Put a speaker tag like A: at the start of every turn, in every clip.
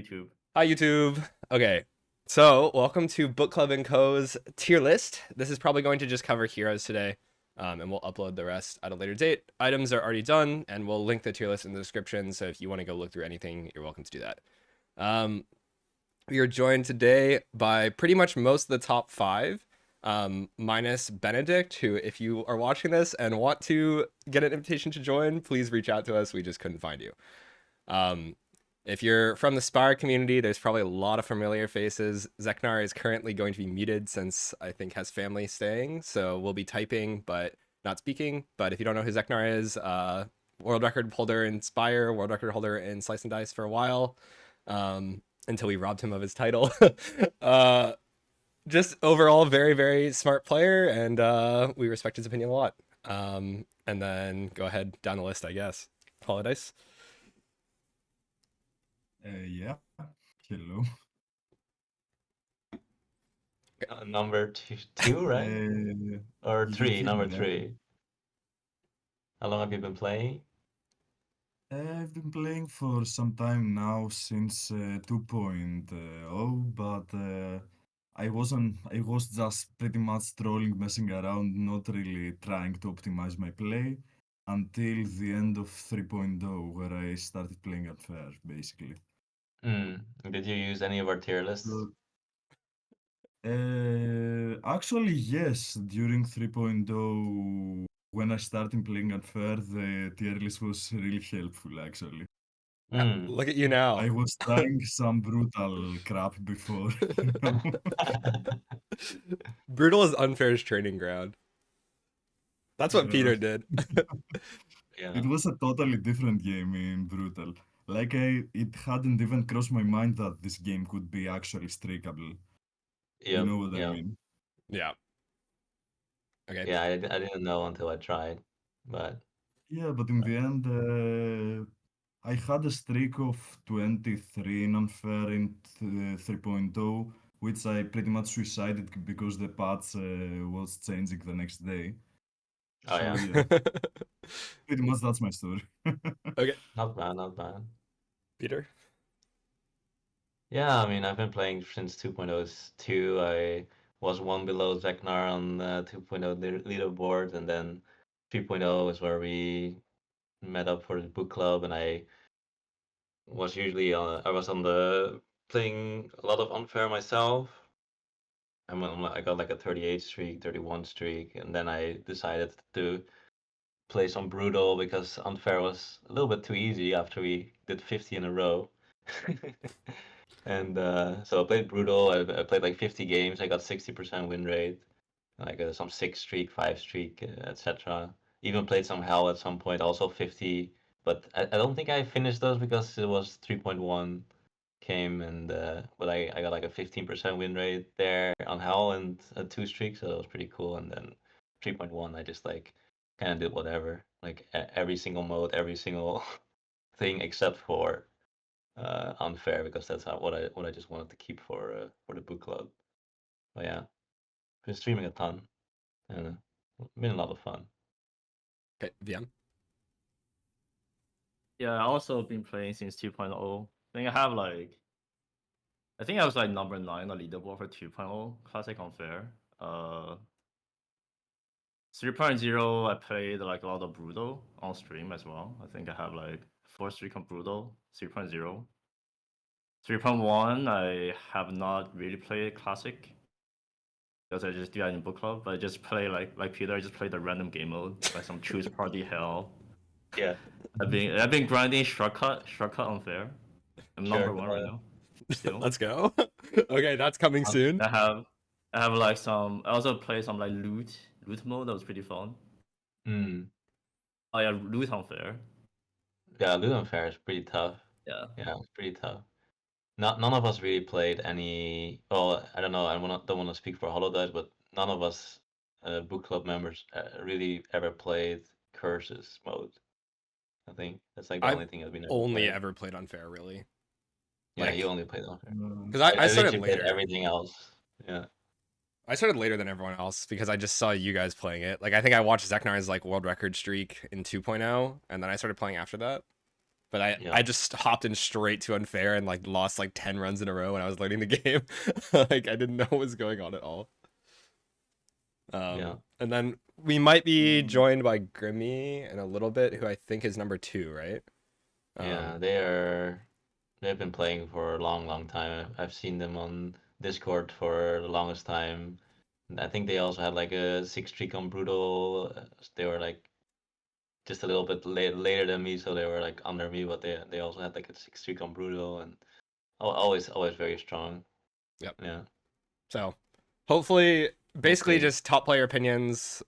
A: YouTube.
B: Hi, YouTube. Okay, so welcome to Book Club & Co.'s tier list. This is probably going to just cover heroes today, and we'll upload the rest at a later date. Items are already done, and we'll link the tier list in the description, so if you want to go look through anything, you're welcome to do that. We are joined today by pretty much most of the top 5, minus Benedict, who, if you are watching this and want to get an invitation to join, please reach out to us. We just couldn't find you. If you're from the Spire community, there's probably a lot of familiar faces. xecnar is currently going to be muted since I think has family staying, so we'll be typing but not speaking. But if you don't know who xecnar is, world record holder in Spire, world record holder in Slice and Dice for a while, until we robbed him of his title. Just overall very, very smart player, and we respect his opinion a lot. And then go ahead down the list, I guess. SliceandDice.
C: Yeah. Hello.
D: Number two, right? Or three, number 3. How long have you been playing?
C: I've been playing for some time now, since 2.0, but I was just pretty much trolling, messing around, not really trying to optimize my play until the end of 3.0, where I started playing unfair, basically.
D: Did you use any of our tier lists?
C: Actually, yes. During 3.0, when I started playing unfair, the tier list was really helpful, actually.
B: Look at you now.
C: I was trying some brutal crap before, you know?
B: Brutal is unfair's training ground. That's what Peter did.
D: Yeah.
C: It was a totally different game in Brutal. Like, it hadn't even crossed my mind that this game could be actually streakable. You know what I mean?
B: Yeah. Okay.
D: Yeah, I didn't know until I tried, but
C: Yeah, but in the end, I had a streak of 23 in unfair in 3.0, which I pretty much suicided because the patch was changing the next day.
D: oh
C: So,
D: yeah,
C: yeah, pretty much that's my story.
B: Okay,
D: not bad, not bad.
B: Peter.
D: Yeah, I mean, I've been playing since 2.02. I was one below xecnar on 2.0 leaderboard, and then 3.0 is where we met up for the book club, and I was on the playing a lot of unfair myself. I got like a 38 streak, 31 streak, and then I decided to play some brutal because unfair was a little bit too easy after we did 50 in a row. And so I played brutal. I played like 50 games. I got 60% win rate, like some 6 streak, 5 streak, etc. Even played some hell at some point, also 50. But I don't think I finished those because it was 3.1 came, and but I got like a 15% win rate there on hell and a 2 streak, so that was pretty cool. And then 3.1, I just like kind of did whatever, like every single mode, every single thing except for unfair, because that's what I just wanted to keep for the book club. But yeah, been streaming a ton, and been a lot of fun.
B: Okay, VM.
A: Yeah, I also been playing since 2.0. I think I was like number 9 on the leaderboard for 2.0 Classic Unfair. 3.0, I played like a lot of Brutal on stream as well. I think I have like 4 streak on Brutal, 3.0. 3.1, I have not really played Classic because I just do that in book club. But I just play like Peter. I just play the random game mode, like some choose party hell.
D: Yeah,
A: I've been grinding shortcut unfair. I'm number 1 right now. Still.
B: Let's go. Okay, that's coming soon.
A: I have like some. I also play some like loot mode. That was pretty fun. Oh yeah, loot unfair.
D: Yeah, loot unfair is pretty tough.
A: Yeah,
D: it's pretty tough. None of us really played any. Well, I don't know. Don't want to speak for HoloDice, but none of us book club members really ever played curses mode. I think that's like the
B: I've
D: only thing that we never
B: only
D: played.
B: ever played unfair, really.
D: Yeah,
B: Like,
D: he only played unfair.
B: because I started
D: literally played
B: later.
D: everything else. Yeah.
B: I started later than everyone else because I just saw you guys playing it. Like, I think I watched xecnar's like world record streak in 2.0, and then I started playing after that. But I
D: Yeah.
B: just hopped in straight to unfair and like lost like 10 runs in a row when I was learning the game. Like I didn't know what was going on at all.
D: Yeah.
B: And then we might be
C: Mm.
B: joined by Grimmy in a little bit, who I think is number 2, right?
D: Yeah, they've been playing for a long time. I've seen them on Discord for the longest time. And I think they also had like a 6 streak on Brutal. They were like just a little bit later than me, so they were like under me, but they also had like a 6 streak on Brutal and always very strong.
B: Yep.
D: Yeah.
B: So hopefully, basically
D: Hopefully.
B: just top player opinions,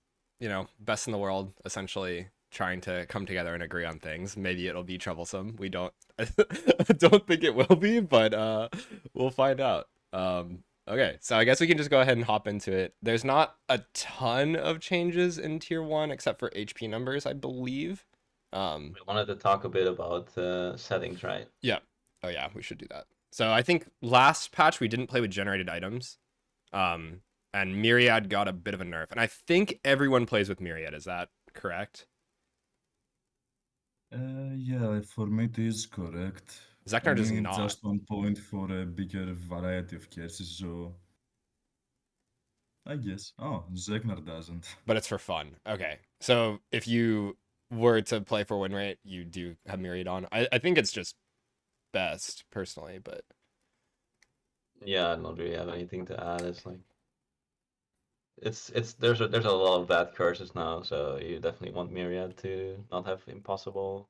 B: best in the world, essentially trying to come together and agree on things. Maybe it'll be troublesome. We don't, I don't think it will be, but we'll find out. Okay, so I guess we can just go ahead and hop into it. There's not a ton of changes in tier 1 except for HP numbers, I believe.
D: We wanted to talk a bit about settings, right?
B: Yeah. Oh yeah, we should do that. So I think last patch we didn't play with generated items. And Myriad got a bit of a nerf. And I think everyone plays with Myriad, is that correct?
C: Yeah, for me it is correct.
B: xecnar does
C: It's
B: not.
C: just 1 point for a bigger variety of curses, so I guess. Oh, xecnar doesn't.
B: But it's for fun. Okay. So if you were to play for win rate, you do have Myriad on. I think it's just best, personally, but
D: Yeah, I don't really have anything to add. It's like there's a lot of bad curses now, so you definitely want Myriad to not have impossible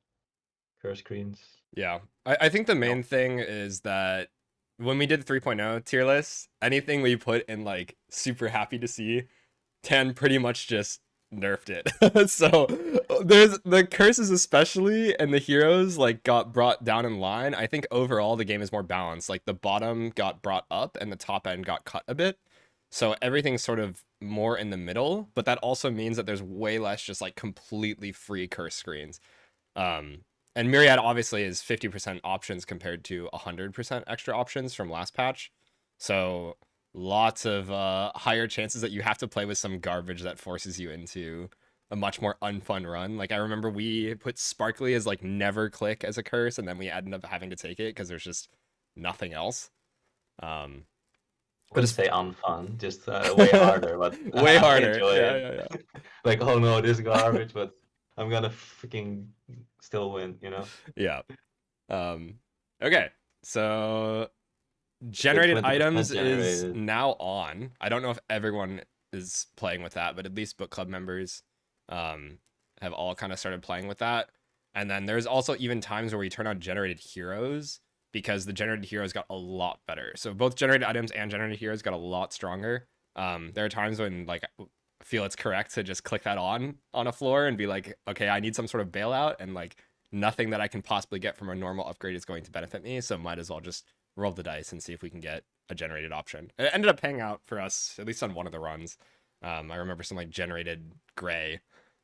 D: curse screens.
B: yeah. I think the main thing is that when we did 3.0 tier list, anything we put in like super happy to see, Tan pretty much just nerfed it. So there's the curses especially and the heroes like got brought down in line. I think overall the game is more balanced. Like the bottom got brought up and the top end got cut a bit. So everything's sort of more in the middle, but that also means that there's way less just like completely free curse screens. And Myriad obviously is 50% options compared to 100% extra options from last patch. So lots of higher chances that you have to play with some garbage that forces you into a much more unfun run. Like I remember we put Sparkly as like never click as a curse, and then we ended up having to take it because there's just nothing else.
D: But say unfun, just way harder, but
B: way
D: I
B: harder.
D: enjoy it.
B: Yeah.
D: Like, oh no, this is garbage, but I'm gonna freaking still win,
B: Yeah. Okay. So generated
D: 20%
B: items is
D: generated.
B: now on. I don't know if everyone is playing with that, but at least book club members have all kind of started playing with that. And then there's also even times where we turn on generated heroes because the generated heroes got a lot better. So both generated items and generated heroes got a lot stronger. There are times when like I feel it's correct to just click that on a floor and be like, okay, I need some sort of bailout, and like nothing that I can possibly get from a normal upgrade is going to benefit me. So might as well just roll the dice and see if we can get a generated option. It ended up paying out for us, at least on one of the runs. I remember some like generated gray.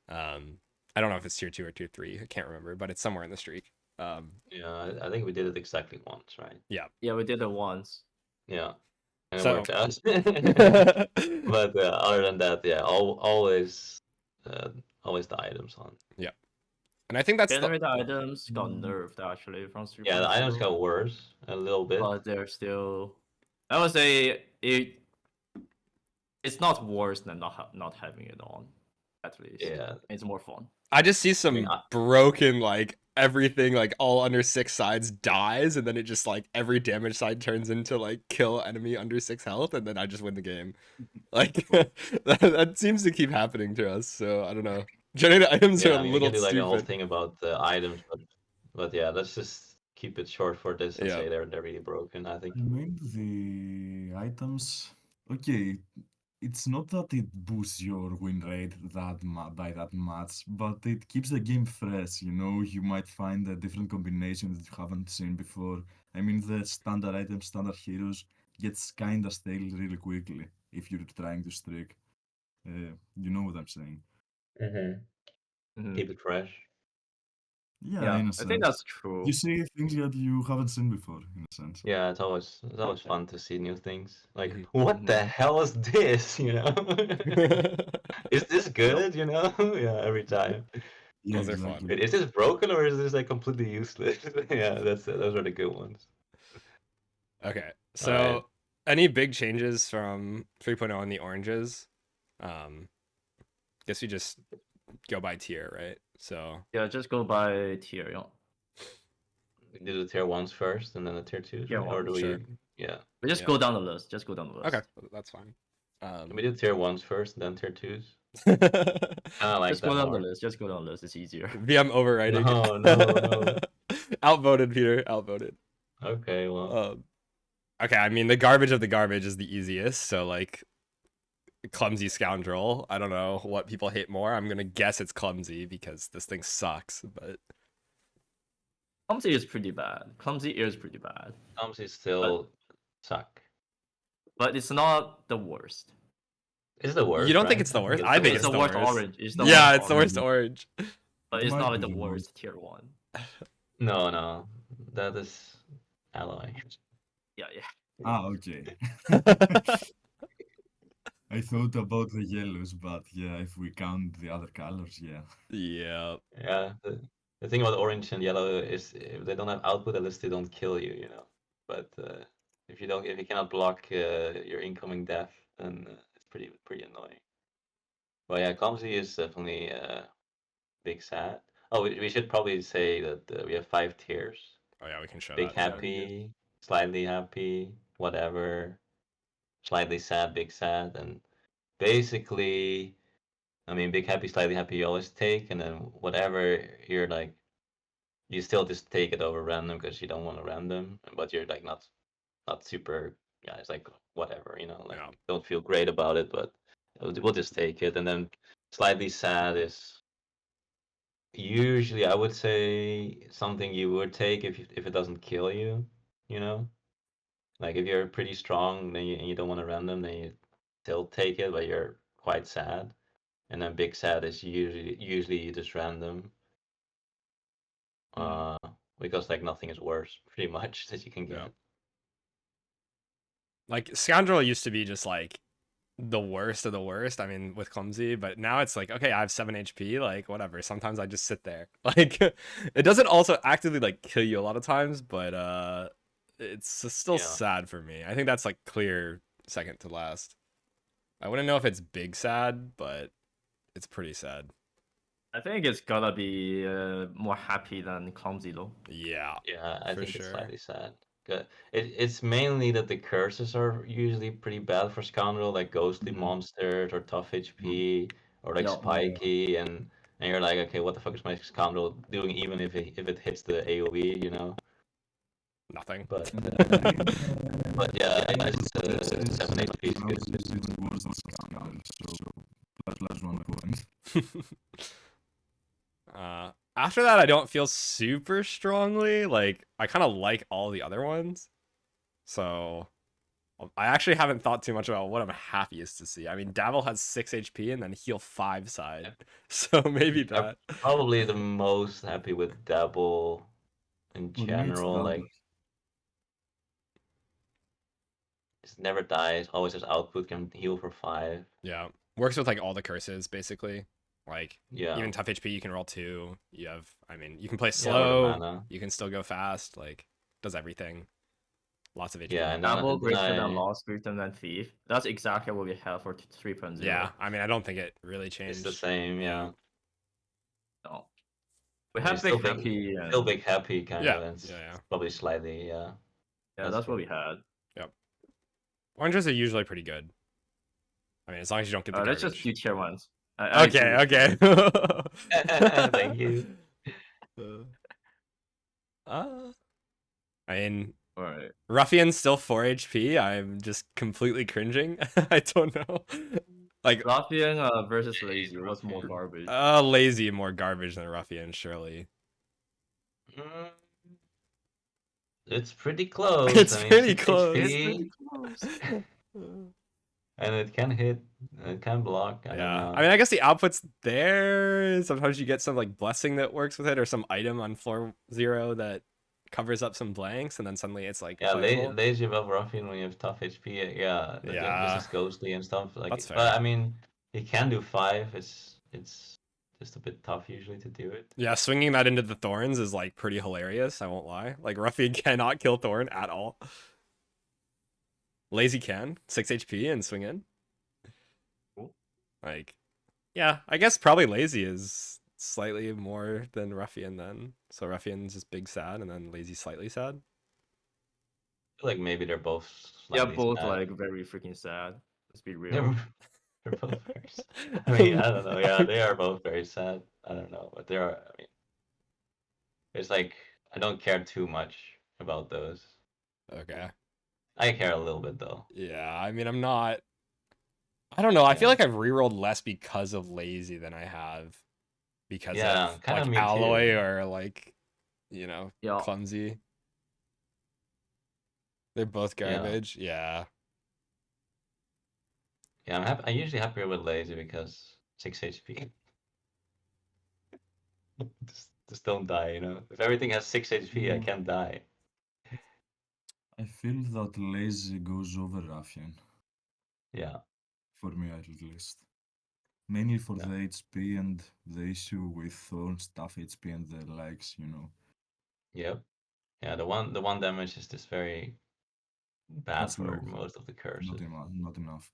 B: I don't know if it's tier 2 or tier 3. I can't remember, but it's somewhere in the streak.
D: Yeah, I think we did it exactly once, right?
A: Yeah, we did it once.
D: Yeah, and it
B: So-
D: worked out. But other than that, yeah, always the items on.
B: And I think that's
A: Generated items got nerfed actually from 3.0.
D: Yeah, the items got worse a little bit.
A: But they're still. I would say it's not worse than not having it on. At least.
D: Yeah,
A: It's more fun.
B: I just see some
D: mean,
B: broken like everything like all under 6 sides dies, and then it just like every damage side turns into like kill enemy under 6 health, and then I just win the game. Like that seems to keep happening to us. So I don't know. Generated items are
D: yeah,
B: a
D: I mean,
B: little
D: we can do like a whole
B: stupid.
D: thing about the items, but yeah, let's just keep it short for this and
B: Yeah.
D: say they're really broken. I think.
C: I mean, the items. Okay, it's not that it boosts your win rate by that much, but it keeps the game fresh. You might find a different combination that you haven't seen before. I mean, the standard items, standard heroes gets kinda stale really quickly if you're trying to streak. You know what I'm saying?
D: Keep it fresh.
C: Yeah, in a
A: I
C: sense.
A: think that's true.
C: You see things that you haven't seen before, in a sense.
D: Yeah, it's always fun to see new things. Like,
B: Mhm.
D: what the hell is this? Is this good? Yeah, every time.
C: Yeah,
B: Those are fun.
C: exactly.
D: Wait, is this broken or is this like completely useless? Yeah, those are the good ones.
B: Okay, so
D: Alright.
B: any big changes from 3.0 in the oranges? Guess we just go by tier, right? So
A: Yeah, just go by tier.
D: We do the tier 1s first and then the tier 2s,
A: Tier
D: right? Or
A: one,
D: do we?
B: sure.
D: Yeah.
A: But just
B: Yeah.
A: go down the list. Just go down the list.
B: Okay, that's fine.
D: Can we do tier 1s first and then tier 2s?
B: VM
D: I like
A: Just go
D: that
A: down
D: more.
A: the list. Just go down the list. It's easier.
B: overriding.
D: No.
B: Outvoted, Peter. Outvoted.
D: Okay, well.
B: Okay, I mean the garbage of the garbage is the easiest. So like, clumsy scoundrel. I don't know what people hate more. I'm gonna guess it's clumsy because this thing sucks. But
A: Clumsy is pretty bad. Clumsy is pretty bad.
D: Clumsy still suck.
A: But it's not the worst.
D: It's the worst.
B: you don't
D: right?
B: think it's the worst?
D: it's
B: I
D: the
B: think
A: It's
B: it's
A: the
B: the
A: worst
B: worst.
A: orange. It's the
B: Yeah,
A: worst
B: it's the worst
A: orange.
B: orange.
A: But
C: It
A: it's
C: might
A: not like
C: be
A: the
C: the
A: worst
C: worst.
A: tier 1.
D: No. That is alloy.
A: Yeah.
C: Okay. I thought about the yellows, but yeah, if we count the other colors, yeah.
B: Yeah.
D: Yeah. The thing about orange and yellow is if they don't have output, at least they don't kill you, you know. But if you cannot block your incoming death, then it's pretty annoying. But yeah, clumsy is definitely big sad. Oh, we should probably say that we have 5 tiers.
B: Oh yeah, we can show
D: Big
B: that.
D: happy, slightly happy, whatever, slightly sad, big sad, and basically, I mean, big happy, slightly happy you always take, and then whatever you're like, you still just take it over random because you don't want to random, but you're like not super, yeah, it's like whatever, you know, like
B: Yeah.
D: don't feel great about it, but we'll just take it, and then slightly sad is usually I would say something you would take if it doesn't kill you, you know. Like if you're pretty strong, and you don't want to random, then you still take it, but you're quite sad. And then big sad is usually you just random. Uh, because like nothing is worse, pretty much that you can get.
B: Yeah. Like scoundrel used to be just like the worst of the worst. I mean, with clumsy, but now it's like, okay, I have 7 HP, like whatever. Sometimes I just sit there. Like it doesn't also actively like kill you a lot of times, but it's still
D: Yeah.
B: sad for me. I think that's like clear second to last. I wouldn't know if it's big sad, but it's pretty sad.
A: I think it's gotta be more happy than clumsy though.
B: Yeah.
D: Yeah, I
B: For
D: think
B: sure.
D: it's slightly sad. It's mainly that the curses are usually pretty bad for Scoundrel, like Ghostly Monsters or Tough HP or like
A: Yeah.
D: Spiky, and you're like, okay, what the fuck is my Scoundrel doing even if it hits the AoE, you know?
B: Nothing.
D: But yeah, I just 7 HP is good.
C: It's worse than Scoundrel, so plus 1 point.
B: After that, I don't feel super strongly. Like, I kind of like all the other ones. So, I actually haven't thought too much about what I'm happiest to see. I mean, Davil has 6 HP and then heal 5 side. So, maybe that.
D: Probably the most happy with Dabble in
C: For me, it's
D: general.
C: double.
D: Like, just never dies, always has output, can heal for 5.
B: Yeah. Works with, like, all the curses, basically. Like,
D: Yeah.
B: even tough HP, you can roll 2. You have, I mean, you can play
D: Yeah, with the
B: slow.
D: mana.
B: You can still go fast. Like, does everything. Lots of HP.
D: Yeah, and then,
A: Double greater
D: I,
A: than lost, greater than thief. That's exactly what we have for 3.0.
B: Yeah, I mean, I don't think it really changed.
D: it's the same, yeah.
A: No. We have
D: Still
A: big happy.
D: Still big happy, kind
B: Yeah,
D: of. And
B: yeah.
D: Probably slightly, yeah.
A: Yeah, that's what we had.
B: Yep. Oranges are usually pretty good. I mean, as long as you don't get the
A: Let's
B: garbage.
A: just do tier 1s.
B: Okay.
D: Thank you.
B: I mean,
A: Alright.
B: Ruffian's still 4 HP. I'm just completely cringing. I don't know. Like,
A: Ruffian versus Lazy. What's more garbage?
B: Lazy more garbage than Ruffian, surely.
D: It's pretty close.
B: It's
D: I mean,
B: pretty
D: 6
B: close.
D: HP, and it can hit, it can block. I don't know.
B: I mean, I guess the output's there. Sometimes you get some like blessing that works with it, or some item on floor 0 that covers up some blanks, and then suddenly it's like
D: Yeah,
B: playable.
D: lazy above Ruffian when you have tough HP. Yeah,
B: Yeah.
D: this is ghostly and stuff. Like,
B: That's fair.
D: but I mean, he can do 5. It's just a bit tough usually to do it.
B: Yeah, swinging that into the thorns is like pretty hilarious. I won't lie. Like Ruffian cannot kill Thorn at all. Lazy can 6 HP and swing in.
A: Cool.
B: Like, yeah, I guess probably Lazy is slightly more than Ruffian then. So Ruffian's just big sad, and then Lazy slightly sad.
D: I feel like maybe they're both
A: Yeah,
D: slightly
A: both
D: sad.
A: like very freaking sad. Let's be real.
D: They're both very sad. I mean, I don't know. Yeah, they are both very sad. I don't know, but they are. I mean, it's like I don't care too much about those.
B: Okay.
D: I care a little bit though.
B: Yeah, I mean, I'm not. I don't know. I feel
D: Yeah.
B: like I've rerolled less because of Lazy than I have because
D: Yeah,
B: of
D: kinda
B: like
D: me
B: Alloy
D: too.
B: or like, you know,
A: Yeah.
B: Clumsy. They're both
D: Yeah.
B: garbage. Yeah.
D: Yeah, I'm happy. I'm usually happier with Lazy because 6 HP. just don't die, you know. If everything has 6 HP, I
C: Mm.
D: can't die.
C: I feel that Lazy goes over Ruffian,
D: Yeah.
C: for me at least. Mainly for
D: Yeah.
C: the HP and the issue with Thorn's tough HP and the likes, you know.
D: Yep. Yeah, the one damage is just very bad
C: That's
D: for
C: low.
D: most of the curses.
C: Not enough.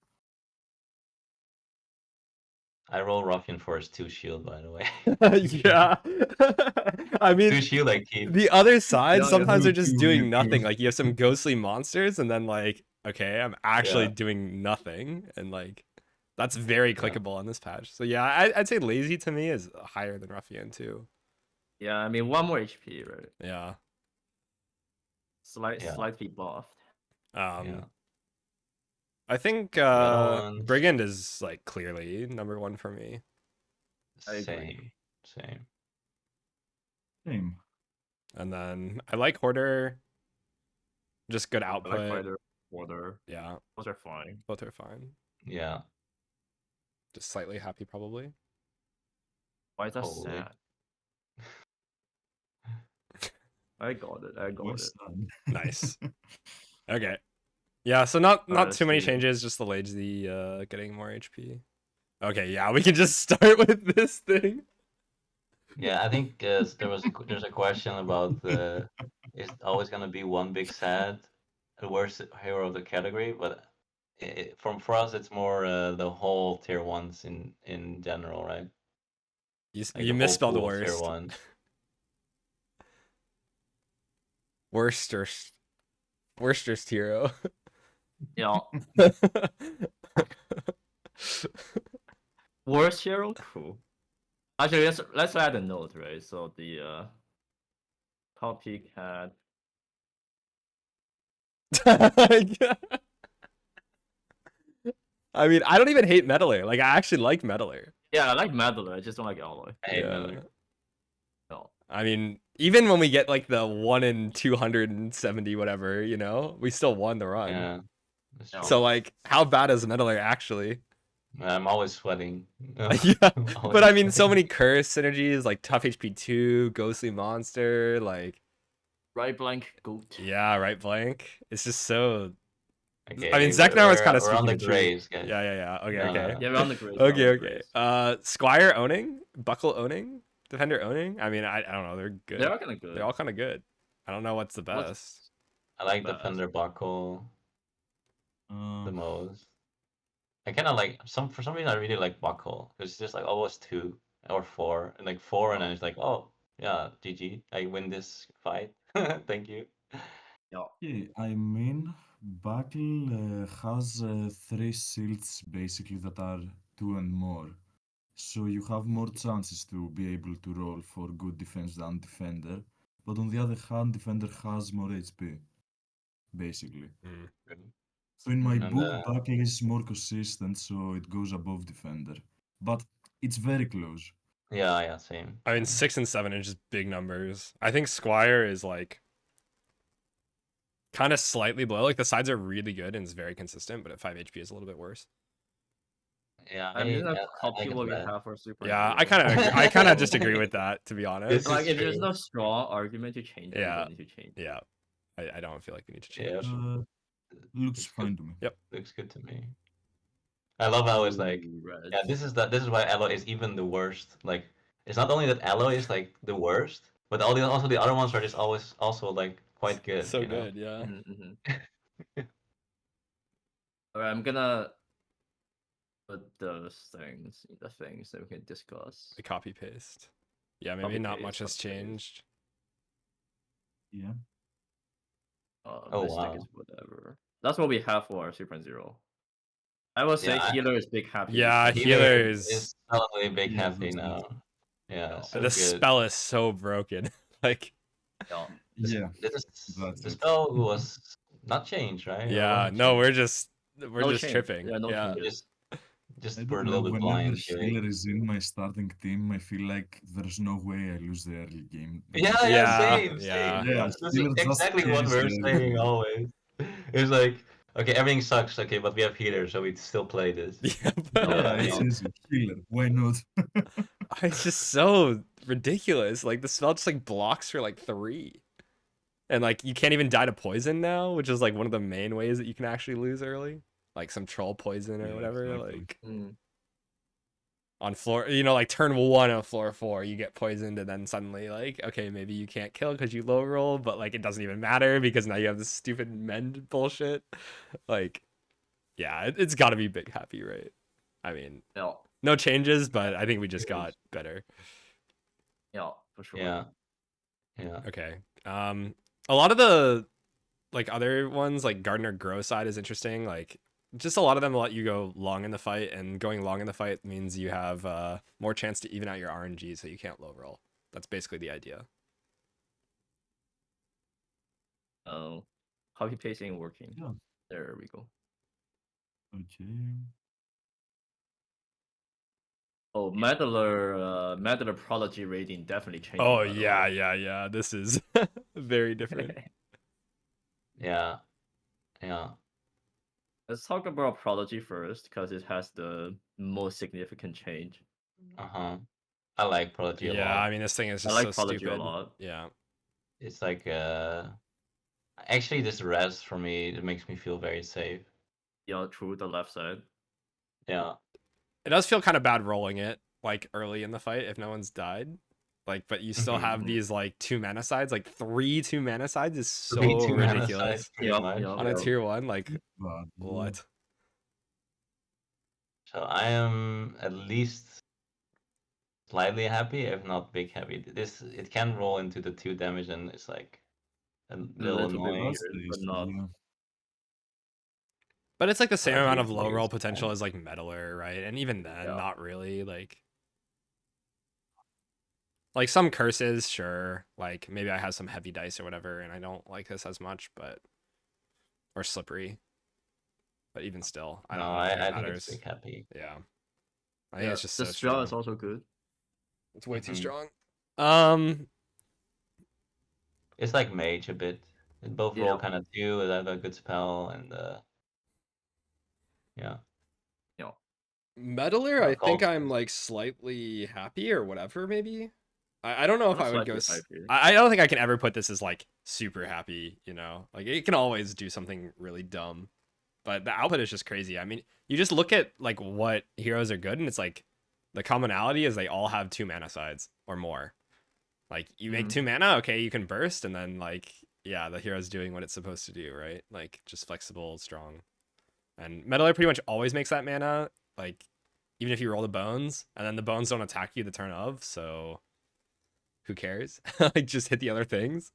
D: I roll Ruffian for his 2 shield, by the way.
B: Yeah. I mean,
D: 2 shield I keep.
B: the other side
A: Yeah,
B: sometimes
C: me
B: are just
C: too,
B: doing
C: me
B: nothing.
C: too.
B: Like you have some ghostly monsters, and then like, okay, I'm actually
D: Yeah.
B: doing nothing, and like, that's very
D: Yeah.
B: clickable on this patch. So yeah, I'd say Lazy to me is higher than Ruffian too.
A: Yeah, I mean 1 more HP, right?
B: Yeah.
D: Yeah.
A: Slightly buffed.
D: Yeah.
B: I think
D: other ones-
B: Brigand is like clearly number 1 for me.
A: I agree.
D: Same.
C: Same.
B: And then I like Hoarder. Just good
A: I
B: output.
A: like Fighter, Order.
B: Yeah,
A: Those are fine.
B: both are fine.
D: Yeah.
B: Just slightly happy probably.
A: Why is that
D: Probably.
A: sad? I got it. I got
C: Well
A: it.
C: said.
B: Nice. Okay. Yeah, so not
A: Alright,
B: too many
A: see.
B: changes, just the Lazy getting more HP. Okay, yeah, we can just start with this thing.
D: Yeah, I think there's a question about is it always gonna be one big sad, the worst hero of the category, but for us it's more the whole tier ones in general, right?
B: You
D: Like
B: you
D: the whole
B: misspelled
D: pool of tier
B: worst.
D: one.
B: Worster's hero.
A: Yeah. Worst hero? Cool. Actually, let's add a note, right? So the top peak had
B: I mean, I don't even hate Meddler. Like, I actually like Meddler.
A: yeah, I like Meddler, I just don't like Alloy.
D: I hate
B: Yeah.
D: Meddler.
A: No.
B: I mean, even when we get like the 1 in 270 whatever, you know, we still won the run.
D: Yeah. That's
A: No.
D: true.
B: So like, how bad is Meddler actually?
D: I'm always sweating.
B: Yeah,
D: I'm always
B: but I mean, so
D: sweating.
B: many curse synergies like tough HP 2, ghostly monster, like
A: Right blank goat.
B: yeah, right blank. It's just so.
D: Okay,
B: I mean, xecnar was kind of
D: we're on
B: speaking
D: the
B: the truth.
D: graves, guys.
B: Yeah. Okay,
D: No,
B: okay.
D: no.
A: Yeah, we're on the grid.
B: Okay. Squire owning, Buckle owning, Defender owning. I mean, I don't know. They're good.
A: They're all kind of good.
B: They're all kind of good. I don't know what's the
A: What's-
B: best.
D: I like
A: Best.
D: Defender Buckle
C: Uh,
D: the most. I kind of like for some reason I really like Buckle. It's just like always 2 or 4 and like 4 and then it's like, oh yeah, GG, I win this fight. Thank you.
A: Yeah.
C: yeah, I mean, Buckle has 3 shields basically that are 2 and more. So you have more chances to be able to roll for good defense than Defender. But on the other hand, Defender has more HP, basically. So in my
D: And,
C: book, Buckle is more consistent, so it goes above Defender. But it's very close.
D: yeah, same.
B: I mean,
D: same.
B: 6 and 7 are just big numbers. I think Squire is like kind of slightly below. Like the sides are really good and it's very consistent, but at 5 HP is a little bit worse.
D: Yeah,
A: I mean, a
D: yeah,
A: couple
D: I
A: people we
D: get that.
A: have are super.
B: Yeah,
A: hero.
B: I kind of just agree with that, to be honest.
D: This
A: Like,
D: is
A: if there's
D: true.
A: no strong argument to change it, you
B: Yeah.
A: don't need to change it.
B: Yeah, I don't feel like we need to
D: Yeah.
B: change.
C: Looks
D: It's
C: fine
D: good.
C: to me.
B: Yep.
D: Looks good to me. I love how it's like,
A: Ooh, red.
D: yeah, this is why Elo is even the worst. Like, it's not only that Elo is like the worst, but also the other ones are just always also like quite good.
B: So
D: you know?
B: good, yeah.
A: Alright, I'm gonna put those things in the things that we can discuss.
B: The copy paste. Yeah, maybe
A: Copy
B: not
A: paste,
B: much has
A: copy paste.
B: changed.
C: Yeah.
D: Oh,
A: Mystic
D: wow.
A: is whatever. That's what we have for our 3.0. I would say
D: Yeah,
A: healer is big happy.
B: Yeah,
A: because-
B: healer
D: is
B: is
D: totally big
C: Yeah,
D: happy
C: that's
D: now.
C: good.
D: Yeah,
A: No.
D: so
B: the
D: good.
B: spell is so broken. Like,
A: Yeah.
C: Yeah.
D: The
C: That's it.
D: spell was not changed, right? Or
B: yeah,
D: was it
B: no,
D: changed?
B: we're
A: No
B: just
A: change.
B: tripping.
A: Yeah, no
B: Yeah.
A: changes.
D: Just
C: I
D: we're a
C: don't know.
D: little bit
C: Whenever
D: blind. Okay?
C: healer is in my starting team, I feel like there's no way I lose the early game.
D: Yeah,
C: Because-
B: Yeah,
D: same,
B: yeah.
D: same.
C: Yeah,
D: This is
C: healer just
D: exactly what
C: carries
D: we're
C: the early
D: saying
C: game.
D: always. It's like, okay, everything sucks, okay, but we have healer, so we still play this.
B: Yeah,
A: No,
B: but
C: Yeah, it's
A: no.
C: easy. Healer. Why not?
B: it's just so ridiculous. Like the spell just like blocks for like 3. And like you can't even die to poison now, which is like one of the main ways that you can actually lose early. Like some troll poison or
C: Yeah,
B: whatever.
C: exactly.
B: Like
A: Mm.
B: on floor, you know, like turn 1 on floor 4, you get poisoned, and then suddenly like, okay, maybe you can't kill because you low roll, but like it doesn't even matter because now you have this stupid mend bullshit. Like, yeah, it's got to be big happy, right? I mean,
A: Yeah.
B: no changes, but I think we just got better.
A: Yeah, for sure.
D: Yeah. Yeah.
B: Okay. A lot of the like other ones, like Gardener Grow side is interesting. Like just a lot of them let you go long in the fight, and going long in the fight means you have more chance to even out your RNG, so you can't low roll. That's basically the idea.
A: Oh, copy paste ain't working.
C: Yeah.
A: There we go.
C: Okay.
A: Oh, Meddler Prodigy rating definitely changed.
B: Oh
A: by the
B: yeah,
A: way.
B: yeah. This is very different.
D: Yeah. Yeah.
A: Let's talk about Prodigy first, because it has the most significant change.
D: Uh-huh. I like Prodigy a
B: Yeah,
D: lot.
B: I mean this thing is
A: I
B: just
A: like
B: so
A: Prodigy
B: stupid.
A: a lot.
B: Yeah.
D: It's like actually this res for me, it makes me feel very safe.
A: Yeah, true, the left side.
D: Yeah.
B: It does feel kind of bad rolling it like early in the fight if no one's died. Like, but you still have
A: Mhm.
B: these like 2 mana sides. Like 3 2-mana sides is so
D: 3 2-mana
B: ridiculous.
D: sides, pretty
A: Yup,
D: much.
A: yup.
B: On a tier 1, like
C: But
B: what?
D: So I am at least slightly happy, if not big happy. It can roll into the 2 damage, and it's like a little
A: little bit
D: annoying.
C: that's
A: weird,
C: the
A: but
C: issue,
A: not.
C: yeah.
B: But it's like the same
D: But
B: amount of
D: usually
B: low roll
D: it's
B: potential
D: fine.
B: as like Meddler, right? And even then,
A: Yeah.
B: not really. Like some curses, sure. Like maybe I have some heavy dice or whatever, and I don't like this as much, but or slippery. But even still, I
D: No,
B: don't think it
D: I think
B: matters.
D: it's big happy.
B: Yeah, I think it's just
A: the
B: so
A: spell
B: strong.
A: is also good.
B: It's way too
D: Mhm.
B: strong.
D: It's like mage a bit. It both roll
A: Yeah.
D: kind of 2, it have a good spell, and yeah.
A: Yeah.
B: Meddler,
D: Yeah,
B: I think
D: called-
B: I'm like slightly happy or whatever, maybe. I don't know if
A: I'm
B: I would go.
A: slightly happy.
B: I don't think I can ever put this as like super happy, you know? Like it can always do something really dumb. But the output is just crazy. I mean, you just look at like what heroes are good, and it's like the commonality is they all have 2 mana sides or more. Like you make
A: Mhm.
B: 2 mana, okay, you can burst, and then like yeah, the hero's doing what it's supposed to do, right? Like just flexible, strong. And Meddler pretty much always makes that mana, like even if you roll the bones, and then the bones don't attack you the turn of, so who cares? Like just hit the other things.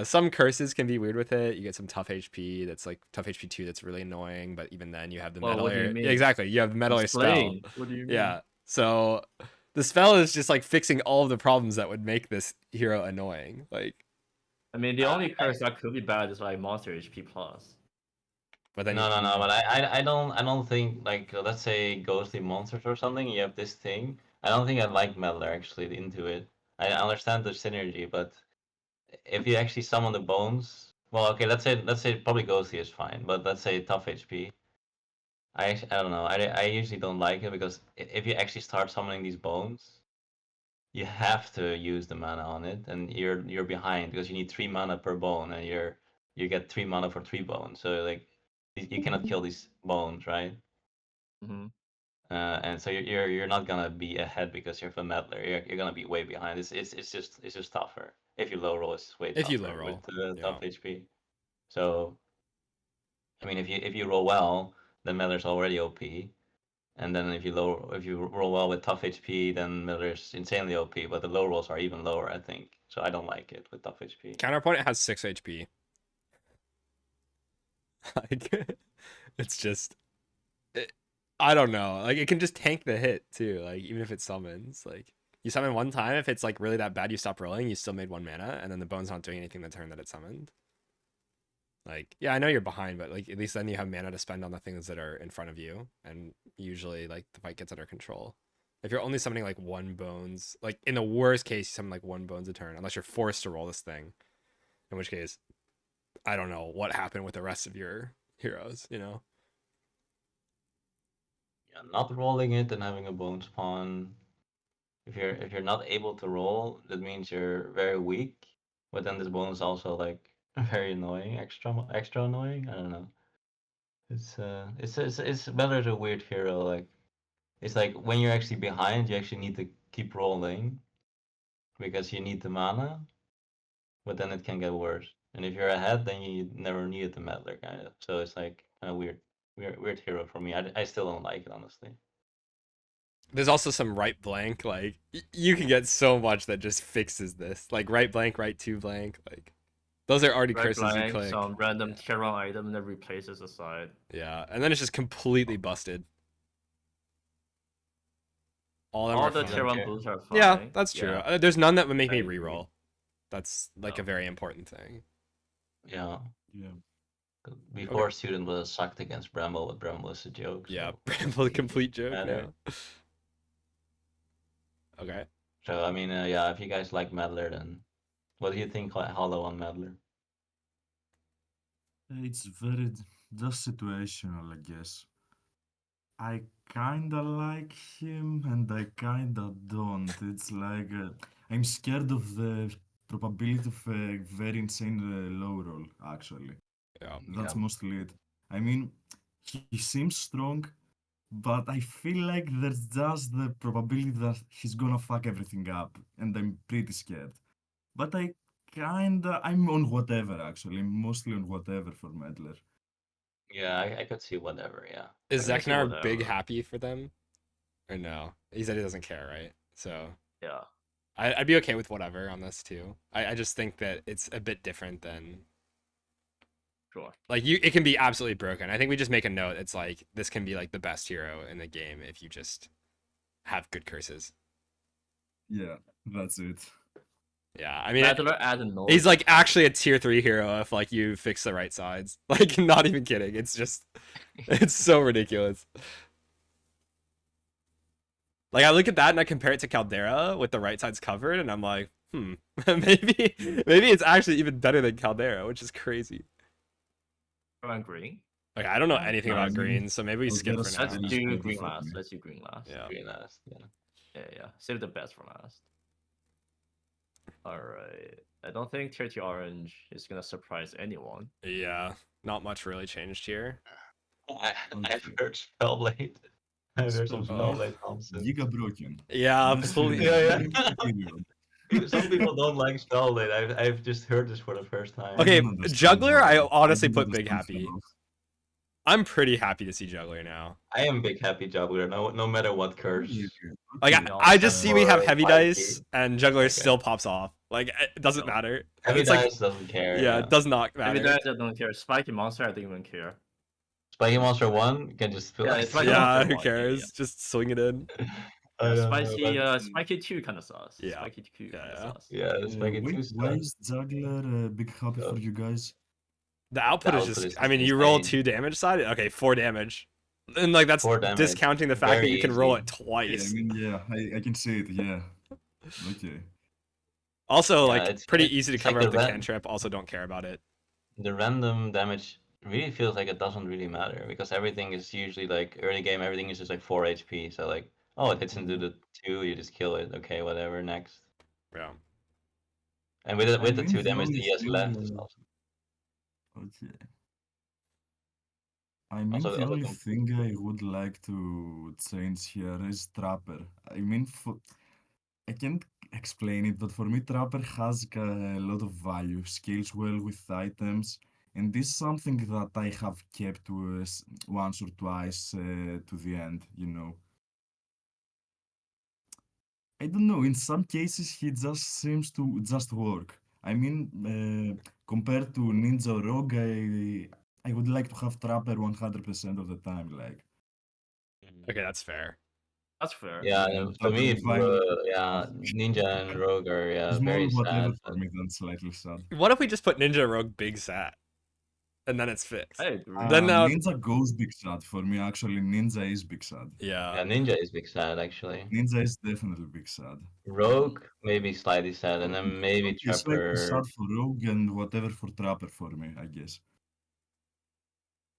B: Some curses can be weird with it. You get some tough HP that's like tough HP 2 that's really annoying, but even then you have the
A: Well, what do you
B: Meddler.
A: mean?
B: Yeah, exactly. You have the Meddler spell.
A: Explain. What do you mean?
B: Yeah. So the spell is just like fixing all of the problems that would make this hero annoying. Like,
A: I mean, the only curse that could be bad is like monster HP plus.
B: but then
D: No, but I don't think, like, let's say ghostly monsters or something, you have this thing. I don't think I like Meddler actually into it. I understand the synergy, but if you actually summon the bones, well, okay, let's say probably ghostly is fine, but let's say tough HP. I don't know. I usually don't like it because if you actually start summoning these bones, you have to use the mana on it, and you're behind because you need 3 mana per bone, and you get 3 mana for 3 bones. So like you cannot kill these bones, right?
A: Mm-hmm.
D: And so you're not gonna be ahead because you're a meddler. You're gonna be way behind. It's just tougher. If you low roll, it's way
B: If you
D: tougher
B: low roll,
D: with
B: yeah.
D: tough HP. So I mean, if you roll well, then meddler's already OP. And then if you roll well with tough HP, then meddler's insanely OP. But the low rolls are even lower, I think. So I don't like it with tough HP.
B: Counterpoint, it has 6 HP. Like, it's just, I don't know. Like, it can just tank the hit too. Like, even if it summons, like, you summon one time, if it's like really that bad, you stop rolling, you still made 1 mana, and then the bone's not doing anything the turn that it summoned. Like, yeah, I know you're behind, but like at least then you have mana to spend on the things that are in front of you, and usually like the fight gets under control. If you're only summoning like 1 bones, like in the worst case, you summon like 1 bones a turn, unless you're forced to roll this thing. In which case, I don't know what happened with the rest of your heroes, you know?
D: Yeah, not rolling it and having a bone spawn. If you're not able to roll, that means you're very weak. But then this bonus also like very annoying, extra annoying. I don't know. It's better a weird hero. Like it's like when you're actually behind, you actually need to keep rolling because you need the mana. But then it can get worse. And if you're ahead, then you never needed the meddler kind of. So it's like kind of weird hero for me. I still don't like it honestly.
B: There's also some right blank, like you can get so much that just fixes this. Like right blank, right 2 blank, like those are already
A: Right
B: curses you
A: blank,
B: click.
A: some random tier 1 item that replaces a side.
B: Yeah, and then it's just completely busted. All of them
A: All
B: are
A: the
B: fine.
A: tier 1
D: Okay.
A: boosts are fine.
B: Yeah, that's true.
A: Yeah.
B: There's none that would make
A: I
B: me
A: agree.
B: reroll. That's like a
A: No.
B: very important thing.
D: Yeah.
C: Yeah.
D: Before student was sucked against Bramble, but Bramble is a joke.
B: Yeah,
D: So
B: Bramble, complete joke
D: matter.
B: now. Okay.
D: So I mean, yeah, if you guys like Meddler, then what do you think Hollow on Meddler?
C: It's very just situational, I guess. I kinda like him and I kinda don't. It's like I'm scared of the probability of a very insane low roll, actually.
B: Yeah.
C: That's
D: Yeah.
C: mostly it. I mean, he seems strong, but I feel like there's just the probability that he's gonna fuck everything up, and I'm pretty scared. But I'm on whatever, actually. I'm mostly on whatever for Meddler.
D: Yeah, I could see whatever. Yeah.
B: Is
A: I can see
B: Xecnar big
A: whatever.
B: happy for them? Or no? He said he doesn't care, right? So
A: Yeah.
B: I'd be okay with whatever on this too. I just think that it's a bit different than
A: Sure.
B: like it can be absolutely broken. I think we just make a note. It's like this can be like the best hero in the game if you just have good curses.
C: Yeah, that's it.
B: Yeah, I mean,
A: Meddler add a note.
B: he's like actually a tier 3 hero if like you fix the right sides. Like not even kidding. It's just it's so ridiculous. Like I look at that and I compare it to Caldera with the right sides covered, and I'm like, maybe it's actually even better than Caldera, which is crazy.
A: on green.
B: Like I don't know anything
C: No,
B: about
C: I mean,
B: green, so maybe we skip for
C: Caldera's
B: now.
A: Let's
C: really
A: do
C: stupid
A: green
C: for
A: last.
C: me.
A: Let's do green last.
B: Yeah.
D: Green last. Yeah.
A: Yeah. Save the best for last. Alright. I don't think tier 2 orange is gonna surprise anyone.
B: Yeah, not much really changed here.
D: I've heard Spellblade. I've heard some Spellblade nonsense.
C: Giga broken.
B: Yeah,
C: Honestly,
B: absolutely.
D: Yeah. Some people don't like Spellblade. I've just heard this for the first time.
B: Okay,
C: don't understand
B: Juggler,
C: why.
B: I honestly
C: don't
B: put big
C: understand
B: happy.
C: how.
B: I'm pretty happy to see Juggler now.
D: I am big happy Juggler. No matter what curse.
B: Like
C: Okay.
B: I just see we have
D: Or
B: heavy
D: 5K.
B: dice and Juggler
D: Okay.
B: still pops off. Like it doesn't matter.
D: Heavy
B: It's like
D: dice doesn't care.
B: yeah, it does not
A: I mean,
B: matter.
A: I don't care. Spiky monster, I don't even care.
D: Spiky Monster 1 can just feel
A: Yeah,
D: like
A: it's like
B: Yeah,
A: Monster
B: who
A: one,
B: cares?
A: yeah.
B: Just swing it in.
D: I don't know,
A: Spiky,
D: but-
A: Spiky 2 kind of sus.
B: Yeah.
A: Spiky 2 kind
B: Yeah,
A: of sus.
D: Yeah, Spiky 2
C: Wait, why
D: stuff.
C: is Juggler big happy for you guys?
B: The output
D: The
B: is
D: output
B: just
D: is
B: I mean, you roll
D: insane.
B: 2 damage side. Okay, 4 damage. And like that's
D: 4 damage.
B: discounting the fact that
D: Very
B: you can roll
D: easy.
B: it
C: Yeah,
B: twice.
C: I mean, yeah, I can see it, yeah. Okay.
B: Also,
D: Yeah,
B: like
D: it's-
B: pretty
D: it's-
B: easy to
D: it's like
B: cover up
D: the
B: the
D: red-
B: cantrip. Also, don't care about it.
D: The random damage really feels like it doesn't really matter because everything is usually like early game, everything is just like 4 HP. So like, oh, it hits into the 2, you just kill it. Okay, whatever, next.
B: Yeah.
D: And with the
C: I mean,
D: 2
C: the
D: damage
C: only
D: that he has
C: thing,
D: left is awesome.
C: Okay. I mean,
D: Also,
C: the
D: also
C: only thing I would like to change here is Trapper. I mean, I can't explain it, but for me, Trapper has a lot of value, scales well with items, and this is something that I have kept once or twice to the end, you know. I don't know, in some cases, he just seems to just work. I mean, compared to Ninja or Rogue, I would like to have Trapper 100% of the time, like.
B: Okay, that's fair.
A: That's fair.
D: yeah,
C: Yeah,
D: and for
C: Trapper
D: me,
C: Divine.
D: yeah, Ninja and Rogue are
C: It's more
D: very
C: whatever
D: sad.
C: for me than slightly sad.
B: What if we just put Ninja Rogue Big Sat, and then it's fixed?
A: I agree.
B: Then now,
C: Ninja goes Big Sad for me. Actually, Ninja is Big Sad.
B: yeah.
D: Yeah, Ninja is big sad actually.
C: Ninja is definitely Big Sad.
D: Rogue maybe slightly sad, and then maybe
C: Rogue is slightly
D: Trapper.
C: sad for Rogue and whatever for Trapper for me, I guess.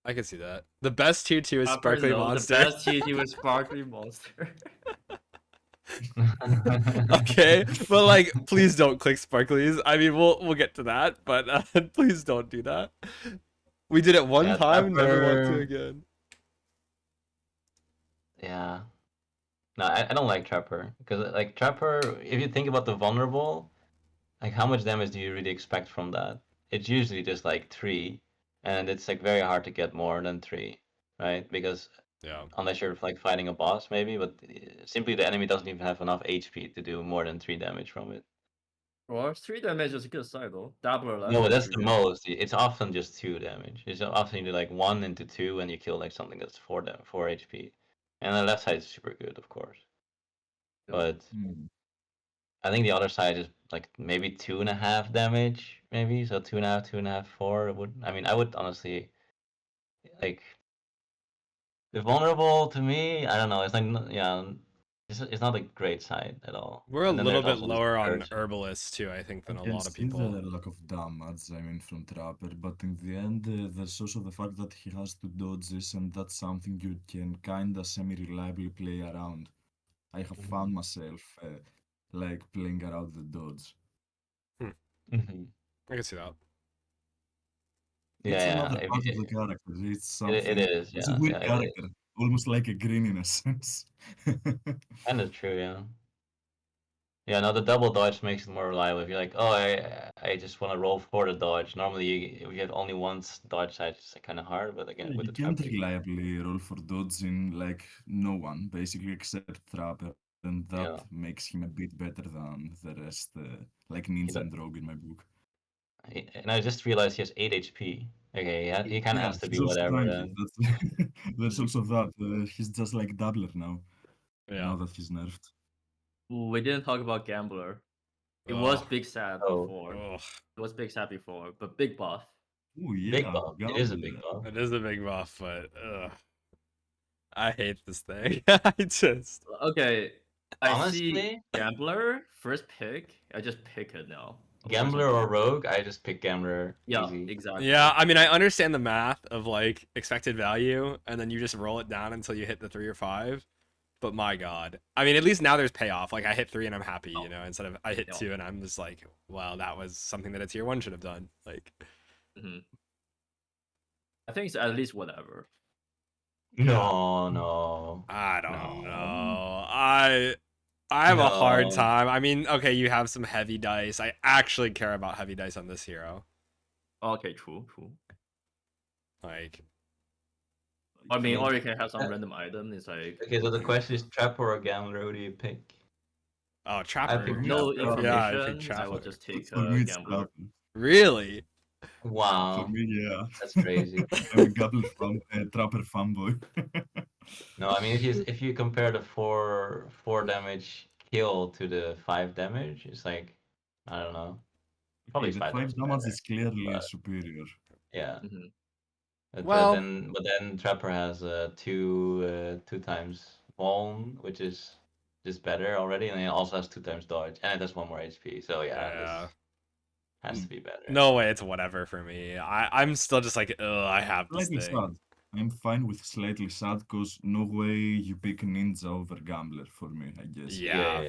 B: I can see that. The best tier 2 is
A: Trapper,
B: Sparkly
A: no,
B: Monster.
A: The best TNT was Sparkly Monster.
B: Okay, but like, please don't click Sparklies. I mean, we'll get to that, but please don't do that. We did it one
D: Yeah,
B: time, never want to
D: Trapper.
B: again.
D: Yeah. No, I don't like Trapper because like Trapper, if you think about the vulnerable, like how much damage do you really expect from that? It's usually just like 3, and it's like very hard to get more than 3, right? Because
B: Yeah.
D: unless you're like fighting a boss maybe, but simply the enemy doesn't even have enough HP to do more than 3 damage from it.
A: Or 3 damage is a good side though. Dabbler left.
D: No, but
A: has
D: that's
A: 3
D: the
A: damage.
D: most. It's often just 2 damage. It's often you do like 1 into 2 and you kill like something that's 4 HP. And the left side is super good, of course.
A: Yeah.
D: But
C: Hmm.
D: I think the other side is like maybe 2.5 damage, maybe. So 2.5, 2.5, 4 would. I mean, I would honestly like the vulnerable to me. I don't know. It's like yeah, it's not a great side at all.
B: We're a
D: And then
B: little
D: there's
B: bit
D: also this
B: lower on
D: third side.
B: Herbalist too, I think,
C: I
B: than a
C: can
B: lot of
C: see the
B: people.
C: lack of damage, I mean, from Trapper, but in the end, there's also the fact that he has to dodge this, and that's something you can kinda semi-reliably play around. I have found myself like playing around the dodge.
D: Mm-hmm.
B: I can see that.
C: It's
D: Yeah,
C: another
D: yeah.
C: part of the character. It's
D: It
C: something.
D: is.
C: It's a
D: Yeah,
C: weird
D: yeah, it is.
C: character, almost like a green in a sense.
D: Kind of true. Yeah. Yeah, no, the double dodge makes it more reliable. If you're like, oh, I just want to roll for the dodge. Normally, if you have only one dodge side, it's kind of hard. But again, with
C: You
D: the
C: can't
D: trapper, you can.
C: reliably roll for dodging like no one, basically, except Trapper, and that
D: Yeah,
C: makes him a bit better than the rest, like
D: he
C: Ninja
D: does.
C: and Rogue in my book.
D: And I just realized he has 8 HP. Okay, he kind of
C: Yeah,
D: has to be
C: he's also
D: whatever
C: tanky.
D: then.
C: That's there's also that. He's just like Dabbler now.
B: Yeah.
C: Now that he's nerfed.
A: We didn't talk about Gambler. It was
B: Ugh.
A: Big Sad
D: Oh,
A: before.
B: Ugh.
A: It was Big Sad before, but big buff.
C: Oh
D: big
C: yeah,
D: buff. It is a big
C: Gambler.
D: buff.
B: It is a big buff, but I hate this thing. I just
A: Okay, I see
D: Honestly,
A: Gambler first pick. I just pick it now.
D: Gambler or Rogue, I just pick Gambler
A: Yeah,
D: easy.
A: exactly.
B: yeah. I mean, I understand the math of like expected value, and then you just roll it down until you hit the 3 or 5. But my God, I mean, at least now there's payoff. Like I hit 3 and I'm happy, you know, instead of I hit 2 and I'm just like, well, that was something that a tier 1 should have done. Like,
A: I think it's at least whatever.
D: No, no.
B: I don't
D: No.
B: know. I have a hard
D: No.
B: time. I mean, okay, you have some heavy dice. I actually care about heavy dice on this hero.
A: Okay, true.
B: Like,
A: I mean, or you can have some random item. It's like
D: Okay, so the question is Trapper or Gambler, who do you pick?
B: oh,
D: I
B: Trapper.
D: pick
A: no
D: Trapper.
B: Yeah, I pick
A: information. I will
B: Trapper.
A: just take
C: For me, it's
A: Gambler.
C: Trapper.
B: Really?
C: For
D: Wow,
C: me, yeah.
D: that's crazy.
C: I'm a Trapper fanboy.
D: No, I mean if you compare the 4 damage kill to the 5 damage, it's like I don't know. Probably
C: The
D: 5
C: 5
D: damage
C: damage
D: better,
C: is clearly
D: but
C: superior.
D: yeah.
A: Mhm.
D: But,
B: Well-
D: then Trapper has 2 times Vuln, which is just better already, and it also has 2 times dodge, and it has 1 more HP. So yeah, this has to be better.
B: No way, it's whatever for me. I'm still just like, ugh, I have this
C: Slightly
B: thing.
C: sad. I'm fine with slightly sad because no way you pick Ninja over Gambler for me, I guess.
B: Yeah.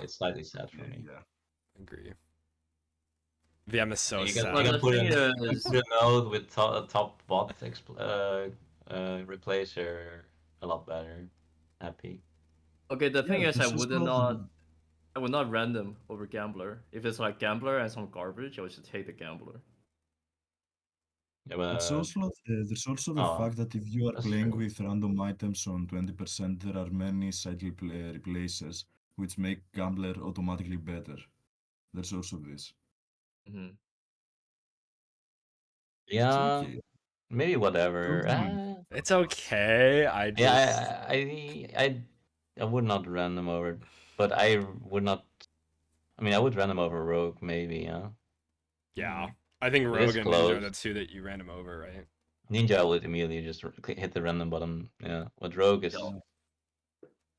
D: It's slightly sad for me.
C: Yeah.
B: Agree. VM is so
D: You
B: sad.
A: But
D: can
A: the
D: put
A: thing
D: a
A: is,
D: node with top bot replacer a lot better. Happy.
A: Okay, the thing
C: Yeah,
A: is,
C: there's also
A: I would not random over gambler. If it's like gambler and some garbage, I would just take the gambler.
D: Yeah,
C: there's also the
D: oh,
C: fact that if you are
D: that's
C: playing
D: true.
C: with random items on 20%, there are many cycle replacers which make gambler automatically better. There's also this.
A: Hmm.
C: It's
D: Yeah,
C: okay.
D: maybe whatever.
C: Don't mind.
B: It's okay. I just
D: Yeah, I would not random over, but I would not. I mean, I would random over Rogue maybe. Yeah,
B: yeah. I think
D: it is
B: Rogue and Ninja are
D: close.
B: the two that you ran him over, right?
D: Ninja would immediately just hit the random button. Yeah, but Rogue is
A: Yeah.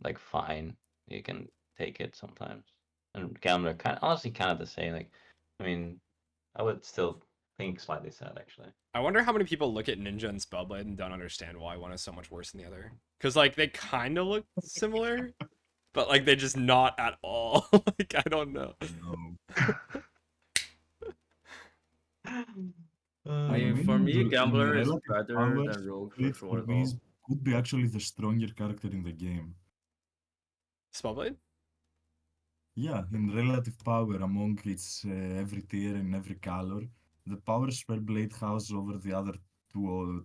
D: like fine. You can take it sometimes. And Gambler honestly kind of the same. Like, I mean, I would still think slightly sad actually.
B: I wonder how many people look at Ninja and Spellblade and don't understand why one is so much worse than the other. Because, like, they kind of look similar, but, like, they're just not at all. Like, I don't know.
C: No.
A: I
C: I
A: mean,
C: mean,
A: for me,
C: in
A: gambler is
C: relative
A: better
C: powers,
A: than rogue for
C: Blade
A: sure
C: for me
A: though.
C: could be actually the stronger character in the game.
B: Spellblade?
C: Yeah, in relative power among its every tier and every color, the power Spellblade has over the other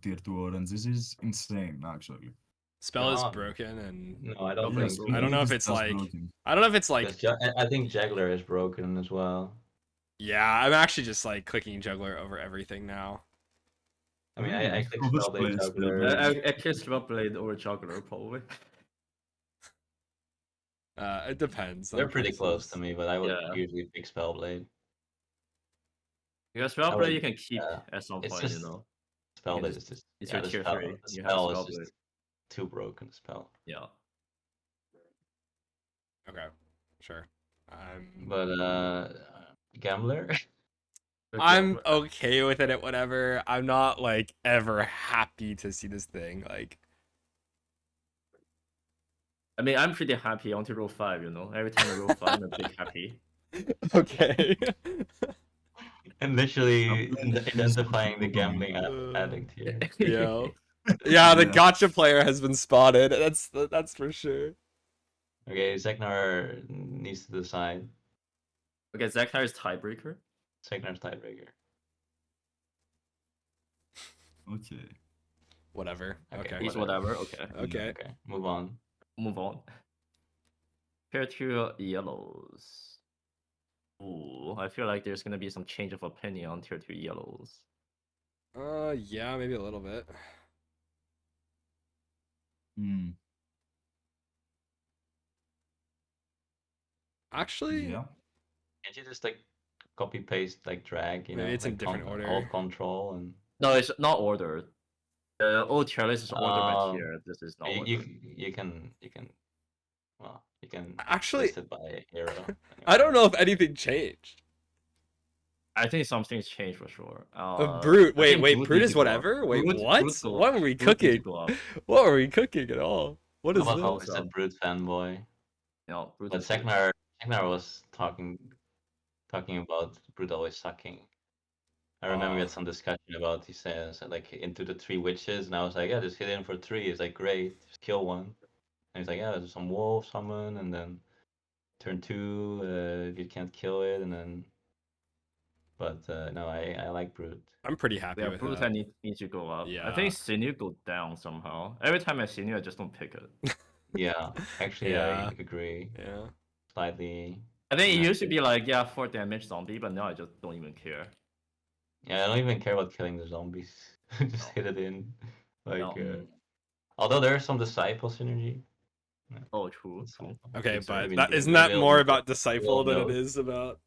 C: tier 2 oranges is insane, actually.
B: Spell is
D: No,
B: broken, and
D: no, I don't
A: Gambler
C: Yeah,
A: is
D: think.
B: I don't
A: broken.
B: know
C: Spellblade
B: if
C: is
B: it's
C: just
B: like.
C: broken.
B: I don't know if it's like.
D: I think Juggler is broken as well.
B: Yeah, I'm actually just like clicking Juggler over everything now.
D: I mean,
C: Yeah,
D: I click
C: others
D: Spellblade
C: play
D: Juggler.
C: Spellblade.
A: I kissed Blade over juggler probably.
B: It depends
D: They're
B: on
D: pretty close to
B: cases.
D: me, but I would
A: Yeah,
D: usually pick Spellblade.
A: because
D: I
A: Blade
D: would,
A: you can keep
D: yeah.
A: at some
D: It's
A: point, you
D: just
A: know. You can
D: Spellblade
A: just
D: is just
A: it's
D: yeah.
A: your tier three.
D: The
A: You have
D: spell is
A: Blade.
D: just too broken. The spell.
A: Yeah.
B: Okay, sure.
D: But Gambler.
A: The
B: I'm
A: gambler.
B: okay with it at whatever. I'm not like ever happy to see this thing. Like,
A: I mean, I'm pretty happy until roll 5, you know. Every time I roll 5, I'm a big happy.
B: okay.
D: And literally
C: Gambler is
D: identifying the
C: dopamine.
D: gambling addict here.
B: Yeah. Yeah, the
C: Yeah.
B: gotcha player has been spotted. That's for sure.
D: Okay, xecnar needs to decide.
A: Okay, xecnar is tiebreaker.
D: xecnar's tiebreaker.
C: Okay.
B: Whatever.
D: Okay,
B: Okay.
A: He's whatever. Okay.
B: Okay.
D: Okay, move on.
A: Move on. Pair two yellows. Ooh, I feel like there's gonna be some change of opinion on tier 2 yellows.
B: Yeah, maybe a little bit.
C: Hmm.
B: Actually,
C: Yeah.
D: Can't you just like copy paste like drag? You
B: Maybe
D: know,
B: it's in
D: like
B: different order.
D: Alt Control and.
A: No, it's not ordered. The old tier list is ordered by
D: Um,
A: tier. This is not
D: you,
A: ordered.
D: you can well you can
B: Actually,
D: list it by hero.
B: I don't know if anything changed.
A: I think some things changed for sure.
B: Brute.
A: I
B: Wait,
A: think
B: wait.
A: Brute
B: Brute
A: needs
B: is
A: to go up.
B: whatever. Wait,
A: Brute-
B: what?
A: Brute go
B: What
A: up.
B: were we
A: Brute needs to
B: cooking?
A: go up.
B: What were we cooking at all? What is
D: How about
B: this?
D: how is a brute fanboy?
A: No, Brute
D: But
A: is good.
D: xecnar was talking about brute always sucking. I remember we had some discussion about he says like into the 3 witches, and I was like, yeah, just hit in for 3. It's like great, just kill one. And he's like, yeah, there's some wolf summon, and then turn 2, you can't kill it, and then. But no, I like brute.
B: I'm pretty happy
A: Yeah,
B: with
A: Brute
B: that.
A: needs to go up. I
B: Yeah.
A: think Sinew go down somehow. Every time I Sinew, I just don't pick it.
D: Yeah, actually,
B: Yeah.
D: I agree.
B: Yeah.
D: Slightly.
A: I think it used to be like, yeah, 4 damage zombie, but now I just don't even care.
D: Yeah, I don't even care about killing the zombies. Just hit it in. Like,
A: No.
D: although there is some disciple synergy.
A: Oh, true.
D: It's
A: True.
D: some-
B: Okay,
D: it's
B: but
D: even-
B: isn't that
D: we'll-
B: more
D: we'll-
B: about Disciple
D: we'll
B: than it
D: know.
B: is about?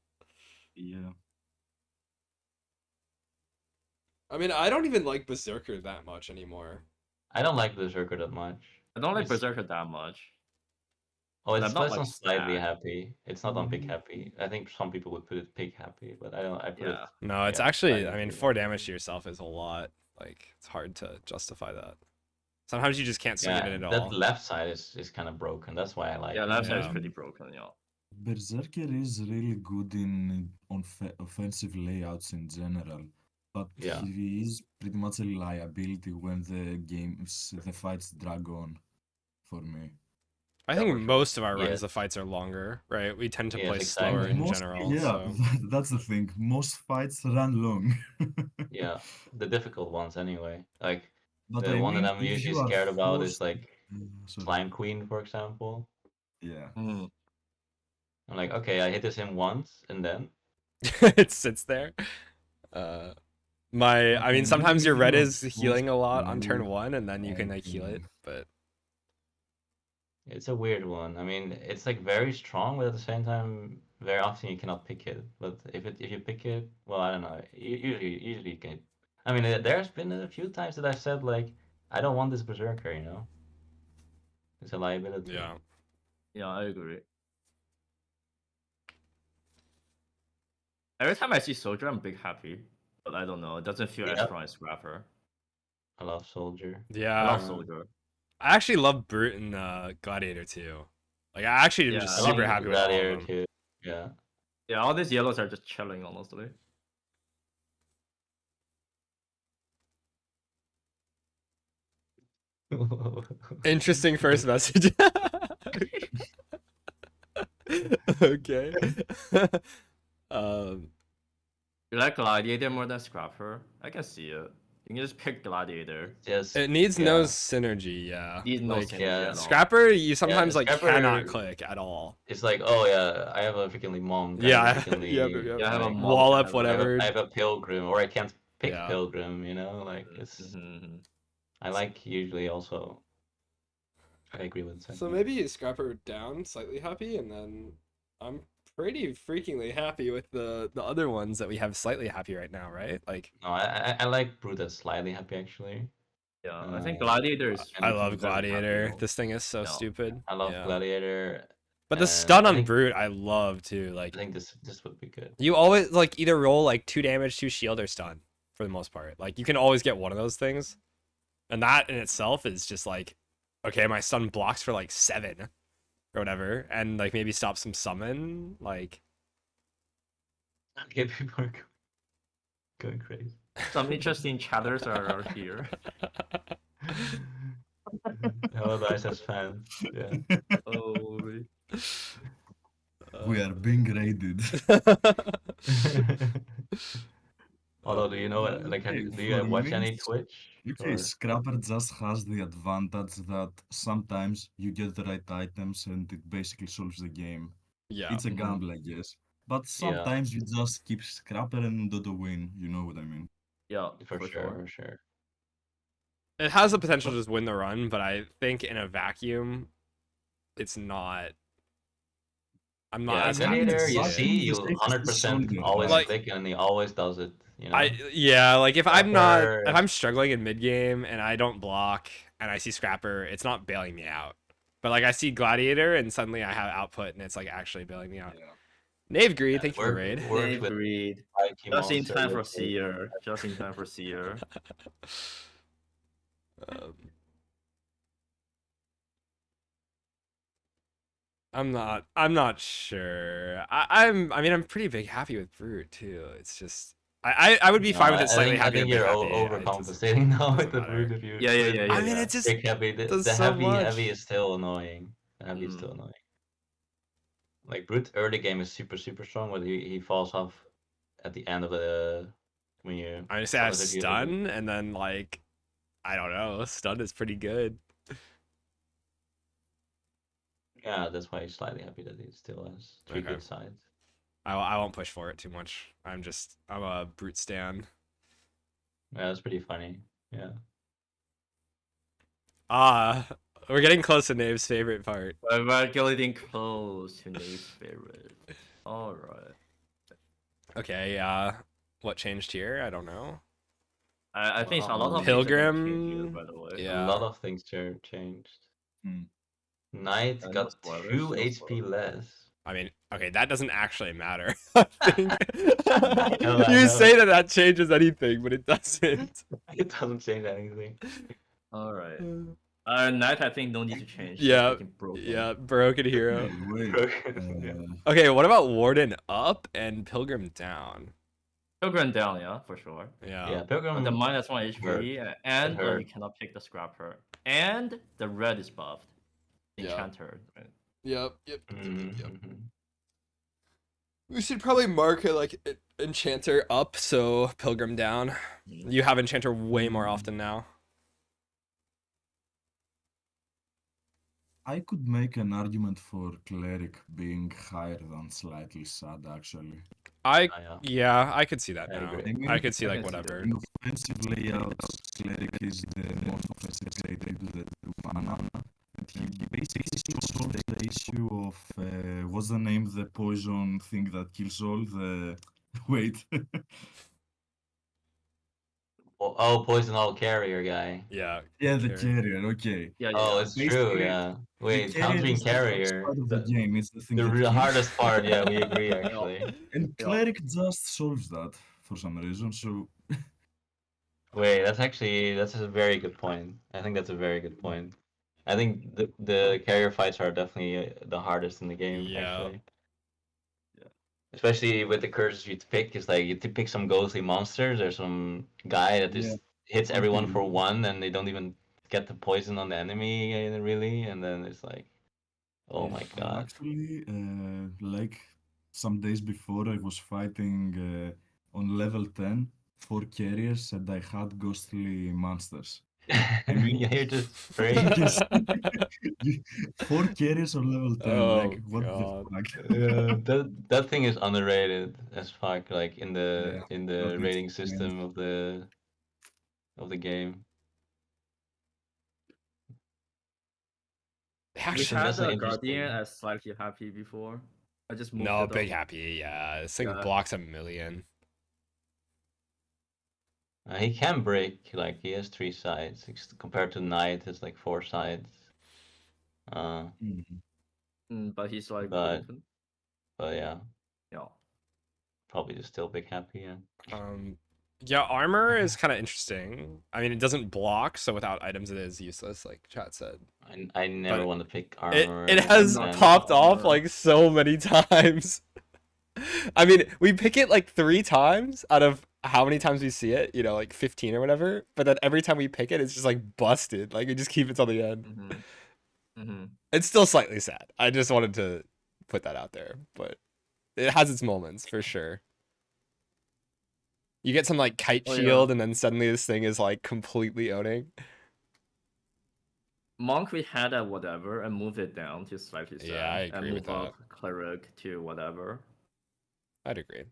C: Yeah.
B: I mean, I don't even like Berserker that much anymore.
D: I don't like Berserker that much.
A: I don't like
D: It's-
A: Berserker that much.
D: Oh,
A: But
D: it's
A: I'm not,
D: less
A: like,
D: on slightly
A: sad.
D: happy. It's not on big happy. I think some people would put it big happy, but I don't. I put it.
A: Yeah.
B: No, it's
D: Yeah,
B: actually,
D: slightly
B: I mean,
D: big
B: 4
D: happy.
B: damage to yourself is a lot. Like, it's hard to justify that. Sometimes you just can't swing
D: Yeah,
B: it at
D: that
B: all.
D: left side is kind of broken. That's why I like
A: Yeah,
D: it.
A: left side is
B: Yeah.
A: pretty broken, yeah.
C: Berserker is really good in offensive layouts in general, but
D: Yeah.
C: he is pretty much a liability when the fights drag on for me.
B: I
A: Yeah,
B: think
A: for sure.
B: most of our runs,
D: Yes.
B: the fights are longer, right? We tend to
D: Yes,
B: play
D: exactly.
B: slower in
C: Most,
B: general.
C: yeah,
B: So
C: that's the thing. Most fights run long.
D: Yeah, the difficult ones anyway. Like
C: But
D: the
C: I
D: one that
C: mean,
D: I'm
C: if
D: usually
C: you are
D: scared about is
C: forced,
D: like
C: sorry,
D: Slime Queen, for example.
C: yeah.
A: Mm.
D: I'm like, okay, I hit this in once, and then
B: it sits there. I
C: But I
B: mean, sometimes
C: mean,
B: your
C: if you
B: red
C: are
B: is
C: forced
B: healing a lot on turn
C: to,
B: 1, and then you can
C: I
B: like heal it.
C: can,
B: But
D: it's a weird one. I mean, it's like very strong, but at the same time, very often you cannot pick it. But if you pick it, well, I don't know. Usually you can. I mean, there's been a few times that I said like, I don't want this berserker, you know. It's a liability.
B: yeah,
A: Yeah, I agree. Every time I see Soldier, I'm big happy. But I don't know, it doesn't feel as
D: Yep.
A: strong as Scrapper.
D: I love Soldier.
A: I
B: yeah.
A: love Soldier.
B: I actually love Brute and Gladiator too. Like I actually am
A: Yeah,
B: just
A: I
B: super
A: love
B: happy with all of
D: Gladiator
B: them.
D: too. Yeah.
A: Yeah, all these yellows are just chilling, honestly.
B: Interesting first message. Okay. um,
A: You like Gladiator more than Scrapper? I can see it. You can just pick Gladiator.
D: Just
B: it needs no
D: yeah.
B: synergy. Yeah.
A: Needs no
B: Like
A: synergy
D: yeah,
A: at all.
B: Scrapper, you sometimes like
D: Scrapper-
B: cannot click at all.
D: It's like, oh yeah, I have a freaking monk.
B: Yeah,
D: I have a freaking
B: yep,
A: Yeah, I have a
D: like,
A: monk,
B: wall
A: I
B: up,
A: have a-
B: whatever.
D: I have a pilgrim, or I can't pick
B: Yeah.
D: pilgrim. You know, like it's.
A: Mhm.
D: I like usually also. I agree with that.
B: So maybe Scrapper down, slightly happy, and then I'm pretty freakingly happy with the other ones that we have slightly happy right now, right? Like
D: No, I like Brutus slightly happy actually.
A: Yeah, I think
D: Uh,
A: Gladiator is.
B: I
D: and
B: love
A: very happy
B: Gladiator.
A: though.
B: This thing is so
A: Yeah.
B: stupid.
D: I love
B: Yeah.
D: Gladiator.
B: But the
D: and
B: stun
D: I
B: on
D: think,
B: Brute, I love too. Like
D: I think this would be good.
B: you always like either roll like 2 damage, 2 shield, or stun for the most part. Like you can always get one of those things, and that in itself is just like, okay, my stun blocks for like 7 or whatever, and like maybe stop some summon. Like
D: Okay, people are going crazy.
A: Some interesting chatters are here.
D: Hello, Dice as fans. Yeah.
A: Oh,
C: We are being raided.
D: Although, do you know
C: But
D: what? Like,
C: okay,
D: do you
C: for
D: watch
C: me,
D: any Twitch?
C: Okay,
D: Or
C: Scrapper just has the advantage that sometimes you get the right items and it basically solves the game.
B: yeah.
C: It's a
A: Mhm.
C: gamble, I guess. But
D: Yeah.
C: sometimes you just keep Scrapper and Dodo win. You know what I mean?
A: yeah,
D: for sure, for sure.
B: It has the potential to just win the run, but I think in a vacuum, it's not. I'm not
D: Yeah,
B: as happy to
D: Gladiator,
B: see
D: you
B: it.
D: see,
C: The
D: you
C: safest is
D: 100%
C: Soldier,
D: always
B: Like-
D: click and he always does it. You know.
B: Like if I'm not,
D: Scrapper-
B: if I'm struggling in mid game and I don't block and I see Scrapper, it's not bailing me out. But like I see Gladiator and suddenly I have output and it's like actually bailing me out.
C: Yeah.
B: Knave Greed, thank you for the
D: Work-
B: raid.
D: works
A: Dave
D: with
A: Reed.
D: IT
A: Just in
D: monster
A: time for
D: with the-
A: Seer. Just in time for Seer.
B: I'm not sure. I mean I'm pretty big happy with Brute too. It's just I would be fine with it slightly
D: I
B: happy.
D: think
B: to big
D: you're
B: happy.
D: overcompensating now with the
B: doesn't
D: brute
B: matter.
D: if you.
A: Yeah, yeah, yeah,
B: I mean
A: yeah.
B: it just
D: Big heavy.
B: does
D: The
B: so
D: heavy
B: much.
D: is still annoying. The heavy is still annoying. Like Brute early game is super strong, but he falls off at the end of the when you.
B: I just say I have
D: if you-
B: stun and then like I don't know, stun is pretty good.
D: Yeah, that's why he's slightly happy that he still has 3
B: Okay.
D: good sides.
B: I won't push for it too much. I'm a Brute stan.
D: Yeah, that's pretty funny. Yeah.
B: We're getting close to Knave's favorite part.
A: We're getting close to Nate's favorite. Alright.
B: Okay, what changed here? I don't know.
A: I think a lot of
B: Pilgrim,
A: things are gonna change here, by the way.
B: yeah.
D: A lot of things changed.
C: Hmm.
D: Knight
A: No
D: got
A: spoilers,
D: 2
A: no
D: HP
A: spoilers.
D: less.
B: I mean, okay, that doesn't actually matter. I think.
D: I know.
B: You say that changes anything, but it doesn't.
D: It doesn't change anything.
A: Alright. Knight, I think, don't need to change.
B: Yeah,
A: Freaking broken.
B: yeah, broken hero.
C: Wait,
D: Broken, yeah.
B: Okay, what about Warden up and Pilgrim down?
A: Pilgrim down, yeah, for sure.
B: Yeah.
D: Yeah,
A: But
D: Pilgrim.
A: the minus 1
D: hurt.
A: HP, and you
D: hurt.
A: cannot pick the Scrapper. And the red is buffed.
B: Yeah.
A: Enchanter. Right?
B: Yep.
D: Mm-hmm.
B: We should probably mark it like Enchanter up, so Pilgrim down. You have Enchanter way more often now.
C: I could make an argument for Cleric being higher than slightly sad, actually.
B: Yeah, I could see that
D: I
B: now.
D: agree.
B: I could see
A: I
B: like
A: can see that.
B: whatever.
C: In offensive layouts, Cleric is the most offensive layout to the 2 mana. And he basically solves the issue of, what's the name, the poison thing that kills all the... Wait.
D: Oh, poison all carrier guy.
B: Yeah.
C: Yeah, the
B: Carrier.
C: carrier, okay.
A: Yeah,
D: Oh,
A: yeah.
D: it's true.
C: Basically,
D: Yeah.
C: The
D: Wait,
C: carrier
D: countering
C: is the hardest
D: carrier.
C: part of the game. It's the thing
D: The
C: that kills.
D: hardest part. Yeah, we agree actually.
C: And Cleric just solves that for some reason, so...
D: Wait, that's a very good point. I think that's a very good point. I think the carrier fights are definitely the hardest in the game.
B: Yeah.
D: Actually.
A: Yeah.
D: Especially with the curses you pick, it's like you pick some ghostly monsters or some guy that just hits everyone
C: Okay.
D: for 1, and they don't even get the poison on the enemy really, and then it's like, oh my god.
C: Actually, like some days before, I was fighting on level 10 4 carriers, and I had ghostly monsters. I mean,
D: Yeah, you're just
C: you
D: afraid.
C: can see 4 carriers on level 10. Like, what
B: God.
C: the fuck?
D: Yeah, that thing is underrated as fuck, like in
C: Yeah,
D: the
C: but
D: rating
C: it's
D: system of the game.
A: We
B: Actually,
A: had
D: that's, like,
A: the Guardian
D: interesting.
A: as slightly happy before. I just moved
B: no,
A: it
B: big
A: up.
B: happy. Yeah, this thing
A: Yeah.
B: blocks 1,000,000.
D: He can break, like he has 3 sides compared to Knight has like 4 sides.
C: Mhm.
A: But he's like
D: But
A: broken.
D: yeah,
A: Yeah.
D: probably just still big happy. Yeah.
B: Yeah, armor is kind of interesting. I mean, it doesn't block, so without items, it is useless, like chat said.
D: I never
B: But
D: want to pick
B: It
D: armor.
B: has
A: not
B: popped off
A: armor.
B: like so many times. I mean, we pick it like 3 times out of how many times we see it, you know, like 15 or whatever. But then every time we pick it, it's just like busted. Like we just keep it till the end. It's still slightly sad. I just wanted to put that out there, but it has its moments for sure. You get some like kite shield, and then suddenly this thing is like completely owning.
A: Monk we had at whatever and move it down to slightly sad.
B: Yeah, I agree
A: and
B: with
A: move
B: that.
A: up Cleric to whatever.
B: I'd agree.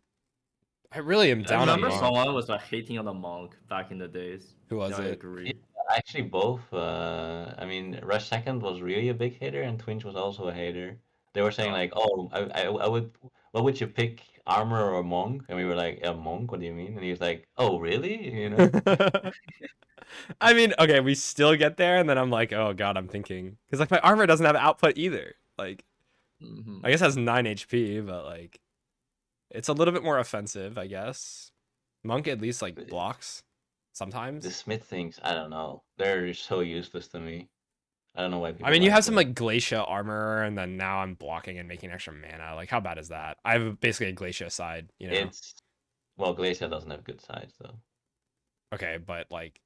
B: I really am
A: I
B: down on
A: remember
B: Monk.
A: someone was like hating on the Monk back in the days.
B: Who was
A: I
B: it?
A: agree.
D: Yeah, actually, both. I mean, Rush Second was really a big hater, and Twinge was also a hater. They were saying like, "Oh, I would. What would you pick, armor or monk?" And we were like, "Yeah, monk. What do you mean?" And he was like, "Oh, really? You know?"
B: I mean, okay, we still get there, and then I'm like, oh god, I'm thinking because like my armor doesn't have output either. Like, I guess it has 9 HP, but like, it's a little bit more offensive, I guess. Monk at least like blocks sometimes.
D: The Smith things, I don't know. They're so useless to me. I don't know why people.
B: I mean, you
D: like
B: have some
D: them.
B: like Glacia armor, and then now I'm blocking and making extra mana. Like, how bad is that? I have basically a Glacia side, you know.
D: Well, Glacia doesn't have good sides though.
B: Okay, but like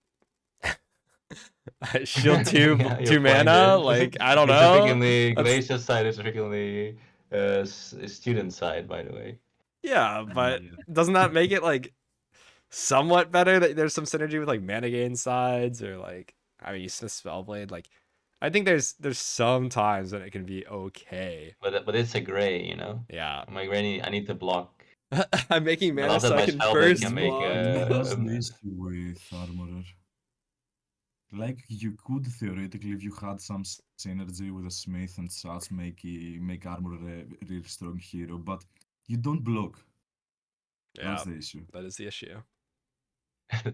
B: shield 2
D: Yeah,
B: 2 mana, like I don't know.
D: Glacia's side is freaking student side, by the way.
B: Yeah, but doesn't that make it like somewhat better that there's some synergy with like mana gain sides, or like, I mean, you Smith Spellblade, like I think there's some times when it can be okay.
D: But it's a gray, you know.
B: Yeah.
D: I'm like, I need to block.
B: I'm making mana
D: love that
B: so I
D: my
B: can
D: Spellblade
B: first
D: can make,
B: block.
C: That's the issue with Armorer. Like, you could theoretically, if you had some synergy with a Smith and such, make Armorer a real strong hero, but you don't block.
B: Yeah,
C: That's the issue.
B: that is the issue.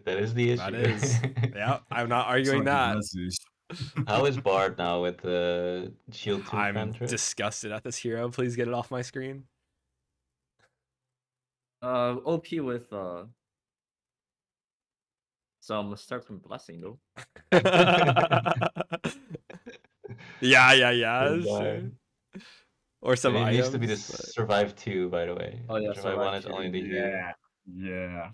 D: That is the issue.
B: That is. Yeah, I'm not arguing that.
C: That's the issue.
D: How is Bard now with the Shield 2
B: I'm
D: cantrip?
B: disgusted at this hero. Please get it off my screen.
A: OP with some certain blessing though.
B: Yeah,
D: Good
B: sure.
D: guy.
B: Or some
D: And it
B: items.
D: needs to be the Survive 2, by the way.
A: Oh yeah,
D: Survive 1 is only the
A: yeah.
C: Yeah.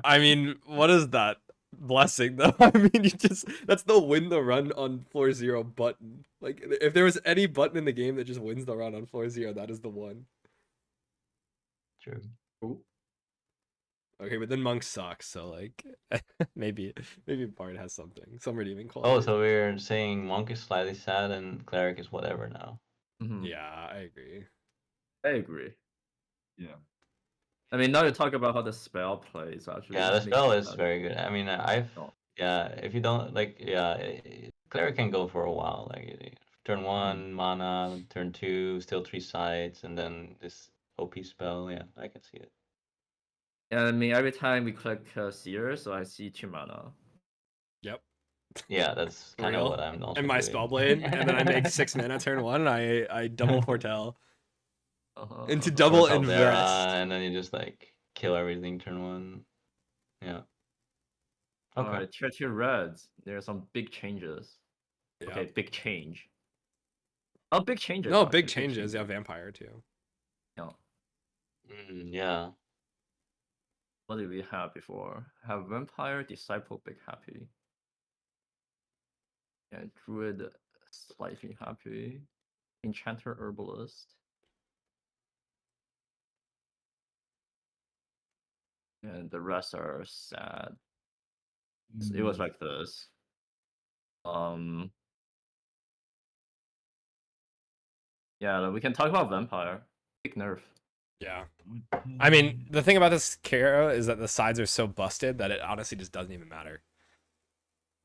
B: I mean, what is that blessing though? I mean, that's the win the run on floor 0 button. Like, if there was any button in the game that just wins the run on floor 0, that is the one.
D: True.
A: Ooh.
B: Okay, but then Monk sucks, so like, maybe Bard has something, some redeeming
D: Oh,
B: quality.
D: so we're saying Monk is slightly sad and Cleric is whatever now.
A: Mhm.
B: Yeah, I agree.
A: I agree.
C: Yeah.
A: I mean, now you talk about how the spell plays. Actually,
D: Yeah, the
A: makes
D: spell
A: me
D: is
A: sad.
D: very good. I mean, I've
A: Oh.
D: yeah. If you don't like, yeah, Cleric can go for a while. Like turn 1 mana, turn 2 still 3 sides, and then this OP spell. Yeah, I can see it.
A: Yeah, I mean, every time we click Seer, so I see 2 mana.
B: Yep.
D: Yeah, that's kind of
B: Real.
D: what I'm also
B: And my
D: doing.
B: Spellblade, and then I make 6 mana turn 1, and I double foretell into
A: Or
B: double
D: Or Caldera,
B: invest.
D: and then you just like kill everything turn 1. Yeah. Okay.
A: Alright, tier 2 reds. There are some big changes.
B: Yeah.
A: Okay, big change. Oh, big changes.
B: No,
A: actually,
B: big changes. Yeah, vampire too.
A: Yeah.
D: Yeah.
A: What did we have before? Have vampire, disciple, big happy. And druid, slightly happy. Enchanter, herbalist. And the rest are sad. It was like this. Yeah, we can talk about vampire. Big nerf.
B: Yeah. I mean, the thing about this Kara is that the sides are so busted that it honestly just doesn't even matter.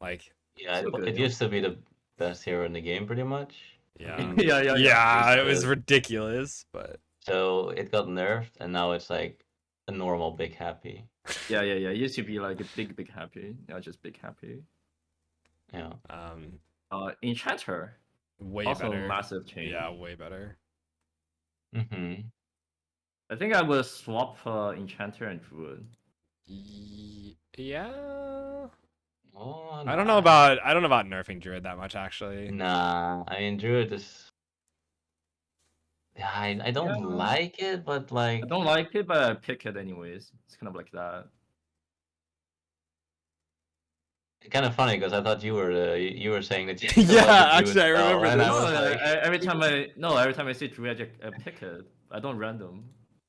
B: Like,
D: Yeah,
A: So good,
D: it
A: yeah.
D: used to be the best hero in the game, pretty much.
B: yeah.
D: I mean,
B: Yeah, it was
D: Uh,
B: ridiculous, but
D: so it got nerfed, and now it's like a normal big happy.
A: Yeah. It used to be like a big happy. Now just big happy.
D: Yeah.
A: Enchanter.
B: way
A: Also
B: better.
A: massive change.
B: Yeah, way better.
D: Mm-hmm.
A: I think I will swap Enchanter and Druid.
B: Yeah.
D: Oh,
B: I don't know about nerfing Druid that much actually.
D: Nah, I mean Druid is. Yeah, I don't
A: Yeah.
D: like it, but like.
A: I don't like it, but I pick it anyways. It's kind of like that.
D: Kind of funny because I thought you were saying that you
B: Yeah,
D: love the Druid
B: actually, I
D: spell,
B: remember
D: and
B: this.
D: I was
A: No,
D: like,
A: every time I see Druid, I pick it. I don't random.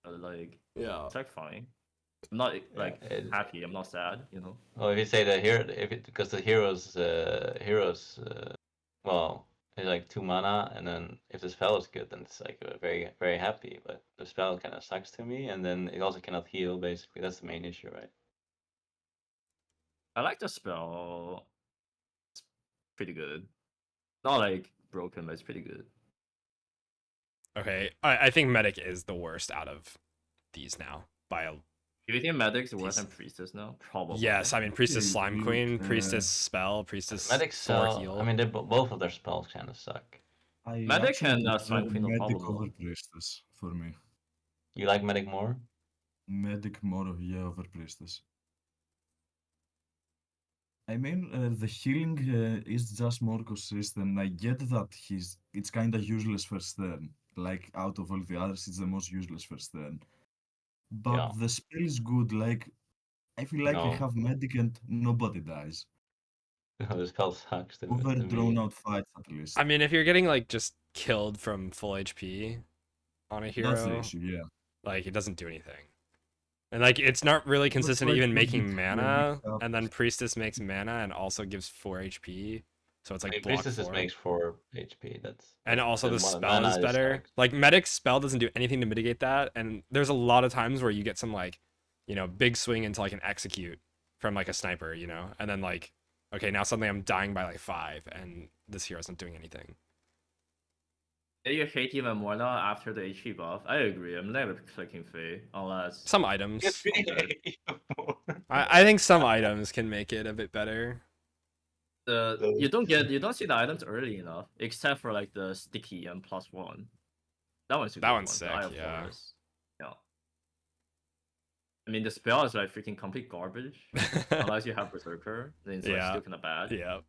A: Like
B: Yeah.
A: it's like fine. I'm not like
D: it-
A: happy. I'm not sad. You know.
D: oh, if you say the hero, because the heroes, well, it's like 2 mana, and then if the spell is good, then it's like very happy. But the spell kind of sucks to me, and then it also cannot heal. Basically, that's the main issue, right?
A: I like the spell. It's pretty good. Not like broken, but it's pretty good.
B: Okay, I think Medic is the worst out of these now by a.
A: Do you think Medic's worse than Priestess now? Probably.
B: Yes, I mean Priestess
C: Yeah,
B: Slime
C: you
B: Queen,
C: can-
B: Priestess Spell, Priestess
D: Medic
B: Thor
D: spell.
B: Heal.
D: I mean, both of their spells kind of suck.
C: I
A: Medic
C: actually
A: and
C: prefer
A: Slime Queen no
C: Medic
A: problem.
C: over Priestess for me.
D: You like Medic more?
C: Medic more, yeah, over Priestess. I mean, the healing is just more consistent. I get that it's kind of useless first turn. Like, out of all the others, it's the most useless first turn. But
D: Yeah.
C: the spell is good. Like, I feel like I
D: No.
C: have Medic and nobody dies.
D: The spell sucks to
C: Over drawn
D: me.
C: out fights, at least.
B: I mean, if you're getting like just killed from full HP on a hero,
C: That's the issue, yeah.
B: like it doesn't do anything. And like it's not really consistent
C: quite
B: even
C: good
B: making
C: with
B: mana,
C: mix-ups.
B: and then Priestess makes mana and also gives 4 HP. So it's
D: I
B: like
D: mean,
B: block
D: Priestess just
B: 4.
D: makes 4 HP.
B: And also the spell
D: mana
B: is better.
D: sucks.
B: Like Medic's spell doesn't do anything to mitigate that, and there's a lot of times where you get some like, big swing into like an execute from like a sniper, and then like, okay, now suddenly I'm dying by like 5, and this hero's not doing anything.
A: You hate even more now after the HP buff. I agree. I'm never clicking Fae unless
B: Some items. I think some items can make it a bit better.
A: you don't see the items early enough, except for like the sticky and +1. That one's a good one,
B: sick,
A: the Eye of
B: yeah.
A: Horus. Yeah. I mean the spell is like freaking complete garbage. Unless you have Berserker, then it's like
B: Yeah.
A: still kinda bad.
B: Yeah.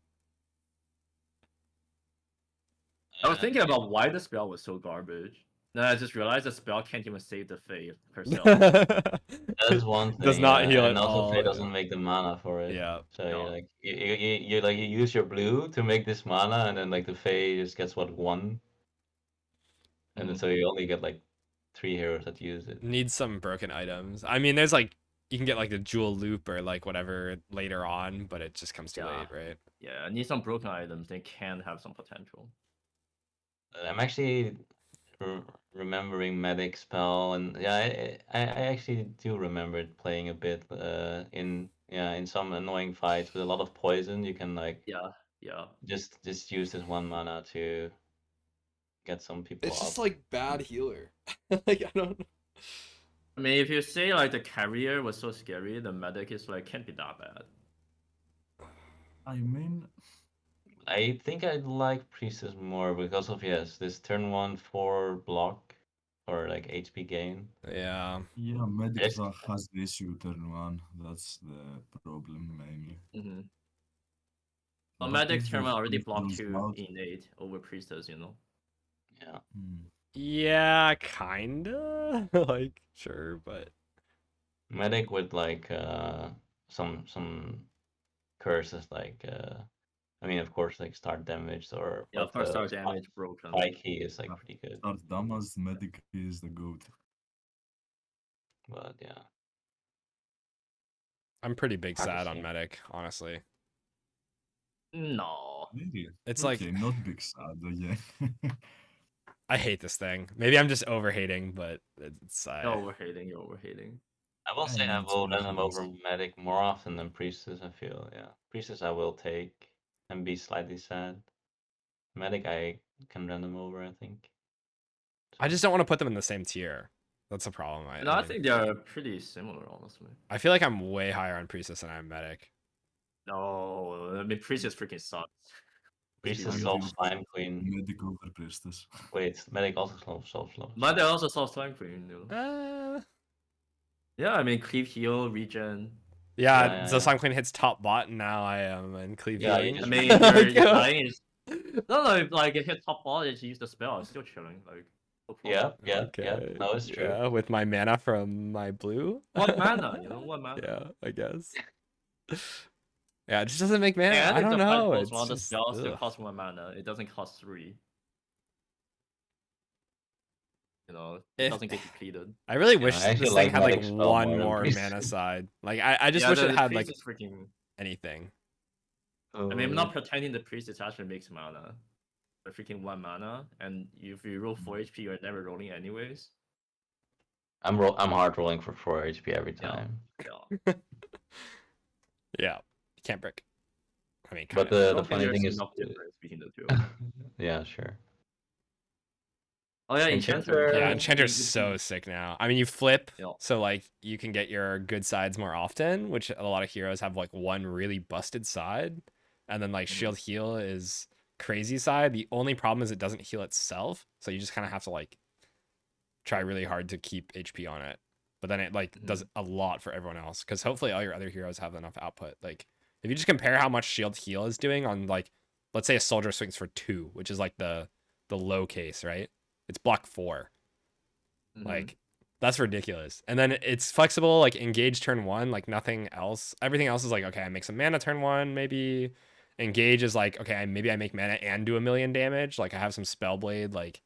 A: I was thinking about why the spell was so garbage. No, I just realized the spell can't even save the fate herself.
D: That's one thing.
B: Does not
D: yeah.
B: heal
D: and
B: at
D: also
B: all.
D: Faye doesn't make the mana for it.
B: Yeah.
D: So
A: No.
D: you use your blue to make this mana, and then like the Fae just gets what 1, and then
A: Mhm.
D: so you only get like 3 heroes that use it.
B: Need some broken items. I mean, there's like you can get like the jewel loop or like whatever later on, but it just comes too
A: Yeah.
B: late, right?
A: Yeah, I need some broken items. They can have some potential.
D: I'm actually remembering medic spell, and yeah, I actually do remember it playing a bit in some annoying fights with a lot of poison. You can like
A: Yeah.
D: just use this 1 mana to get some people
B: It's just
D: up.
B: like bad healer. Like I don't.
A: I mean, if you say like the carrier was so scary, the medic is like can't be that bad.
C: I mean,
D: I think I'd like Priestess more because of this turn 1 4 block or like HP gain.
B: Yeah.
C: yeah, medic
D: It's-
C: has the issue turn 1. That's the problem mainly.
A: Mm-hmm.
C: But
A: Medic
C: if
A: turn
C: the
A: already
C: priest
A: blocked
C: runs
A: 2
C: out,
A: innate over priestess, you know.
D: Yeah.
B: Yeah, kinda. Like sure, but
D: Medic with like some curses like I mean of course like start damage or
A: Yeah, of course, start damage broken.
D: spike key is like pretty good.
C: start damage, medic is the goat.
D: But yeah.
B: I'm pretty big
D: Hard to
B: sad on
D: say.
B: medic, honestly.
A: No.
C: Really?
B: It's
C: Okay,
B: like
C: not big sad, yeah.
B: I hate this thing. Maybe I'm just overhating, but it's
A: You're overhating, you're overhating.
D: I will
C: I
D: say I
C: mean,
D: will run them
C: it's
D: over medic more often than priestess, I feel, yeah. Priestess I will take and be slightly sad. Medic I can run them over, I think.
B: I just don't want to put them in the same tier. That's a problem.
A: No, I
B: mean,
A: think they're pretty similar, honestly.
B: I feel like I'm way higher on priestess than I'm medic.
A: No, I mean, priestess freaking sucks.
D: Priestess
C: I
D: solves
C: think
D: Slime Queen.
C: medic over priestess.
D: Wait, medic also solves
A: But they also solve Slime Queen, you know. Yeah, I mean, cleave heal, regen.
B: Yeah, the
D: yeah.
B: Slime Queen hits top bot, and now I am in cleave
D: Yeah, you
B: healing.
A: I
D: just-
A: mean, if you're dying is no, like it hit top ball, just use the spell. It's still chilling. Like, no problem.
D: Yeah.
B: Okay.
D: No, it's true.
B: Yeah, with my mana from my blue.
A: What mana? You know what mana?
B: Yeah, I guess. Yeah, it just doesn't make mana.
A: And
B: I
A: if
B: don't
A: the fight
B: know.
A: goes
B: It's
A: well, the
B: just,
A: spell still
B: ugh.
A: costs 1 mana. It doesn't cost 3. You know, it
B: If-
A: doesn't get depleted.
B: I really
D: Yeah,
B: wish
D: I actually
B: this thing
D: like
B: had like
D: Medic spell
B: one
D: more than
B: more
D: Priest.
B: mana side. Like I just
A: Yeah,
B: wish
A: the
B: it had
A: priest
B: like
A: is freaking.
B: anything.
A: I mean, I'm not pretending the priest is actually makes mana. But freaking 1 mana, and if you roll 4 HP, you're never rolling anyways.
D: I'm hard rolling for 4 HP every
A: Yeah.
D: time.
A: Yeah.
B: Yeah, can't break. I mean,
D: But
B: kind of.
A: I
D: the
A: don't think
D: funny
A: there's
D: thing is
A: enough difference between the two.
D: yeah, sure.
A: Oh yeah,
D: Enchanter-
A: Enchanter.
B: Yeah,
D: Uh,
B: Enchanter's so sick now. I mean, you flip,
A: Yeah.
B: so like you can get your good sides more often, which a lot of heroes have like one really busted side, and then like shield heal is crazy side. The only problem is it doesn't heal itself, so you just kind of have to like try really hard to keep HP on it. But then it like does a lot for everyone else because hopefully all your other heroes have enough output. Like if you just compare how much shield heal is doing on like, let's say a soldier swings for 2, which is like the low case, right? It's block 4.
A: Mhm.
B: Like that's ridiculous. And then it's flexible, like engage turn 1, like nothing else. Everything else is like, okay, I make some mana turn 1, maybe. Engage is like, okay, maybe I make mana and do 1,000,000 damage. Like I have some Spellblade, like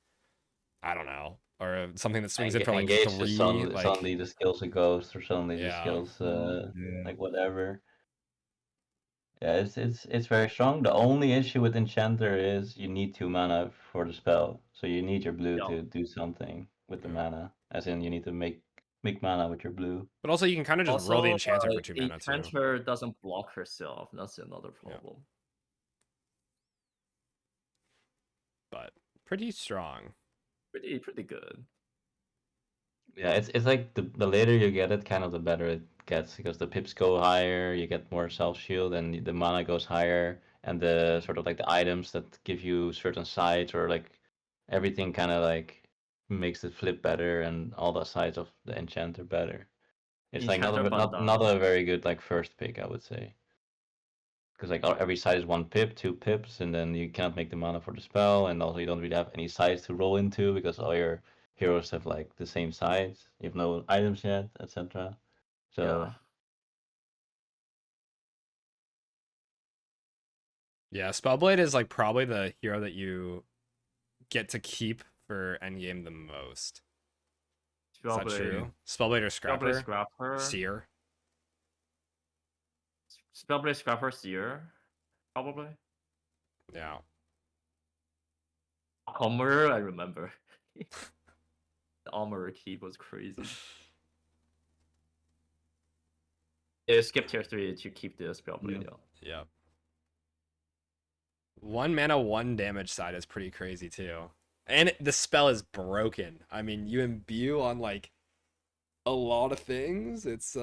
B: I don't know, or something that swings in for like
D: Engage
B: 3.
D: is suddenly,
B: Like
D: suddenly the skill's a ghost, or suddenly the
B: Yeah.
D: skill's
C: Yeah.
D: like whatever. Yeah, it's very strong. The only issue with Enchanter is you need 2 mana for the spell, so you need your blue
A: Yeah.
D: to do something with the
B: Yeah.
D: mana. As in, you need to make mana with your blue.
B: but also you can kind of just roll the Enchanter for 2 mana too.
A: Enchanter doesn't block herself. That's another problem.
B: But pretty strong.
A: Pretty good.
D: Yeah, it's like the later you get it, kind of the better it gets because the pips go higher, you get more self shield, and the mana goes higher, and the sort of like the items that give you certain sides or like everything kind of like makes it flip better, and all the sides of the enchanter better. It's like not
A: Enchanter
D: not a very good like first pick, I would say, because like every side is 1 pip, 2 pips, and then you cannot make the mana for the spell, and also you don't really have any sides to roll into because all your heroes have like the same size. You have no items yet, etc. So
A: Yeah.
B: Yeah, Spellblade is like probably the hero that you get to keep for endgame the most. Is that true? Spellblade or Scrapper?
A: Scrapper.
B: Seer.
A: Spellblade Scrapper Seer. Probably.
B: Yeah.
A: Armor, I remember. The armor keep was crazy. Yeah, skip tier 3 to keep the Spellblade.
C: Yeah.
B: Yeah. 1 mana, 1 damage side is pretty crazy too. And the spell is broken. I mean, you imbue on like a lot of things. It's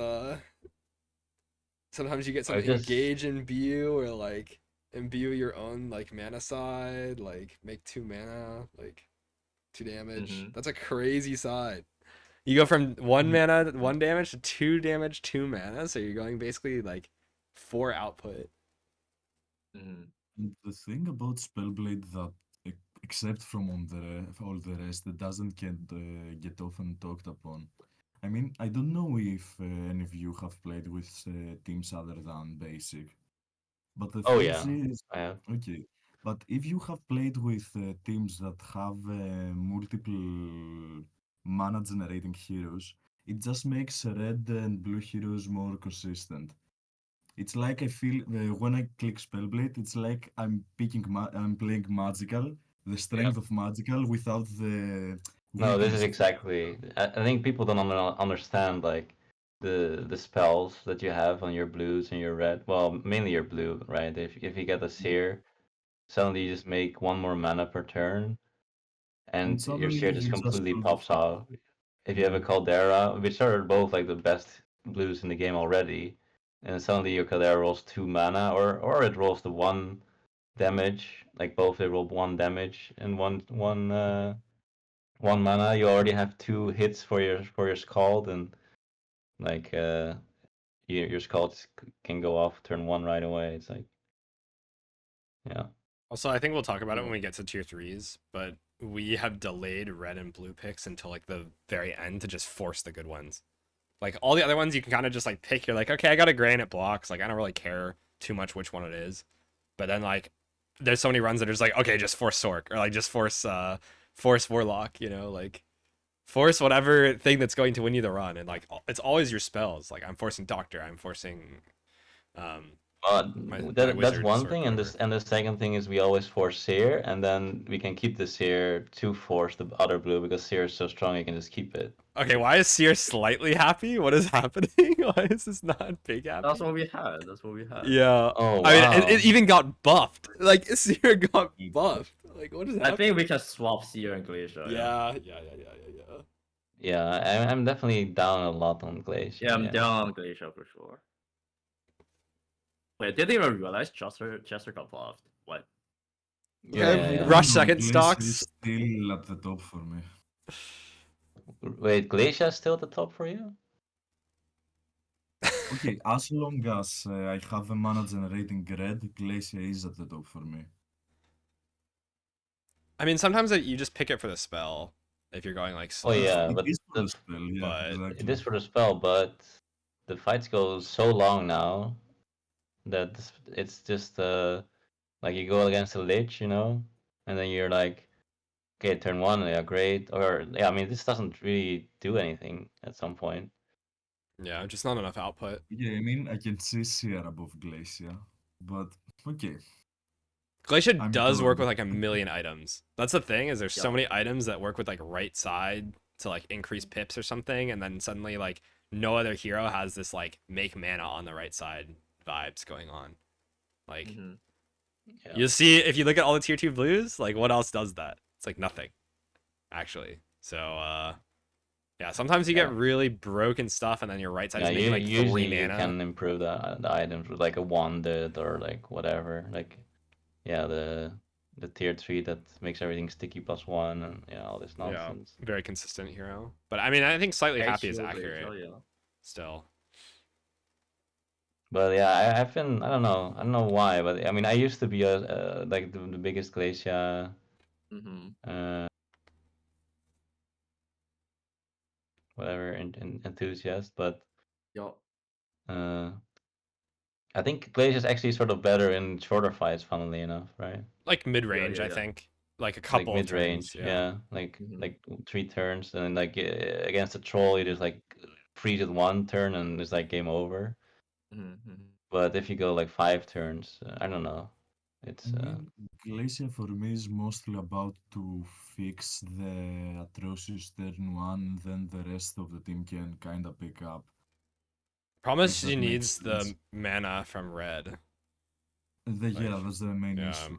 B: sometimes you get some engage imbue or like imbue your own like mana side, like make 2 mana, like 2 damage. That's a crazy side. You go from 1 mana, 1 damage to 2 damage, 2 mana, so you're going basically like 4 output.
C: And the thing about Spellblade that, except from all the rest, it doesn't get often talked upon. I mean, I don't know if any of you have played with teams other than Basic, but the thing is,
D: I have.
C: okay. But if you have played with teams that have multiple mana generating heroes, it just makes red and blue heroes more consistent. It's like I feel when I click Spellblade, it's like I'm I'm playing magical, the strength of magical without the
D: No, this
C: weakness
D: is
C: of
D: exactly. I think people don't understand like the spells that you have on your blues and your red. Well, mainly your blue, right? If you get a seer, suddenly you just make 1 more mana per turn,
C: and
D: and your
C: suddenly
D: seer just
C: you just
D: completely
C: pull the
D: pops off. If you have a
C: yeah.
D: Caldera, which are both like the best blues in the game already, and suddenly your Caldera rolls 2 mana, or it rolls the 1 damage, like both they roll 1 damage and 1 mana, you already have 2 hits for your Scald, and like your Scald can go off turn 1 right away. It's like, yeah.
B: Also, I think we'll talk about it
C: Yeah.
B: when we get to tier 3s, but we have delayed red and blue picks until like the very end to just force the good ones. Like all the other ones you can kind of just like pick, you're like, okay, I got a gray and it blocks, like I don't really care too much which one it is. But then like there's so many runs that are just like, okay, just force Sork, or like just force Warlock, you know, like force whatever thing that's going to win you the run, and like it's always your spells. Like I'm forcing Doctor, I'm forcing my
D: That's
B: wizard,
D: one
B: Sork,
D: thing, and
B: whatever.
D: the second thing is we always force Seer, and then we can keep the Seer to force the other blue because Seer is so strong you can just keep it.
B: Okay, why is Seer slightly happy? What is happening? Why is this not big happy?
A: That's what we had. That's what we had.
B: Yeah.
D: Oh,
B: I mean,
D: wow.
B: it even got buffed. Like Seer got buffed. Like what is happening?
A: I think we can swap Seer and Glacier.
B: Yeah.
D: Yeah, I'm definitely down a lot on Glacier.
A: Yeah, I'm down on Glacier for sure. Wait, didn't even realize Chester got buffed. What?
B: Okay,
D: Yeah.
B: Rush
C: No,
B: second
C: Glacier
B: stocks.
C: is still at the top for me.
D: Wait, Glacier is still at the top for you?
C: Okay, as long as I have a mana generating red, Glacier is at the top for me.
B: I mean, sometimes you just pick it for the spell if you're going like slow.
D: Oh yeah,
C: It
D: but
C: is for the spell, yeah,
B: but
D: it
C: exactly.
D: is for the spell, but the fights go so long now that it's just like you go against a lich, you know, and then you're like, okay, turn 1, yeah, great, or yeah, I mean, this doesn't really do anything at some point.
B: Yeah, just not enough output.
C: Yeah, I mean, I can see Seer above Glacier, but okay.
B: Glacier
C: I'm
B: does work
C: torn.
B: with like a million items. That's the thing, is there's so
A: Yep.
B: many items that work with like right side to like increase pips or something, and then suddenly like no other hero has this like make mana on the right side vibes going on. Like
D: Yeah.
B: you'll see if you look at all the tier 2 blues, like what else does that? It's like nothing, actually. So yeah, sometimes you get really broken stuff, and then your right side
D: Yeah,
B: is making like 3
D: usually
B: mana.
D: you can improve the items with like a wanded or like whatever. Like, yeah, the tier 3 that makes everything sticky +1 and yeah, all this nonsense.
B: Yeah, very consistent hero. But I mean, I think slightly happy is
A: Glacier,
B: accurate
A: Glacier, yeah.
B: still.
D: But yeah, I've been, I don't know why, but I mean, I used to be like the biggest Glacier whatever enthusiast, but
A: Yeah.
D: I think Glacier is actually sort of better in shorter fights, funnily enough, right?
B: Like mid-range,
A: yeah,
B: I
A: yeah.
B: think. Like a
D: Like
B: couple of
D: mid range,
B: turns.
D: yeah. Like
A: Mhm.
D: like 3 turns, and then like against the troll, you just like freeze it 1 turn and it's like game over.
A: Mhm.
D: But if you go like 5 turns, I don't know. It's
C: I mean, Glacier for me is mostly about to fix the atrocious turn one, then the rest of the team can kinda pick up.
B: Problem
C: If
B: is she
C: that makes
B: needs
C: sense.
B: the mana from red.
C: Yeah,
B: Like,
C: that's the main
B: yeah.
C: issue.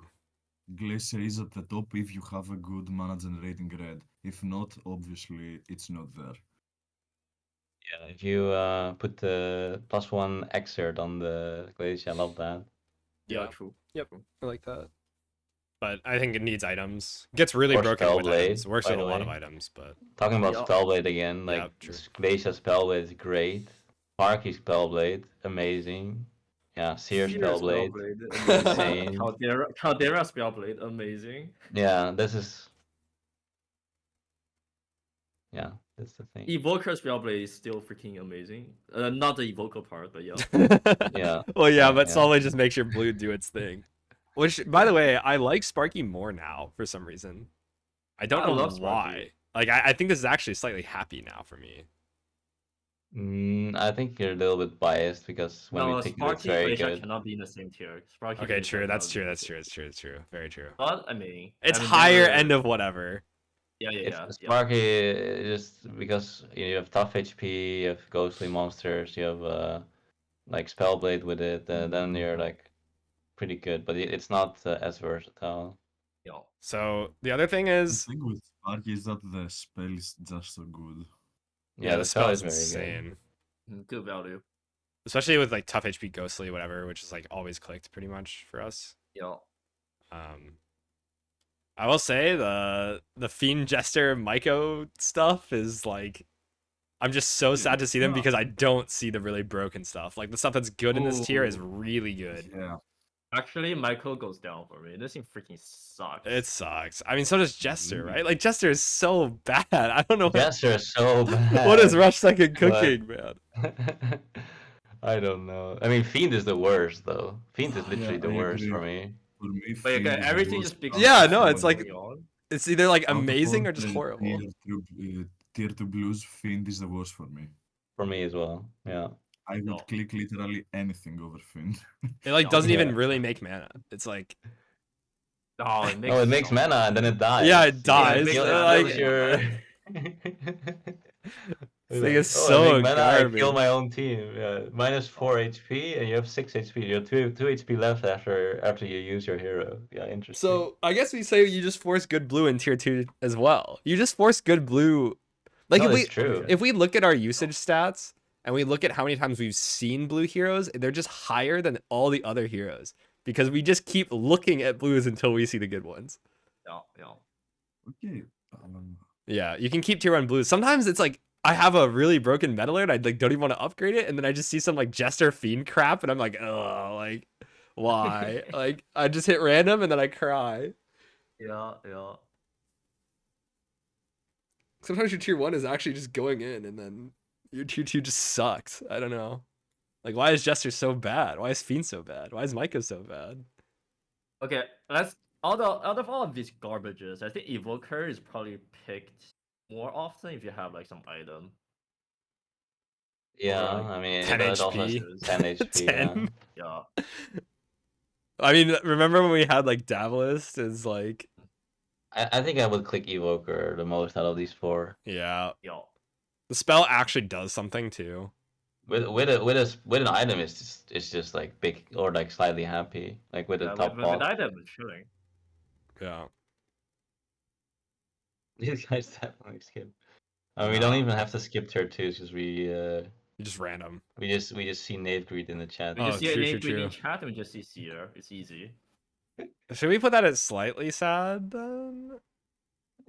C: Glacier is at the top if you have a good mana generating red. If not, obviously it's not there.
D: yeah. If you put the +1 exert on the Glacier, I love that.
B: Yeah.
A: True.
B: Yep.
A: True.
B: I like that. But I think it needs items. Gets really
D: Or
B: broken with
D: Spellblade,
B: items. Works
D: by
B: with a
D: the
B: lot of
D: way.
B: items, but
D: Talking about
A: Yeah.
D: Spellblade again,
B: yeah,
D: like
B: true.
D: Glacier Spellblade is great. Sparky Spellblade, amazing. Yeah, Seer
A: Seer
D: Spellblade,
A: Spellblade, amazing.
D: insane.
A: Caldera Spellblade, amazing.
D: Yeah, this is. Yeah, that's the thing.
A: Evoker Spellblade is still freaking amazing. Not the evoker part, but yeah.
D: Yeah.
B: Well, yeah, but
D: yeah.
B: Solid just makes your blue do its thing. Which, by the way, I like Sparky more now for some reason. I don't
A: I
B: know
A: love
B: why.
A: Sparky.
B: Like, I think this is actually slightly happy now for me.
D: I think you're a little bit biased because when we
A: No,
D: picked it, it's
A: Sparky
D: very
A: Glacier
D: good.
A: cannot be in the same tier. Sparky
B: Okay,
A: Glacier
B: true. That's
A: cannot be
B: true.
A: in the
B: That's
A: same
B: true. That's true. That's true. Very true.
A: But I mean,
B: It's
A: I mean,
B: higher
A: never...
B: end of whatever.
A: Yeah,
D: It's
A: yeah.
D: Sparky just because you have tough HP, you have ghostly monsters, you have like Spellblade with it, then you're like pretty good. But it's not as versatile.
A: Yeah.
B: So the other thing
C: The
B: is,
C: thing with Sparky is that the spell is just so good.
B: yeah,
D: The
B: the
D: spell
B: spell
D: is
B: is
D: very good.
B: insane.
A: Good value.
B: Especially with like tough HP ghostly, whatever, which is like always clicked pretty much for us.
A: Yeah.
B: I will say the Fiend Jester Myco stuff is like, I'm just so sad to see them
C: Yeah.
B: because I don't see the really broken stuff. Like the stuff that's good in this tier is
A: Ooh.
B: really good.
C: Yeah.
A: Actually, Michael goes down for me. This thing freaking sucks.
B: It sucks. I mean, so does Jester, right? Like Jester is so bad. I don't know
D: Jester is so bad.
B: what is Rush Second
D: but-
B: cooking, man.
D: I don't know. I mean, Fiend is the worst though. Fiend is literally
C: Yeah,
D: the
C: I
D: worst
C: agree.
D: for me.
C: For me,
A: But
C: Fiend
A: okay,
C: is the
A: everything
C: worst
A: just speaks.
C: out
B: Yeah,
C: of
B: no,
C: all
B: it's like-
C: the-
A: on.
B: It's either like
C: out of
B: amazing
C: all
B: or just
C: the
B: horrible.
C: Tier 2 blues, Fiend is the worst for me.
D: For me as well. Yeah.
C: I would
A: No.
C: click literally anything over Fiend.
B: It like
A: No,
B: doesn't even
D: yeah.
B: really make mana. It's like,
A: Oh, it makes,
D: Oh, it makes mana and then it dies.
B: Yeah, it dies,
D: Kill,
B: like-
D: kills your...
B: This thing is
D: I
B: so
D: make mana, I kill
B: garbage.
D: my own team. Yeah, -4 HP and you have 6 HP. You have 2 HP left after you use your hero. Yeah, interesting.
B: so I guess we say you just force good blue in tier 2 as well. You just force good blue. Like
D: no,
B: if we
D: it's true.
B: if we look at our usage stats and we look at how many times we've seen blue heroes, they're just higher than all the other heroes because we just keep looking at blues until we see the good ones.
A: Yeah.
C: Okay.
B: Yeah, you can keep tier 1 blues. Sometimes it's like I have a really broken metal alert, I like don't even want to upgrade it, and then I just see some like Jester Fiend crap, and I'm like, oh, like why? Like I just hit random and then I cry.
A: Yeah.
B: Sometimes your tier 1 is actually just going in, and then your tier 2 just sucks. I don't know. Like why is Jester so bad? Why is Fiend so bad? Why is Micah so bad?
A: Okay, let's out of all of these garbages, I think Evoker is probably picked more often if you have like some item.
D: Yeah,
A: like
D: I mean,
B: 10
D: it also has
B: HP.
D: 10 HP.
B: 10.
A: Yeah.
B: I mean, remember when we had like Davalist is like,
D: I think I would click Evoker the most out of these 4.
B: yeah,
A: Yeah.
B: the spell actually does something too.
D: With an item, it's just like big or like slightly happy, like with the top
A: With
D: box.
A: item, it's chilling.
B: Yeah.
D: These guys definitely skip. We don't even have to skip tier 2 because
B: You just random.
D: we just see Nave Greed in the chat.
A: We just see
B: true,
A: a name
B: true,
A: in
B: true.
A: chat and we just see Seer. It's easy.
B: Should we put that as slightly sad then?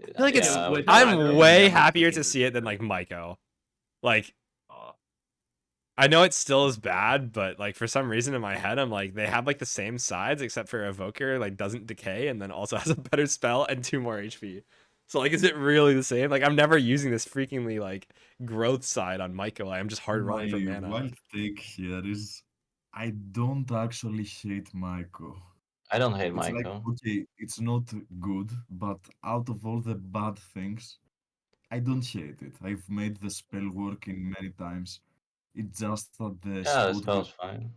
B: I feel like it's.
D: Yeah,
A: with
B: I'm
A: item,
B: way
A: yeah,
B: happier
A: it's
B: to see it than like Myco. Like
A: Uh,
B: I know it still is bad, but like for some reason in my head, I'm like they have like the same sides except for Evoker like doesn't decay and then also has a better spell and 2 more HP. So like, is it really the same? Like, I'm never using this freakingly like growth side on Michael. I'm just hard rolling for
C: My
B: mana.
C: wild take here is I don't actually hate Maiko.
D: I don't hate
C: It's like,
D: Maiko.
C: okay, it's not good, but out of all the bad things, I don't hate it. I've made the spell work in many times. It's just that the
D: Yeah, the
C: spot
D: spell's fine.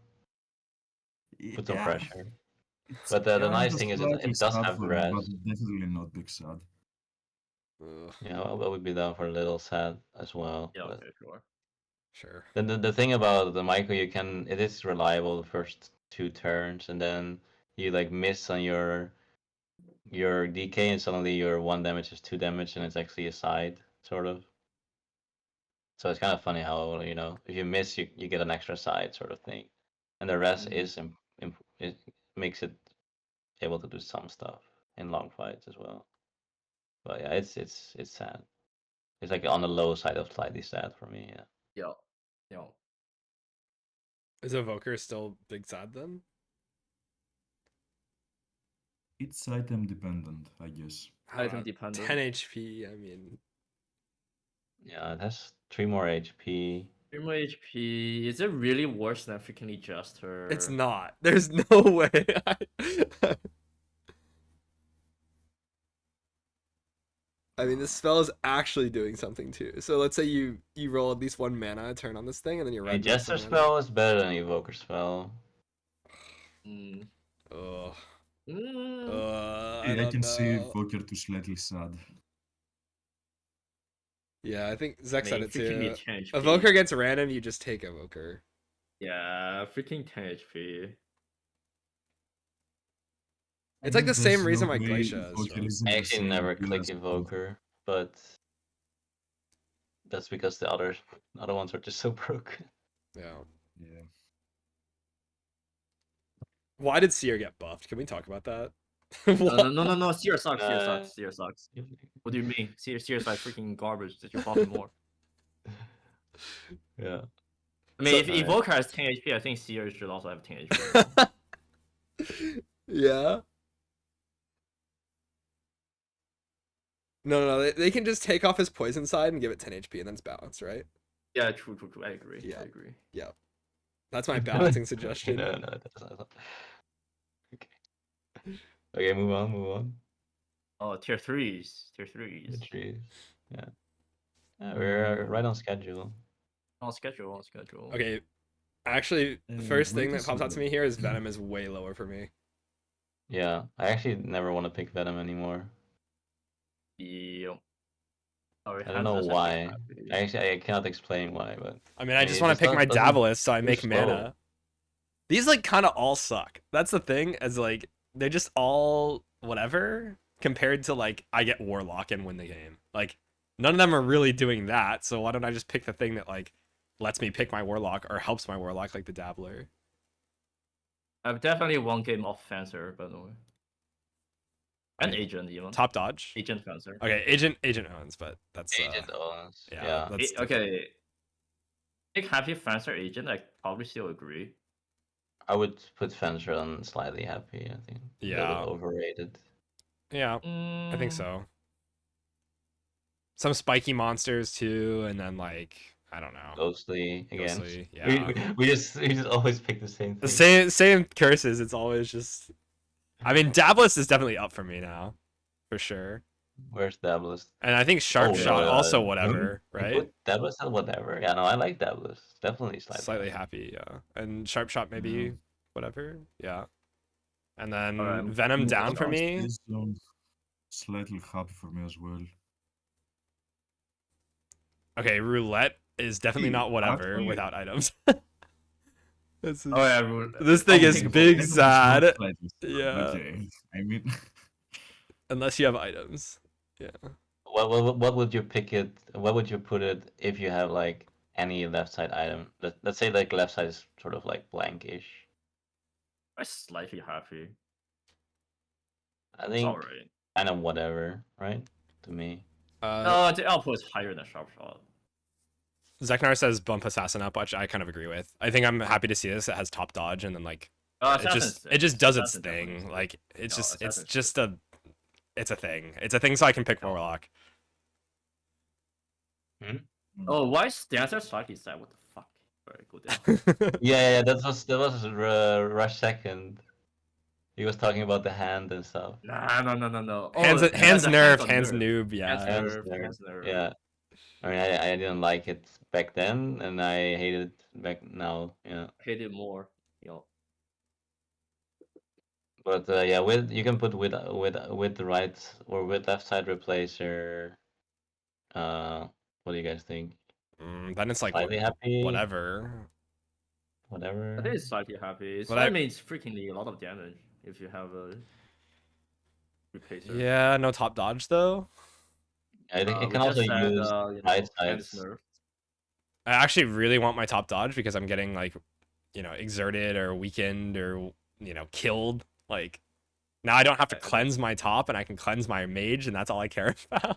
D: Put some
C: yeah,
D: pressure.
C: it's
D: But the
C: kind
D: nice
C: of
D: thing is
C: slightly
D: it does
C: sad
D: have
C: for me, but
D: res.
C: definitely not big sad.
B: Ugh,
D: Yeah, I would be down for a little sad as well.
A: Yeah,
D: But
A: okay, sure.
B: sure.
D: then the thing about the Maiko, it is reliable the first 2 turns, and then you like miss on your DK, and suddenly your 1 damage is 2 damage, and it's actually a side sort of. So it's kind of funny how if you miss, you get an extra side sort of thing, and the rest is it makes it able to do some stuff in long fights as well. But yeah, it's sad. It's like on the low side of slightly sad for me. Yeah.
A: Yeah. Yeah.
B: Is Evoker still big sad then?
C: It's item dependent, I guess.
A: Item dependent.
B: 10 HP. I mean,
D: Yeah, it has 3 more HP.
A: 3 more HP. Is it really worse than freaking Jester?
B: it's not. There's no way. I mean, this spell is actually doing something too. So let's say you roll at least 1 mana a turn on this thing, and then you
D: I
B: run.
D: mean, Jester spell is better than Evoker spell.
A: Mm.
B: Ugh.
A: Mm.
B: I
C: I
B: don't
C: can see
B: know.
C: Voker to slightly sad.
B: Yeah, I think
A: I
B: Zek said
A: mean,
B: it
A: freaking
B: too.
A: 10 HP.
B: Evoker gets random, you just take Evoker.
A: Yeah, freaking 10 HP.
B: It's like the
C: There's
B: same
C: no
B: reason why
C: way
B: Glacier is
C: Voker
B: strong.
C: is in
D: I
C: the
D: actually
C: same
D: never
C: tier
D: click
C: as
D: Evoker, but that's because the other ones are just so broken.
B: Yeah.
C: Yeah.
B: Why did Seer get buffed? Can we talk about that?
A: No. Seer sucks. Seer
D: Uh,
A: sucks. Seer sucks. What do you mean? Seer's like freaking garbage that you're buffing more.
D: Yeah.
A: I mean,
B: So-
A: if Evoker has 10 HP, I think Seer should also have 10 HP.
B: Yeah. No, they can just take off his poison side and give it 10 HP and then it's balanced, right?
A: Yeah, true. I agree.
B: Yeah.
A: I agree.
B: That's my balancing suggestion.
D: No, that's not. Okay. Okay, move on.
A: Oh, tier 3s. Tier 3s.
D: The trees. Yeah. Yeah, we're right on schedule.
A: On schedule.
B: Okay. Actually, first
C: wait
B: thing
C: a
B: that pops out to
C: second.
B: me here is Venom is way lower for me.
D: Yeah, I actually never want to pick Venom anymore.
A: Yeah.
D: I don't know why. I cannot explain why, but
B: I mean, I just
D: it
B: want to pick my
D: doesn't
B: Davalus so I
D: do
B: make
D: slow.
B: mana. These like kind of all suck. That's the thing, as like they're just all whatever compared to like I get Warlock and win the game. Like none of them are really doing that, so why don't I just pick the thing that like lets me pick my Warlock or helps my Warlock, like the Dabbler?
A: I've definitely one game off Fencer, by the way. And Agent even.
B: Top dodge.
A: Agent Fencer.
B: Okay, Agent owns, but that's
D: Agent owns.
B: yeah,
D: Yeah.
B: that's
A: Okay. Pick Happy Fencer Agent, I probably still agree.
D: I would put Fencer on slightly happy, I think. A
B: Yeah.
D: little bit overrated.
B: yeah, I think so. Some spiky monsters too, and then like I don't know.
D: Ghostly again.
B: Ghostly, yeah.
D: We just always pick the same thing.
B: The same curses. It's always just. I mean, Dabless is definitely up for me now, for sure.
D: Where's Dabless?
B: And I think Sharp
D: Oh,
B: Shot
D: yeah.
B: also whatever, right?
D: Dabless and whatever. Yeah, no, I like Dabless. Definitely
B: Slightly happy, yeah. And Sharp Shot maybe
C: Yeah.
B: whatever, yeah. And then
A: Alright.
B: Venom down for me.
C: Is, slightly happy for me as well.
B: Okay, Roulette is definitely
C: Dude,
B: not whatever
C: actually-
B: without items. This is,
A: Oh yeah,
B: this thing is
A: Unbelievable.
B: big
C: Venom is not
B: sad.
C: slightly sad,
B: Yeah.
C: Okay. I mean,
B: Unless you have items. Yeah.
D: What would you pick it? What would you put it if you have like any left side item? Let's say like left side is sort of like blankish.
A: I'm slightly happy.
D: I
A: It's
D: think
A: alright.
D: kind of whatever, right? To me.
A: No, the output is higher than Sharp Shot.
B: Xecnar says bump Assassin up, which I kind of agree with. I think I'm happy to see this. It has top dodge and then like it just does its
A: Assassin's definitely
B: thing.
A: sick.
B: Like it's
A: No,
B: just
A: Assassin's
B: just a It's a thing. It's a thing, so I can pick Warlock.
A: Oh, why is the answer slightly sad? What the fuck? Alright, go down.
D: Yeah, that was Rush second. He was talking about the hand and stuff.
A: No. Oh,
B: hands
A: yeah,
B: hands
A: the
B: nerf,
A: on
B: hands
A: nerf.
B: noob.
A: Hands
B: Yeah.
A: nerf, hands nerf.
D: Yeah. I mean, I didn't like it back then, and I hate it back now. Yeah.
A: Hate it more. You know.
D: But yeah, with you can put with the right or with left side replacer. What do you guys think?
B: Then it's like
D: Slightly happy.
B: whatever.
D: Whatever.
A: I think it's slightly happy.
B: But
A: I mean, it's freaking a lot of damage if you have a replacer.
B: Yeah, no top dodge though.
D: I think it
A: We
D: can also
A: just said,
D: use right
A: hands
D: sides.
A: nerf.
B: I actually really want my top dodge because I'm getting like, exerted or weakened or killed. Like now I don't have to cleanse my top and I can cleanse my mage and that's all I care about.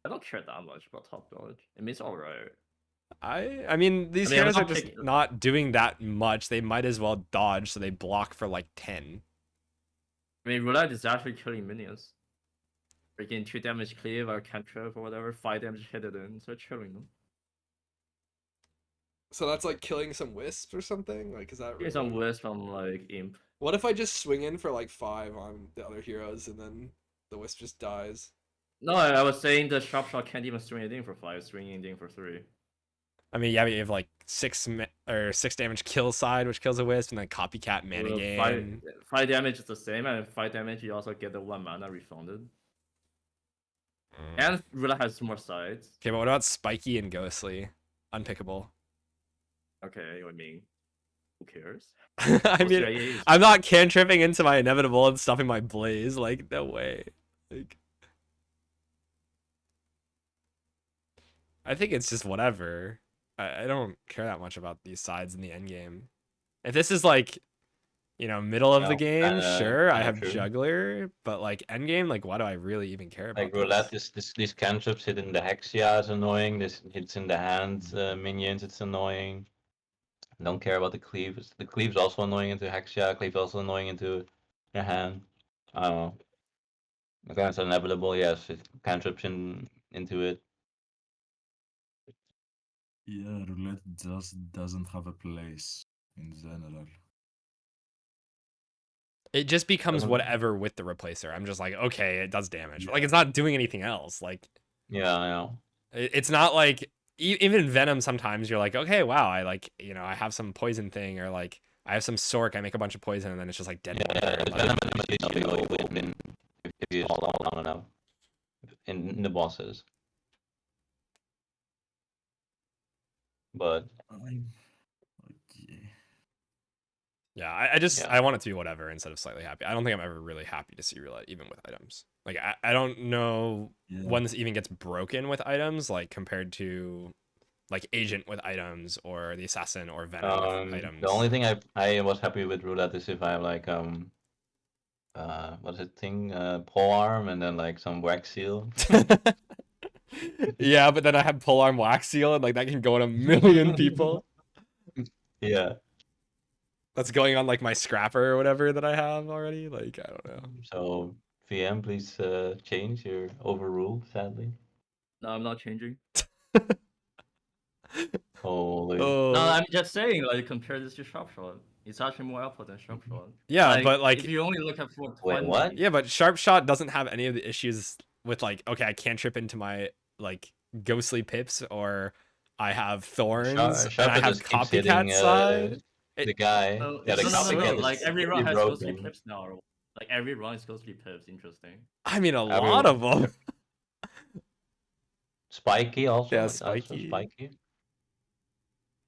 A: I don't care that much about top dodge. It means alright.
B: I mean these
A: I mean, I'm
B: heroes are
A: not
B: just
A: picking-
B: not doing that much. They might as well dodge so they block for like 10.
A: I mean, roulette is actually killing minions. Freaking 2 damage cleave or cantrip or whatever, 5 damage hit it in, so it's killing them.
B: So that's like killing some wisps or something? Like is that
A: Here's some wisp from like imp.
B: What if I just swing in for like 5 on the other heroes and then the wisp just dies?
A: No, I was saying the sharp shot can't even swing it in for 5, swinging it in for 3.
B: I mean, yeah, but you have like 6 damage kill side, which kills a wisp, and then copycat mana
A: Well,
B: gain.
A: 5 damage is the same, and 5 damage you also get the 1 mana refunded. And roulette has more sides.
B: Okay, but what about spiky and ghostly? Unpickable.
A: Okay, I mean, who cares?
B: I mean, I'm not cantripping into my inevitable and stuffing my blaze. Like, no way. Like, I think it's just whatever. I don't care that much about these sides in the end game. If this is like, middle of the game, sure, I have
D: true.
B: juggler, but like end game, like, why do I really even care about
D: Like roulette, these cantrips hit in the Hexia is annoying. This hits in the hand minions, it's annoying. Don't care about the cleave. The cleave's also annoying into Hexia. Cleave's also annoying into your hand. I don't know. I think it's inevitable. Yes, it cantrips into it.
C: Yeah, roulette just doesn't have a place in general.
B: It just becomes whatever with the replacer. I'm just like, okay, it does damage. But, like, it's not doing anything else. Like,
D: yeah, I know.
B: It's not like even Venom. Sometimes you're like, okay, wow, I like, I have some poison thing, or like I have some Sork. I make a bunch of poison, and then it's just like dead.
D: Venom if you fall down enough in the bosses. But
C: okay.
B: Yeah, I want it to be whatever instead of slightly happy. I don't think I'm ever really happy to see roulette even with items. Like I don't know when this even gets broken with items, like compared to like agent with items or the assassin or venom with items.
D: The only thing I was happy with roulette is if I have like what's it thing? Polearm and then like some wax seal.
B: Yeah, but then I have polearm wax seal and like that can go on a million people.
D: Yeah.
B: That's going on like my scrapper or whatever that I have already. Like, I don't know.
D: So VM, please change your overrule, sadly.
A: No, I'm not changing.
D: Holy.
B: Oh.
A: No, I'm just saying, like, compare this to sharp shot. It's actually more output than sharp shot.
B: Yeah, but like
A: if you only look at 420.
D: Wait, what?
B: Yeah, but sharp shot doesn't have any of the issues with like, okay, I can't trip into my like ghostly pips, or I have thorns
D: Sharp
B: and I have
D: just keeps hitting,
B: copycat side.
D: the guy.
A: No,
D: Yeah, the copycat
A: like
D: is
A: every run has
D: really
A: ghostly
D: broken.
A: pips now. Like every run is ghostly pips. Interesting.
B: I mean, a lot of them.
D: Spiky also.
B: Yeah,
D: also
B: spiky.
D: spiky.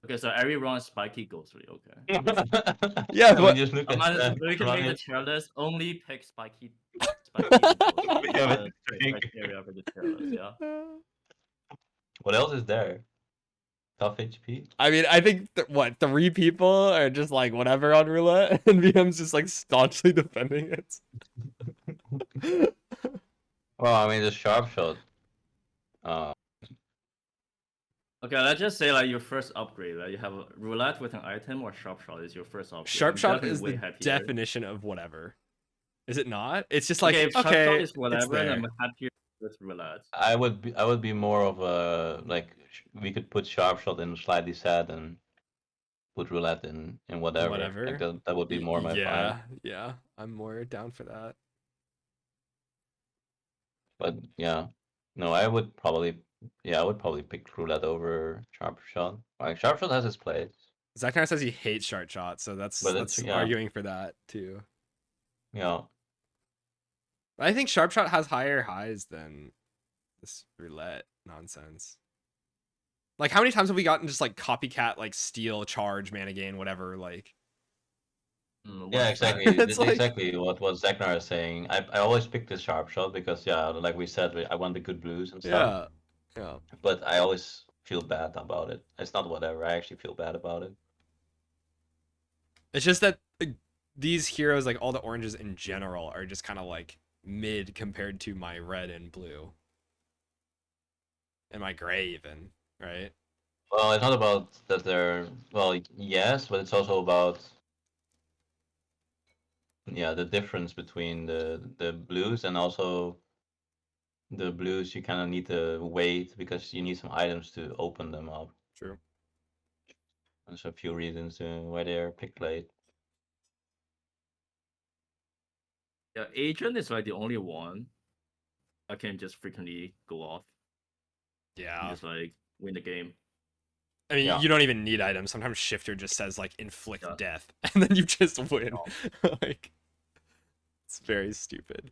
A: Okay, so every run is spiky ghostly. Okay.
B: Yeah,
D: we
B: but
D: just look
A: we
D: at
A: can make the
D: it.
A: tier list. Only pick spiky. Spiky ghostly.
D: Yeah,
A: That's
D: but-
A: the criteria for the tier list. Yeah.
D: What else is there? Tough HP.
B: I mean, I think what 3 people are just like whatever on roulette, and VM's just like staunchly defending it.
D: Well, I mean, the sharp shot.
A: Okay, let's just say like your first upgrade. Like you have a roulette with an item or sharp shot is your first upgrade.
B: Sharp
A: I'm
B: shot
A: definitely
B: is
A: way
B: the
A: happier.
B: definition of whatever. Is it not? It's just like
A: okay, if sharp shot
B: okay,
A: is
B: it's
A: whatever, and I'm
B: there.
A: happier with roulette.
D: I would be more of a like we could put sharp shot in slightly sad and put roulette in whatever.
B: Whatever.
D: Like that would be more my vibe.
B: Yeah. I'm more down for that.
D: But yeah, no, I would probably pick roulette over sharp shot. Like sharp shot has its place,
B: xecnar says he hates sharp shot, so
D: but it's
B: arguing for that too.
D: yeah.
B: I think sharp shot has higher highs than this roulette nonsense. Like, how many times have we gotten just like copycat, like steal, charge, mana gain, whatever? Like,
D: Yeah, exactly.
B: It's
D: It's
B: like-
D: exactly what xecnar is saying. I always pick the sharp shot because yeah, like we said, I want the good blues and stuff.
B: yeah.
D: But I always feel bad about it. It's not whatever. I actually feel bad about it.
B: It's just that these heroes, like all the oranges in general, are just kind of like mid compared to my red and blue, and my gray even, right?
D: Well, it's not about that they're well, yes, but it's also about yeah, the difference between the blues and also the blues you kind of need to wait because you need some items to open them up.
B: True.
D: There's a few reasons why they're picked late.
A: Yeah, agent is like the only one that can just frequently go off and
B: Yeah.
A: just like win the game.
B: I mean,
D: Yeah.
B: you don't even need items. Sometimes shifter just says like inflict
A: Yeah.
B: death, and then you just win. Like, it's very stupid.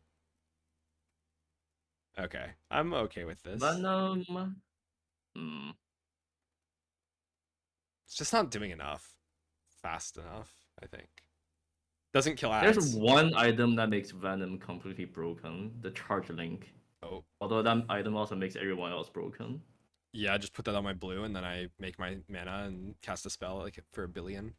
B: Okay, I'm okay with this.
A: Venom.
B: It's just not doing enough, fast enough. I think doesn't kill ads.
A: There's one item that makes Venom completely broken, the charge link.
B: Oh,
A: Although that item also makes everyone else broken.
B: yeah, just put that on my blue, and then I make my mana and cast a spell like for 1 billion.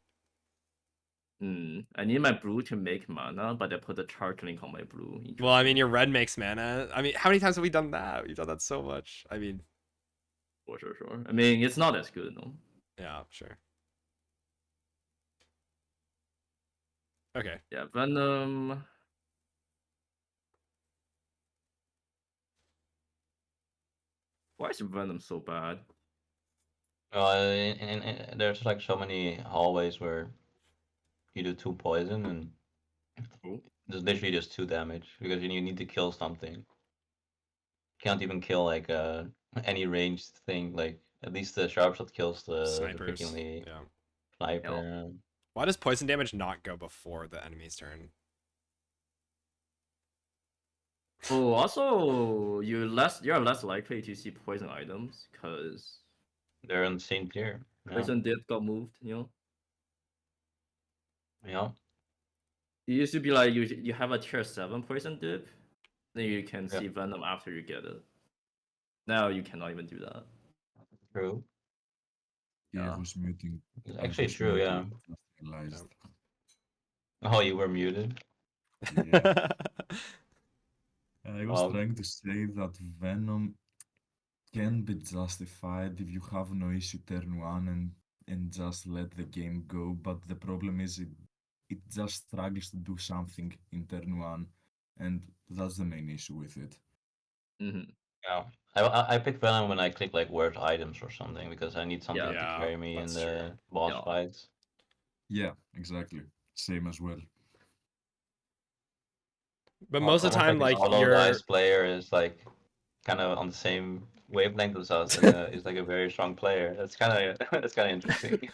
A: I need my blue to make mana, but I put the charge link on my blue.
B: Well, I mean, your red makes mana. I mean, how many times have we done that? We've done that so much. I mean,
A: Sure. I mean, it's not as good, though.
B: yeah, sure. Okay.
A: Yeah, Venom. Why is Venom so bad?
D: There's like so many hallways where you do 2 poison and
A: Oh.
D: there's literally just 2 damage because you need to kill something. Can't even kill like any ranged thing. Like at least the sharp shot kills the
B: Snipers.
D: freaking
B: Yeah.
D: sniper.
B: Why does poison damage not go before the enemy's turn?
A: Oh, also, you're less likely to see poison items because
D: They're in the same tier. Yeah.
A: poison dip got moved.
D: Yeah.
A: It used to be like you have a tier 7 poison dip, then you can
D: Yeah.
A: see Venom after you get it. Now you cannot even do that.
D: True.
C: Yeah,
A: Yeah.
C: I was muting.
D: It's
C: I
D: actually
C: was
D: true, yeah.
C: muting, just realized.
D: Oh, you were muted.
C: Yeah. I was
D: Well-
C: trying to say that Venom can be justified if you have no issue turn 1 and just let the game go, but the problem is it just struggles to do something in turn 1, and that's the main issue with it.
A: Mm-hmm.
D: Yeah. I pick Venom when I click like word items or something because I need something to
B: Yeah,
D: carry me in
B: that's
D: the
B: true.
D: boss
A: Yeah.
D: fights.
C: Yeah, exactly. Same as well.
B: But most of the time, like
D: Although
B: you're
D: dice player is like kind of on the same wavelength as us and is like a very strong player. That's kind of that's kind of interesting.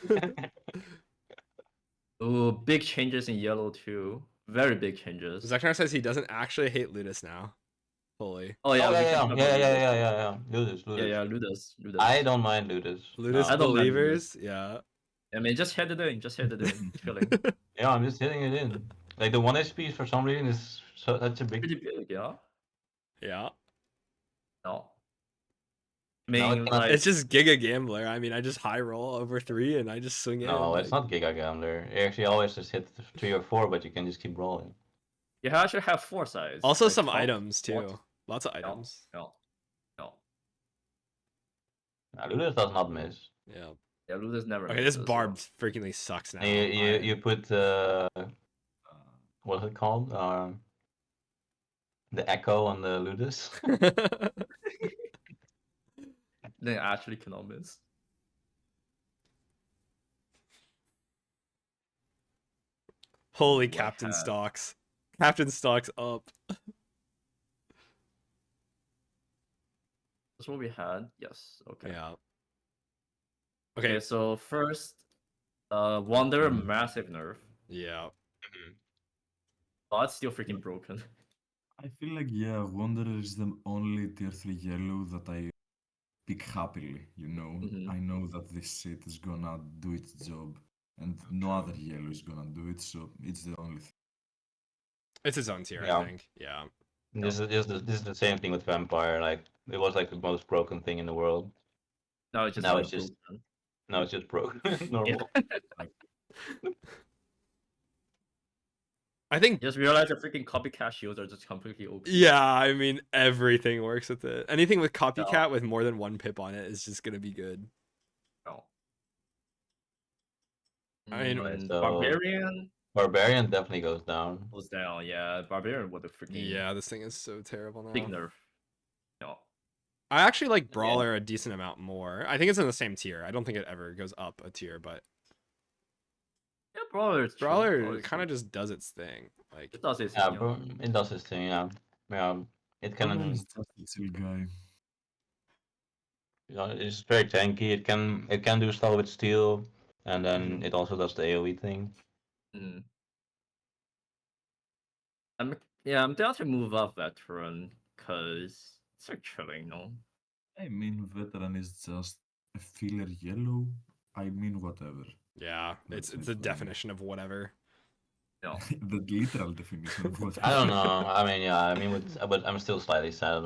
A: Oh, big changes in yellow too. Very big changes.
B: xecnar says he doesn't actually hate Ludus now, fully.
A: Oh yeah,
D: Oh,
A: we can
D: yeah.
A: talk about Ludus.
D: Yeah. Ludus.
A: Yeah, Ludus.
D: I don't mind Ludus.
B: Ludus
A: I don't mind
B: believers, yeah.
A: I mean, just hit it in. Chilling.
D: Yeah, I'm just hitting it in. Like the 1 HP for some reason is such a big.
A: Pretty big, yeah.
B: Yeah.
A: No. I
D: No,
A: mean,
D: it's not.
A: like,
B: It's just Giga Gambler. I mean, I just high roll over 3 and I just swing in.
D: No, it's
B: like-
D: not Giga Gambler. You actually always just hit 3 or 4, but you can just keep rolling.
A: you actually have 4 sides.
B: Also
A: like
B: some
A: top,
B: items too.
A: bottom.
B: Lots of items.
A: No.
D: Now, Ludus does not miss.
B: Yeah.
A: Yeah, Ludus never.
B: Okay, this
A: misses,
B: barb freakingly sucks now.
D: And you put what is it called? the echo on the Ludus.
A: They actually cannot miss.
B: Holy
A: Ooh, I
B: Captain
A: had-
B: Stocks. Captain Stocks up.
A: That's what we had. Yes. Okay.
B: Yeah.
A: Okay.
B: Okay.
A: So first, Wonder
C: Mm.
A: massive nerf,
B: Yeah.
A: but it's still freaking broken.
C: I feel like, yeah, Wanderer is the only tier 3 yellow that I pick happily, you know?
A: Mhm.
C: I know that this shit is gonna do its job, and no
A: True.
C: other yellow is gonna do it, so it's the only thing.
B: It's its own tier,
D: Yeah.
B: I think. Yeah.
D: This is the same thing with Vampire. Like it was like the most broken thing in the world.
A: Now it's just
D: Now
A: like
D: it's just
A: broken.
D: now it's just broken. Normal.
B: I think
A: Just realize the freaking copycat shields are just completely OP.
B: yeah, I mean everything works with it. Anything with copycat with more than one pip on it is just gonna be good.
A: No.
B: I mean-
D: Okay,
A: Mm,
D: so-
A: Barbarian
D: Barbarian definitely goes down.
A: was down. Yeah, Barbarian would have freaking
B: Yeah, this thing is so terrible now.
A: big nerf. No.
B: I actually like Brawler a decent amount more. I think it's in the same tier. I don't think it ever goes up a tier, but
A: Yeah, Brawler is true.
B: Brawler
A: is
B: kind
A: true.
B: of just does its thing. Like
A: It does its
D: Yeah,
A: thing,
D: bro, it does its thing. Yeah, yeah. It
C: Brawler
D: can.
C: is just a chill guy.
D: You know, it's very tanky. It can do stuff with steel, and then
A: Mhm.
D: it also does the AOE thing.
A: Mm. I'm down to move up veteran because it's like chilling, no?
C: I mean, veteran is just a filler yellow. I mean, whatever.
B: yeah,
C: That's
B: it's
C: it
B: the
C: for me.
B: definition of whatever.
A: No.
C: The literal definition of whatever.
D: I don't know. I mean, yeah. I mean, but I'm still slightly sad.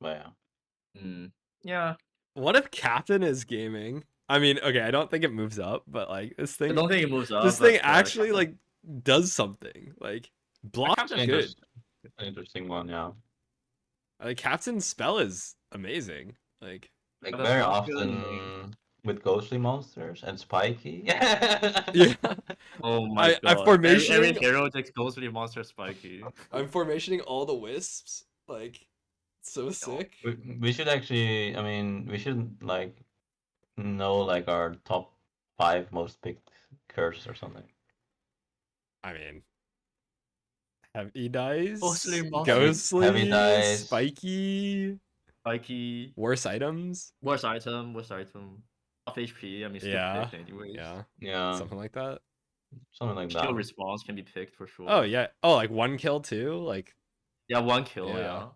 D: But yeah.
A: Mm. Yeah.
B: What if Captain is gaming? I mean, okay, I don't think it moves up, but like this
A: I
B: thing,
A: don't think it moves up.
B: this
A: but,
B: thing actually like does something. Like block
A: Captain
B: good.
D: An interesting one, yeah.
B: Like Captain's spell is amazing. Like
D: Like
A: But
D: very
A: that's not good.
D: often with ghostly monsters and spiky.
B: yeah,
A: Oh my god.
B: I'm formationing.
A: Every hero takes ghostly monster spiky.
B: I'm formationing all the wisps. Like it's so sick.
D: We should actually. I mean, we should like know like our top 5 most picked curses or something.
B: I mean, heavy dice,
A: Ghostly monster.
B: ghostly,
D: Heavy dice.
B: spiky,
A: Spiky.
B: worse items.
A: Worst item. Off HP. I mean, still
B: Yeah,
A: picked anyways.
B: yeah,
D: Yeah,
B: something like that.
D: something like
A: Shield
D: that.
A: response can be picked for sure.
B: Oh yeah. Oh, like one kill too. Like
A: Yeah, one kill.
B: Yeah.
A: Yeah.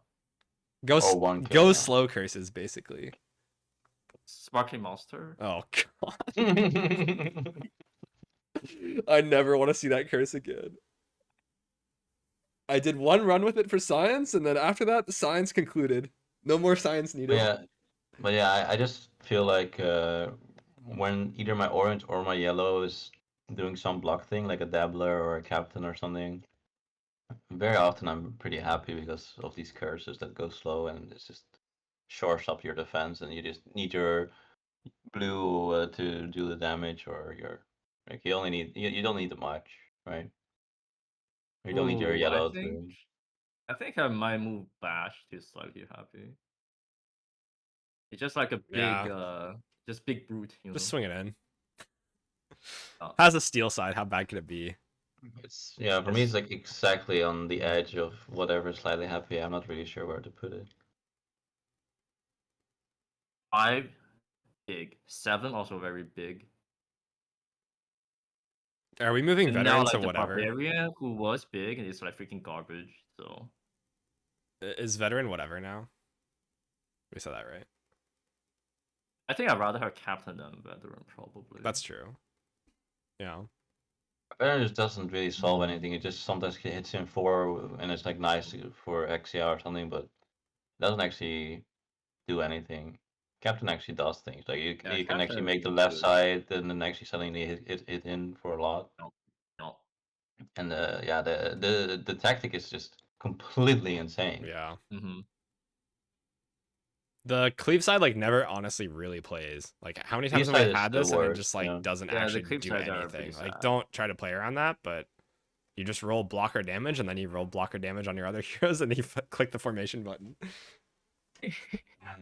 B: go
D: Oh, one
B: go
D: kill, yeah.
B: slow curses basically.
A: Sparkling monster.
B: Oh god. I never want to see that curse again. I did one run with it for science, and then after that, the science concluded. No more science needed.
D: But yeah, I just feel like when either my orange or my yellow is doing some block thing, like a dabbler or a captain or something, very often I'm pretty happy because of these curses that go slow and it's just shores up your defense, and you just need your blue to do the damage, or your like you only need you don't need that much, right? You don't need your
A: Ooh,
D: yellow
A: I think I might move Bash to slightly happy. It's just like a big,
B: Yeah.
A: just big brute, you know.
B: Just swing it in.
A: Oh.
B: Has a steel side. How bad could it be?
D: It's for me it's like exactly on the edge of whatever slightly happy. I'm not really sure where to put it.
A: 5, big. 7, also very big.
B: Are we moving
A: And
B: veteran
A: now,
B: to
A: like, the
B: whatever?
A: Barbarian, who was big, and it's like freaking garbage. So
B: Is veteran whatever now? We said that right.
A: I think I'd rather have Captain than Veteran, probably.
B: That's true. Yeah.
D: Veteran just doesn't really solve anything. It just sometimes hits in 4 and it's like nice for XCR or something, but doesn't actually do anything. Captain actually does things. Like you can actually
A: Captain
D: make the
A: is
D: left
A: good.
D: side and then actually suddenly hit in for a lot.
A: No.
D: And the tactic is just completely insane.
B: Yeah.
A: Mm-hmm.
B: The cleave side like never honestly really plays. Like how many times
D: Cleave
B: have
D: side
B: I
D: is
B: had
D: the
B: this and it
D: worst,
B: just like
D: yeah.
B: doesn't
A: Yeah, the
B: actually
A: cleave
B: do
A: sides are pretty
B: anything. Like
A: sad.
B: don't try to play around that, but You just roll blocker damage, and then you roll blocker damage on your other heroes, and then you click the formation button.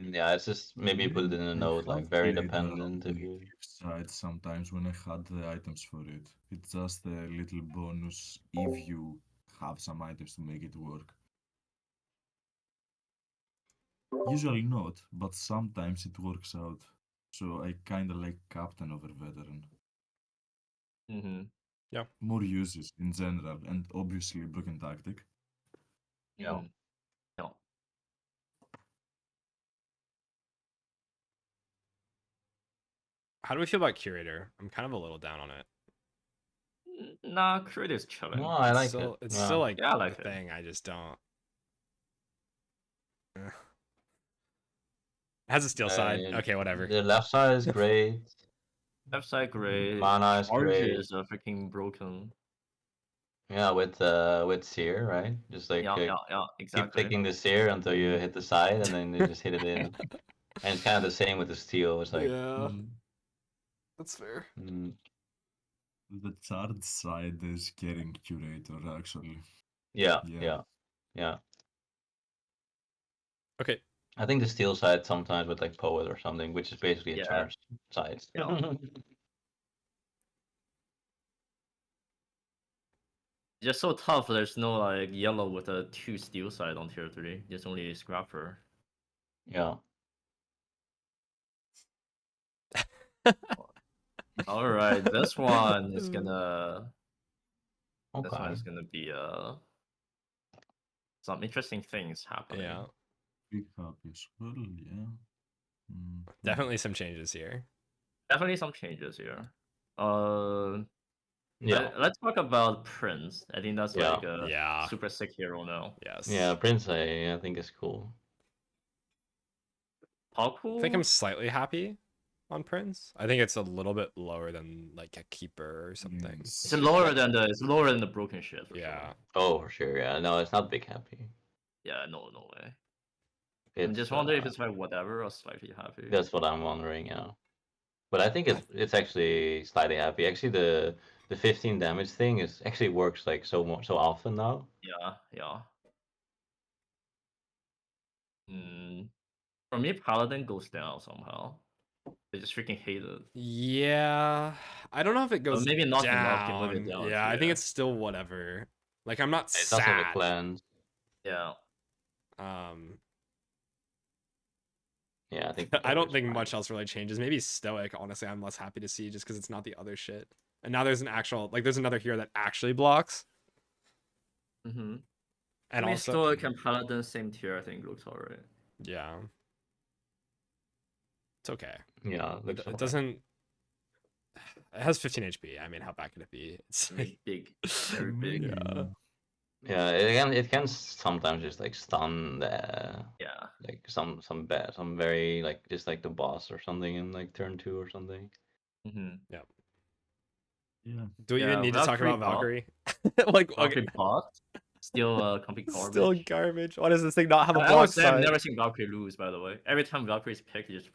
D: Yeah, it's just maybe put it in a
C: I
D: note, like
C: have
D: very
C: played
D: dependent.
C: the
D: If you...
C: gift side sometimes when I had the items for it. It's just a little bonus if you have some items to make it work. Usually not, but sometimes it works out. So I kinda like captain over veteran.
A: Mm-hmm.
C: More uses in general, and obviously broken tactic.
D: Yeah.
A: Mm-hmm. Yeah.
B: How do we feel about curator? I'm kind of a little down on it.
A: Nah, Crit is chilling.
D: No, I like
B: still,
D: it.
B: It's
D: Yeah.
B: still like
A: Yeah, I like
B: the
A: it.
B: thing. I just don't. It has a steel side. Okay, whatever.
D: The left side is great.
A: Left side great.
D: Mana is
A: Charge
D: great.
A: is freaking broken.
D: Yeah, with Seer, right? Just like
A: Yeah,
D: keep
A: exactly.
D: picking the Seer until you hit the side, and then you just hit it in. And it's kind of the same with the steel. It's like,
B: Yeah, that's fair.
C: The charge side is carrying curator actually.
D: yeah,
C: Yeah.
D: yeah, yeah.
B: Okay.
D: I think the steel side sometimes with like poet or something, which is basically a
A: Yeah.
D: charge side.
A: Yeah. Just so tough. There's no like yellow with a 2 steel side on tier 3. There's only a scrapper.
D: Yeah.
A: All right, this one is gonna. This one
D: Okay.
A: is gonna be some interesting things happening.
B: Yeah,
C: Pick up as well, yeah. Mhm.
B: definitely some changes here.
A: Definitely some changes here.
D: Yeah.
A: Let's talk about Prince. I think that's
D: Yeah.
A: like a
B: Yeah.
A: super sick hero now.
B: Yes.
D: Yeah, Prince I think is cool.
A: How cool?
B: I think I'm slightly happy on Prince. I think it's a little bit lower than like a keeper or something.
A: It's lower than the broken shit. For
B: Yeah.
A: Sure.
D: Oh, for sure. Yeah. No, it's not big happy.
A: Yeah. No way.
D: It's,
A: I'm just wondering if it's like whatever or slightly happy.
D: That's what I'm wondering. Yeah. But I think it's actually slightly happy. Actually, the 15 damage thing is actually works like so often now.
A: Yeah. For me, Paladin goes down somehow. I just freaking hate it.
B: Yeah, I don't know if it goes
A: maybe not
B: down.
A: enough to move it down,
B: Yeah, I think
A: yeah.
B: it's still whatever. Like I'm not
D: It's also the
B: sad.
D: cleanse.
A: Yeah.
D: Yeah, I think.
B: I don't think much else really changes. Maybe Stoic, honestly, I'm less happy to see just because it's not the other shit. And now there's an actual, like, there's another hero that actually blocks.
A: Mm-hmm.
B: And
A: I mean,
B: also,
A: Stoic and Paladin, same tier, I think looks alright.
B: yeah, it's okay.
D: Yeah,
B: It doesn't. It has 15 HP. I mean, how bad could it be? It's like,
A: big, very big.
B: yeah.
D: Yeah, it can sometimes just like stun the like some very like just like the boss or something in like turn 2 or something.
A: Mm-hmm.
B: Yeah.
C: Yeah.
B: Do we even need to talk about Valkyrie? Like
A: Valkyrie bot? Still complete garbage.
B: Still garbage. Why does this thing not have a
A: I
B: block
A: would say I've
B: side?
A: never seen Valkyrie lose, by the way. Every time Valkyrie is picked, it's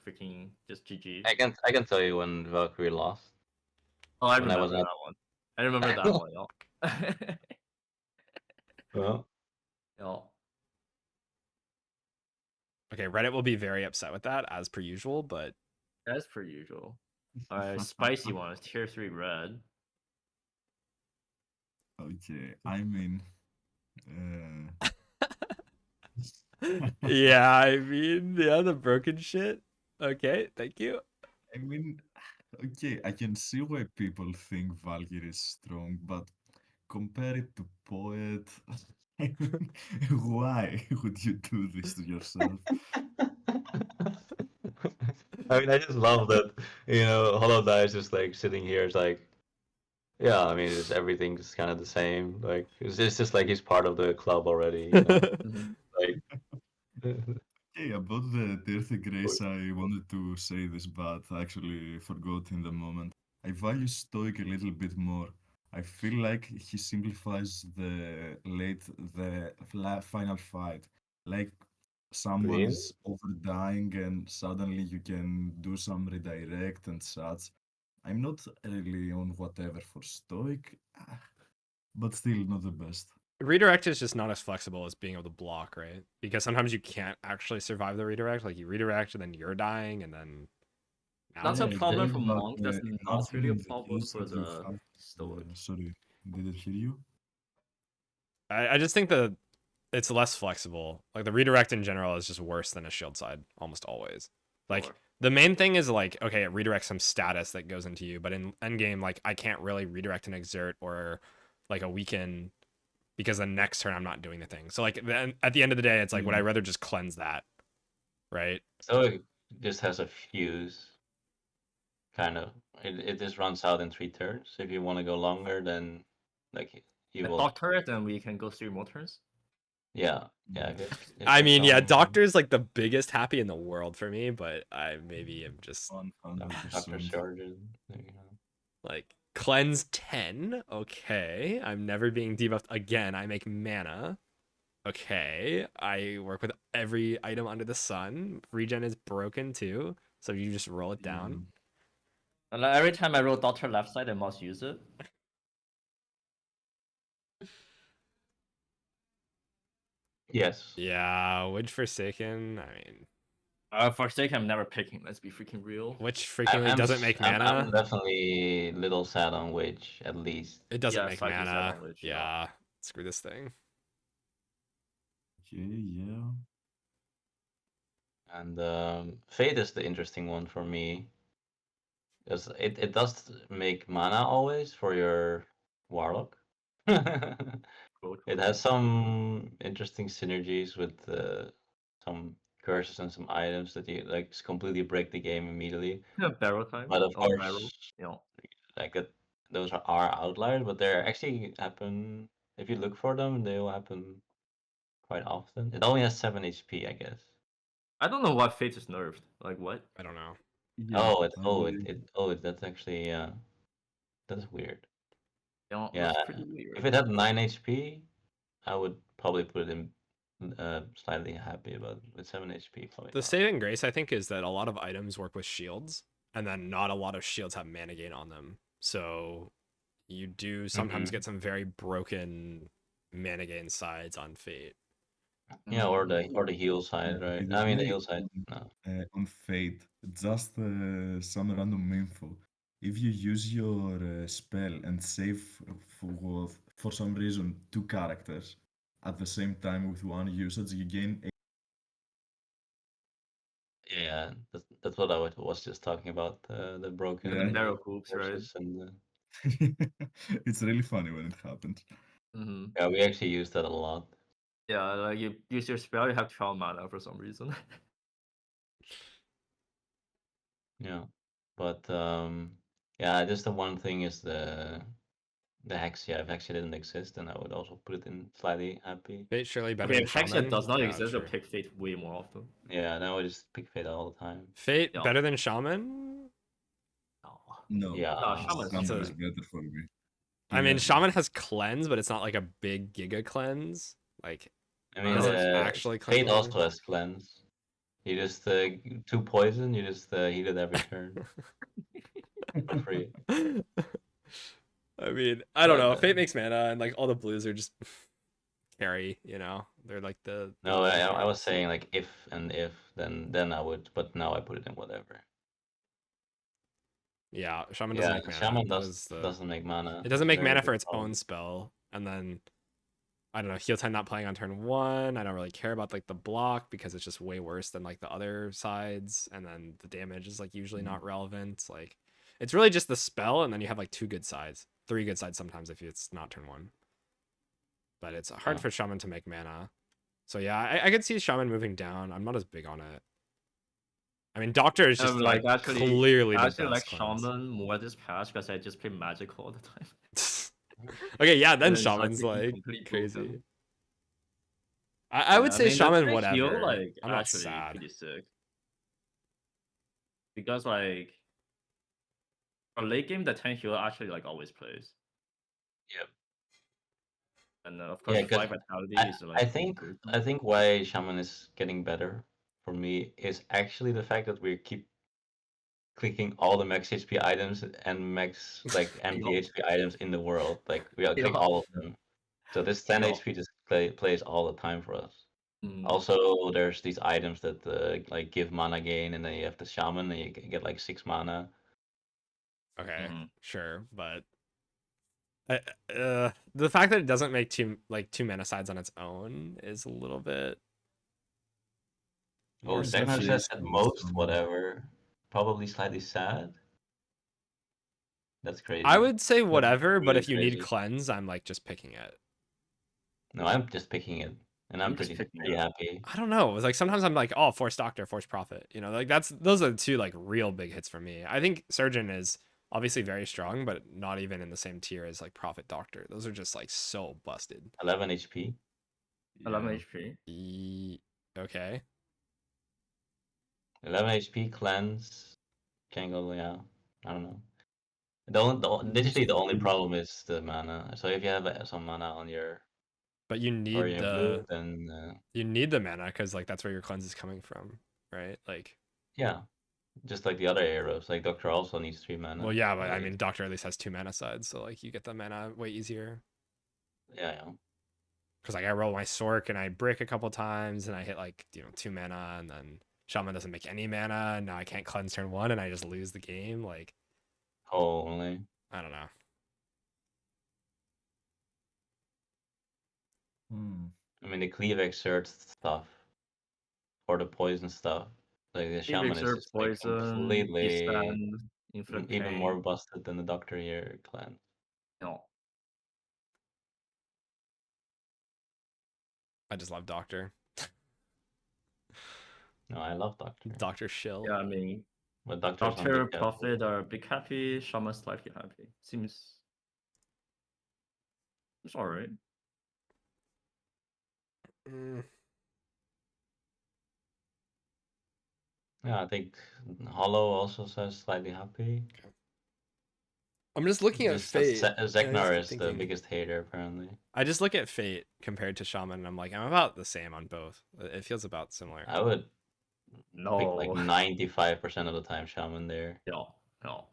A: just GG.
D: I can tell you when Valkyrie lost.
A: Oh, I
D: when
A: remember that one. I remember that one, yeah.
D: Well.
A: Yeah.
B: Okay, Reddit will be very upset with that, as per usual, but
A: As per usual. Alright, spicy one is tier 3 red.
C: Okay, I mean,
B: yeah, I mean, yeah, the broken shit. Okay, thank you.
C: I mean, okay, I can see why people think Valkyrie is strong, but compare it to Poet. I mean, why would you do this to yourself?
D: I mean, I just love that, Hollow Knight is just like sitting here. It's like, yeah, I mean, everything's kind of the same. Like, it's just like he's part of the club already. Like,
C: Hey, about the Dirty Grace, I wanted to say this, but I actually forgot in the moment. I value Stoic a little bit more. I feel like he simplifies the final fight. Like someone
D: Really?
C: is overdying and suddenly you can do some redirect and such. I'm not really on whatever for Stoic. but still not the best.
B: Redirect is just not as flexible as being able to block, right? Because sometimes you can't actually survive the redirect. Like you redirect and then you're dying, and then now
A: That's a
C: Yeah, I
A: problem
C: get
A: for
C: it, but
A: Monk. That's not really a
C: imagine the
A: problem
C: case
A: for
C: that you
A: the
C: have.
A: Stoic.
C: Sorry, did it hear you?
B: I just think that it's less flexible. Like the redirect in general is just worse than a shield side almost always. Like
A: Sure.
B: the main thing is like, okay, it redirects some status that goes into you, but in endgame, like I can't really redirect an exert or like a weaken because the next turn I'm not doing the thing. So like then at the end of the day, it's like, would I
C: Yeah.
B: rather just cleanse that, right?
D: So it just has a fuse, kind of. It just runs out in 3 turns. If you want to go longer, then like you will.
A: Doctor it, and we can go 3 more turns.
D: Yeah, I guess.
B: I
D: If
B: mean, yeah,
D: someone-
B: Doctor's like the biggest happy in the world for me, but I maybe am just
D: doctor
C: 100%.
D: charges. There you go.
B: like cleanse 10. Okay, I'm never being debuffed again. I make mana. Okay, I work with every item under the sun. Regen is broken too, so you just roll it down.
A: And like, every time I roll Doctor left side, I must use it.
D: Yes.
B: Yeah, Witch Forsaken. I mean,
A: For sake, I'm never picking. Let's be freaking real.
B: Witch freakingly doesn't make mana.
D: I'm definitely little sad on Witch, at least.
B: It doesn't
A: Yeah,
B: make
A: slightly sad
B: mana.
A: on Witch,
B: Yeah, screw this thing.
C: Okay, yeah.
D: And Fate is the interesting one for me. Because it does make mana always for your Warlock.
A: Cool,
D: It has some interesting synergies with some curses and some items that you like completely break the game immediately.
A: Yeah, barrel time.
D: But of
A: or
D: course,
A: barrel. You know.
D: like those are outliers, but they actually happen if you look for them. They will happen quite often. It only has 7 HP, I guess.
A: I don't know what Fate is nerfed. Like what?
B: I don't know.
C: Yeah,
D: That's actually that's weird.
A: You know,
D: Yeah,
A: that's pretty weird.
D: if it had 9 HP, I would probably put it in slightly happy, but with 7 HP, probably
B: The
D: not.
B: saving grace, I think, is that a lot of items work with shields, and then not a lot of shields have mana gain on them. So you do sometimes get some very broken mana gain sides on Fate.
D: Yeah, or the heal side,
C: Yeah,
D: right?
C: it
D: I
C: is
D: mean the
C: really
D: heal side. No.
C: on Fate. Just some random info. If you use your spell and save for some reason 2 characters at the same time with 1 usage, you gain
D: Yeah, that's what I was just talking about. The broken
C: Yeah.
A: Barrel hoops, right?
D: curses and
C: It's really funny when it happens.
A: Mm-hmm.
D: yeah, we actually use that a lot.
A: Yeah, like you use your spell, you have 12 mana for some reason.
D: Yeah, but yeah, just the one thing is the Hexia. If Hexia didn't exist, then I would also put it in slightly happy.
B: Fate surely better
A: Okay,
B: than
A: if Hexia
B: Shaman.
A: does not
B: Yeah,
A: exist,
B: sure.
A: I'll pick Fate way more often.
D: Yeah, now I just pick Fate all the time.
B: Fate
A: Yeah.
B: better than Shaman?
A: No.
C: No,
D: Yeah.
A: Shaman's
C: Shaman is
A: cheaper.
C: better for me.
B: I mean,
C: Yeah.
B: Shaman has cleanse, but it's not like a big giga cleanse. Like,
D: I mean,
B: Does it actually
D: Fate
B: cleanse
D: also
B: damage?
D: has cleanse. You just 2 poison. You just heal it every turn for free.
B: I mean, I don't
D: But,
B: know. Fate makes mana, and like all the blues are just carry. You know, they're like the.
D: No, I was saying like if then I would, but now I put it in whatever.
B: Yeah, Shaman doesn't
D: Yeah,
B: make mana.
D: Shaman
B: That is the.
D: doesn't make mana.
B: It doesn't make
D: Very
B: mana
D: big
B: for its
D: problem.
B: own spell, and then I don't know. Heal time not playing on turn 1. I don't really care about like the block because it's just way worse than like the other sides, and then the damage is like usually not relevant. Like, it's really just the spell, and then you have like 2 good sides, 3 good sides sometimes if it's not turn 1. But it's hard
D: Yeah.
B: for Shaman to make mana. So yeah, I could see Shaman moving down. I'm not as big on it. I mean, Doctor is just like clearly the best
A: like
B: cleanse.
A: Shaman more this patch because I just play magic all the time.
B: Okay, yeah, then
A: And it's,
B: Shaman's
A: like,
B: like
A: completely
B: crazy.
A: broken.
B: I would
A: Yeah,
B: say
A: mean, the
B: Shaman,
A: tank
B: whatever.
A: heal, like,
B: I'm not
A: actually
B: sad.
A: pretty sick. Because like for late game, the tank heal actually like always plays.
D: Yep.
A: And of course,
D: Yeah, 'cause
A: 5 vitality is like.
D: I think why Shaman is getting better for me is actually the fact that we keep clicking all the max HP items and max like empty
A: Yup.
D: HP items in the world. Like we click
A: Yup.
D: all of them. So this 10
A: Yup.
D: HP just plays all the time for us.
A: Mm.
D: Also, there's these items that like give mana gain, and then you have the shaman, and you get like 6 mana.
B: Okay,
A: Mhm.
B: sure, but the fact that it doesn't make two mana sides on its own is a little bit.
D: Oh,
C: It's
D: xecnar
C: actually
D: says at
C: so
D: most
C: strong.
D: whatever. Probably slightly sad. That's crazy.
B: I would say
D: That's
B: whatever, but
D: really
B: if you need
D: crazy.
B: cleanse, I'm like just picking it.
D: No, I'm just picking it, and I'm
A: I'm just
D: pretty
A: picking it.
D: happy.
B: I don't know. It's like sometimes I'm like, oh, force doctor, force prophet. You know, like those are the two like real big hits for me. I think surgeon is obviously very strong, but not even in the same tier as like prophet doctor. Those are just like so busted.
D: 11 HP.
A: 11
C: Yeah.
A: HP.
B: Okay.
D: 11 HP cleanse. Can't go. Yeah, I don't know. Literally the only problem is the mana. So if you have some mana on your
B: But you
D: or
B: need
D: your blue, then
B: the mana because like that's where your cleanse is coming from, right? Like,
D: yeah, just like the other heroes. Like Doctor also needs 3 mana.
B: well, yeah, but I
D: Like,
B: mean, doctor at least has 2 mana sides, so like you get the mana way easier.
D: yeah.
B: Because like I roll my Sork and I brick a couple times and I hit like 2 mana and then Shaman doesn't make any mana and now I can't cleanse turn 1 and I just lose the game. Like,
D: Holy.
B: I don't know.
D: I mean the cleave exert stuff or the poison stuff. Like the shaman is
A: Elixir,
D: just like
A: poison,
D: completely
A: descend, inflict
D: even
A: pain.
D: more busted than the Doctor here clan.
A: No.
B: I just love Doctor.
D: No, I love Doctor.
B: Doctor shill.
A: Yeah, I mean,
D: But Doctor's on
A: Doctor,
D: big cap.
A: Prophet are big happy, Shaman slightly happy. Seems it's alright.
D: Yeah, I think Hollow also says slightly happy.
B: I'm just looking at
D: Just that
B: Fate. and I just
D: Xecnar
B: keep
D: is the
B: thinking-
D: biggest hater apparently.
B: I just look at Fate compared to Shaman and I'm like, I'm about the same on both. It feels about similar.
D: I would pick like
A: No.
D: 95% of the time Shaman there.
A: No. No.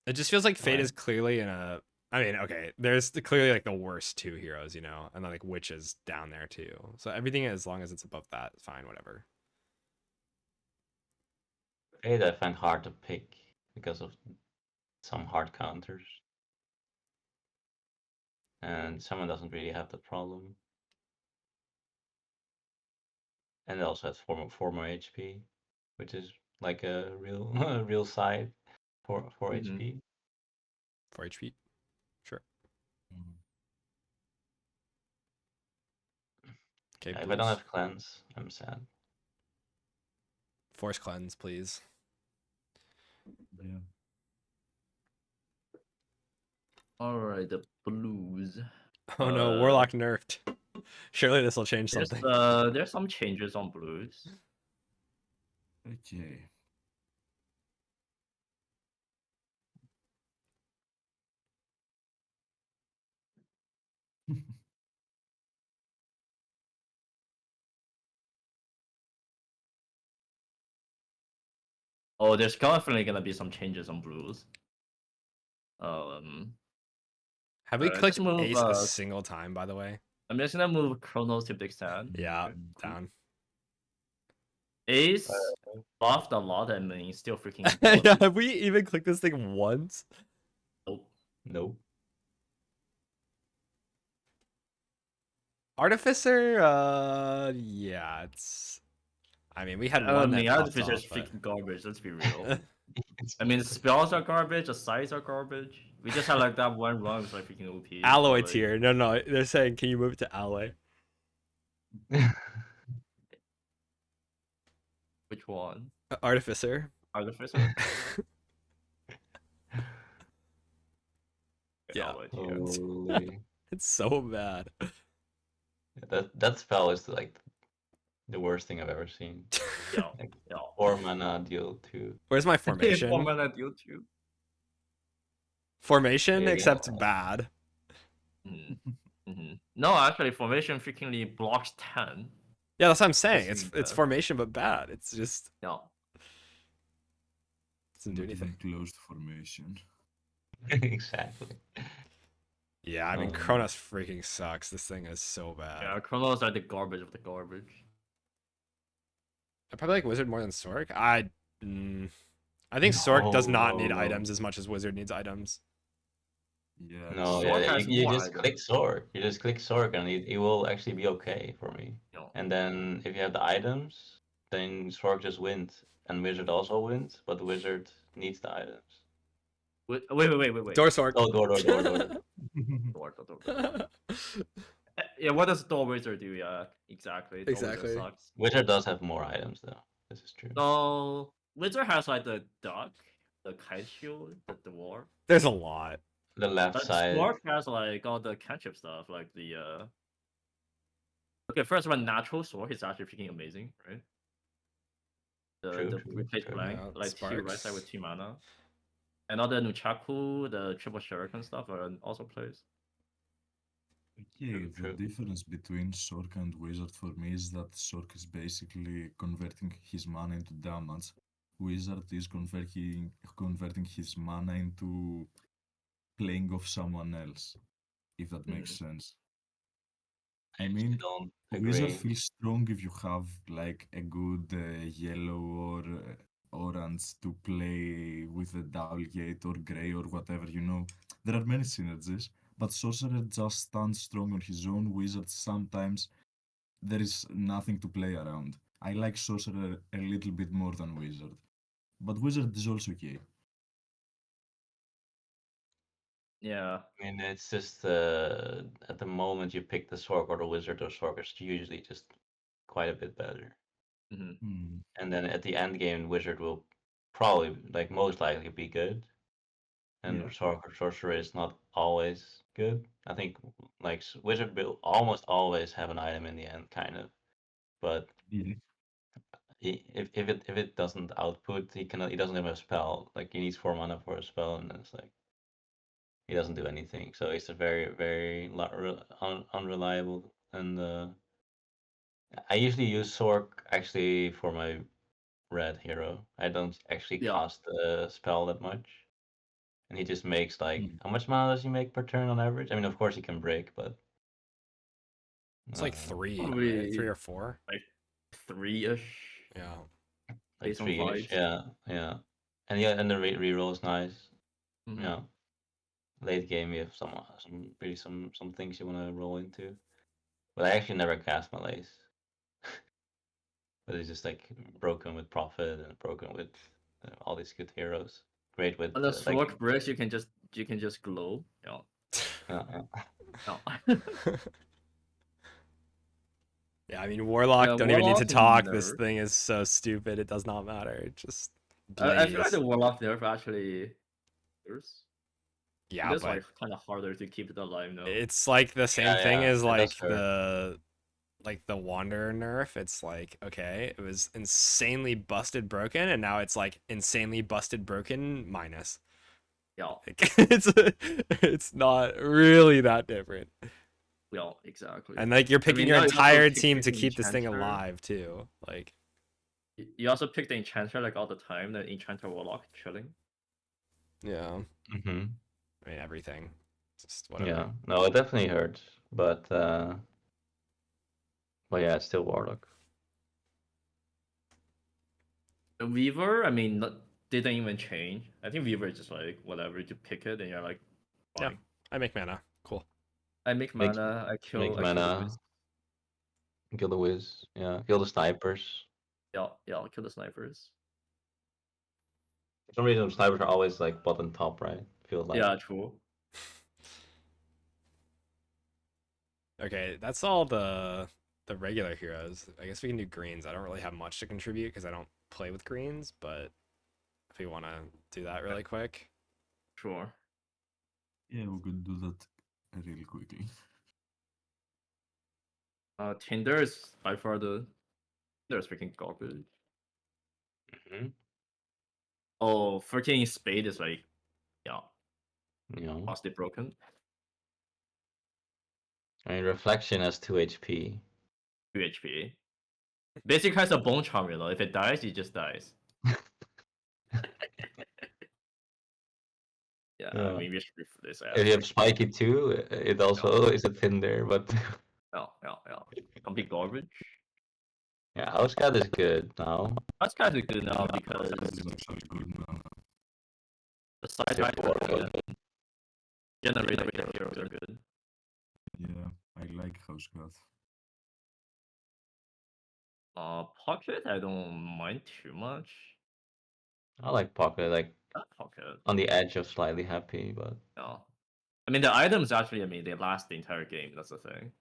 B: It just feels like Fate
D: Right.
B: is clearly in a. I mean, okay, there's clearly like the worst 2 heroes, and then like Witch is down there too. So everything, as long as it's above that, fine, whatever.
D: Fate I find hard to pick because of some hard counters. And someone doesn't really have that problem. And it also has 4 more HP, which is like a real a real side for HP.
B: 4 HP, sure. Okay,
D: Yeah, if I don't have cleanse, I'm sad.
B: force cleanse, please.
C: Yeah.
A: Alright, the blues.
B: Oh no, Warlock nerfed. Surely this will change
A: There's
B: something.
A: there's some changes on blues.
C: Okay.
A: Oh, there's definitely gonna be some changes on blues.
B: Have we
A: just
B: clicked
A: move,
B: Ace a single time, by the way?
A: I'm just gonna move Chronos to big stand.
B: Yeah, down.
A: Ace buffed a lot and then he's still freaking.
B: Yeah, have we even clicked this thing once?
A: Nope.
D: Nope.
B: Artificer, yeah, it's. I mean, we had one.
A: I mean,
B: that
A: Artificer is
B: popped off,
A: freaking garbage. Let's be real. I mean, spells are garbage. The sides are garbage. We just had like that one run was like freaking OP.
B: Alloy
A: like,
B: tier. No, they're saying, can you move it to alloy?
A: Which one?
B: Artificer.
A: Artificer.
B: Yeah.
A: Alloy tier.
D: Holy.
B: It's so bad.
D: That spell is like the worst thing I've ever seen.
A: Yeah.
D: Like,
A: Yeah.
D: 4 mana deal 2.
B: Where's my formation?
A: 4 mana deal 2.
B: Formation,
D: Yeah.
B: except bad.
A: No, actually, formation freakingly blocks 10.
B: Yeah, that's what I'm saying.
A: Doesn't
B: It's formation but bad. It's just
A: No.
B: doesn't do
C: Not even
B: anything.
C: close to formation.
D: Exactly.
B: Yeah, I mean
D: Um,
B: Kronos freaking sucks. This thing is so bad.
A: Yeah, Chronos are the garbage of the garbage.
B: I probably like Wizard more than Sork. I think Sork does not need
D: no.
B: items as much as Wizard needs items.
C: Yeah.
D: No,
A: Sork
D: yeah,
A: has
D: you
A: more
D: just
A: items.
D: click Sork. You just click Sork and it will actually be okay for me.
A: No.
D: And then if you have the items, then Sork just wins. And Wizard also wins, but the Wizard needs the items.
A: Wait.
B: Door Sork.
D: Oh, door.
A: Door. Yeah, what does Door Wizard do? Yeah, exactly. Door
B: Exactly.
A: Wizard sucks.
D: Wizard does have more items though. This is true.
A: So Wizard has like the duck, the kite shield, the dwarf.
B: There's a lot.
D: The left
A: But
D: side.
A: Stork has like all the cantrip stuff, like the Okay, first one, natural sword is actually freaking amazing, right? The replace
D: true.
A: blank,
B: Yeah,
A: like two right side with 2 mana. And other Nunchaku, the triple shuriken stuff are also plays.
C: Okay, the
D: True.
C: difference between Sork and Wizard for me is that Sork is basically converting his mana into damage. Wizard is converting his mana into playing off someone else, if that makes sense. I mean,
D: don't
C: Wizard
D: agree.
C: feels strong if you have like a good yellow or orange to play with a double gate or grey or whatever, you know. There are many synergies, but Sorcerer just stands strong on his own. Wizard sometimes there is nothing to play around. I like Sorcerer a little bit more than Wizard, but Wizard is also okay.
A: Yeah.
D: I mean, it's just at the moment you pick the Sork or the Wizard or Sork is usually just quite a bit better.
A: Mm-hmm.
D: And then at the end game, Wizard will probably, like most likely, be good. And
C: Yeah.
D: Sork or Sorcerer is not always good. I think like Wizard will almost always have an item in the end, kind of. But
C: Yeah.
D: if it doesn't output, he doesn't have a spell. Like he needs 4 mana for a spell, and then it's like he doesn't do anything. So it's a very unreliable. And I usually use Sork actually for my red hero. I don't actually
A: Yeah.
D: cast the spell that much. And he just makes like
C: Mm.
D: how much mana does he make per turn on average? I mean, of course he can break, but
B: It's like 3,
A: Probably
B: right? 3 or 4.
A: like 3-ish.
B: Yeah.
D: like
A: based on
D: 3-ish.
A: vibes.
D: Yeah. And the reroll is nice.
A: Mhm.
D: Yeah. Late game, you have some things you want to roll into. But I actually never cast Malaise. But it's just like broken with Prophet and broken with all these good heroes. Great with
A: On the
D: like
A: Sork bricks, you can just glow. Yeah.
D: uh,
A: Yeah.
B: Yeah, I mean Warlock
A: Yeah,
B: don't even need to
A: Warlock
B: talk. This
A: nerf.
B: thing is so stupid. It does not matter. It just
A: I feel like
B: blaze.
A: the Warlock nerf actually worse.
B: Yeah,
A: It is
B: but
A: like kind of harder to keep it alive now.
B: it's like the same thing
D: yeah,
B: as
D: it does
B: like
D: hurt.
B: the Wanderer nerf. It's like, okay, it was insanely busted broken, and now it's like insanely busted broken minus.
A: Yeah.
B: Like, it's not really that different.
A: Yeah, exactly.
B: And like you're picking
A: mean,
B: your
A: now you also
B: entire
A: pick
B: team to
A: the
B: keep this thing
A: Enchanter.
B: alive too. Like
A: You also pick the Enchanter like all the time, the Enchanter Warlock chilling.
B: yeah,
D: Mm-hmm.
B: I mean everything. Just whatever.
D: Yeah, no, it definitely hurts, but yeah, it's still Warlock.
A: The Weaver, I mean, didn't even change. I think Weaver is just like whatever, you pick it and you're like,
B: Yeah.
A: fine.
B: I make mana. Cool.
A: I make
D: Make-
A: mana, I kill the
D: mana.
A: Wiz.
D: Kill the Wiz. Yeah, kill the snipers.
A: Yeah, I'll kill the snipers.
D: For some reason, snipers are always like bottom top, right? Feels like.
A: Yeah, true.
B: Okay, that's all the regular heroes. I guess we can do greens. I don't really have much to contribute because I don't play with greens, but if we want to do that really quick.
A: Sure.
C: Yeah, we could do that really quickly.
A: Tinder is by far there's freaking garbage.
D: Mm-hmm.
A: Oh, freaking Spade is like, yeah,
D: You know,
A: mostly broken.
D: I mean, Reflection has 2 HP.
A: 2 HP. Basically, has a bone charm, you know. If it dies, it just dies. Yeah,
D: Yeah.
A: maybe I should read this
D: If you
A: ad.
D: have Spiky too, it also is a thin there, but
A: Yeah. Complete garbage.
D: yeah, House Cat is good now.
A: That's kind of good now because
C: This is actually good now.
A: the side
D: Before,
A: are good. Generator heroes are good.
C: Yeah, I like House Cat.
A: Pocket, I don't mind too much.
D: I like Pocket, like
A: Pocket.
D: on the edge of slightly happy, but
A: Yeah. I mean, the items actually, I mean, they last the entire game. That's the thing.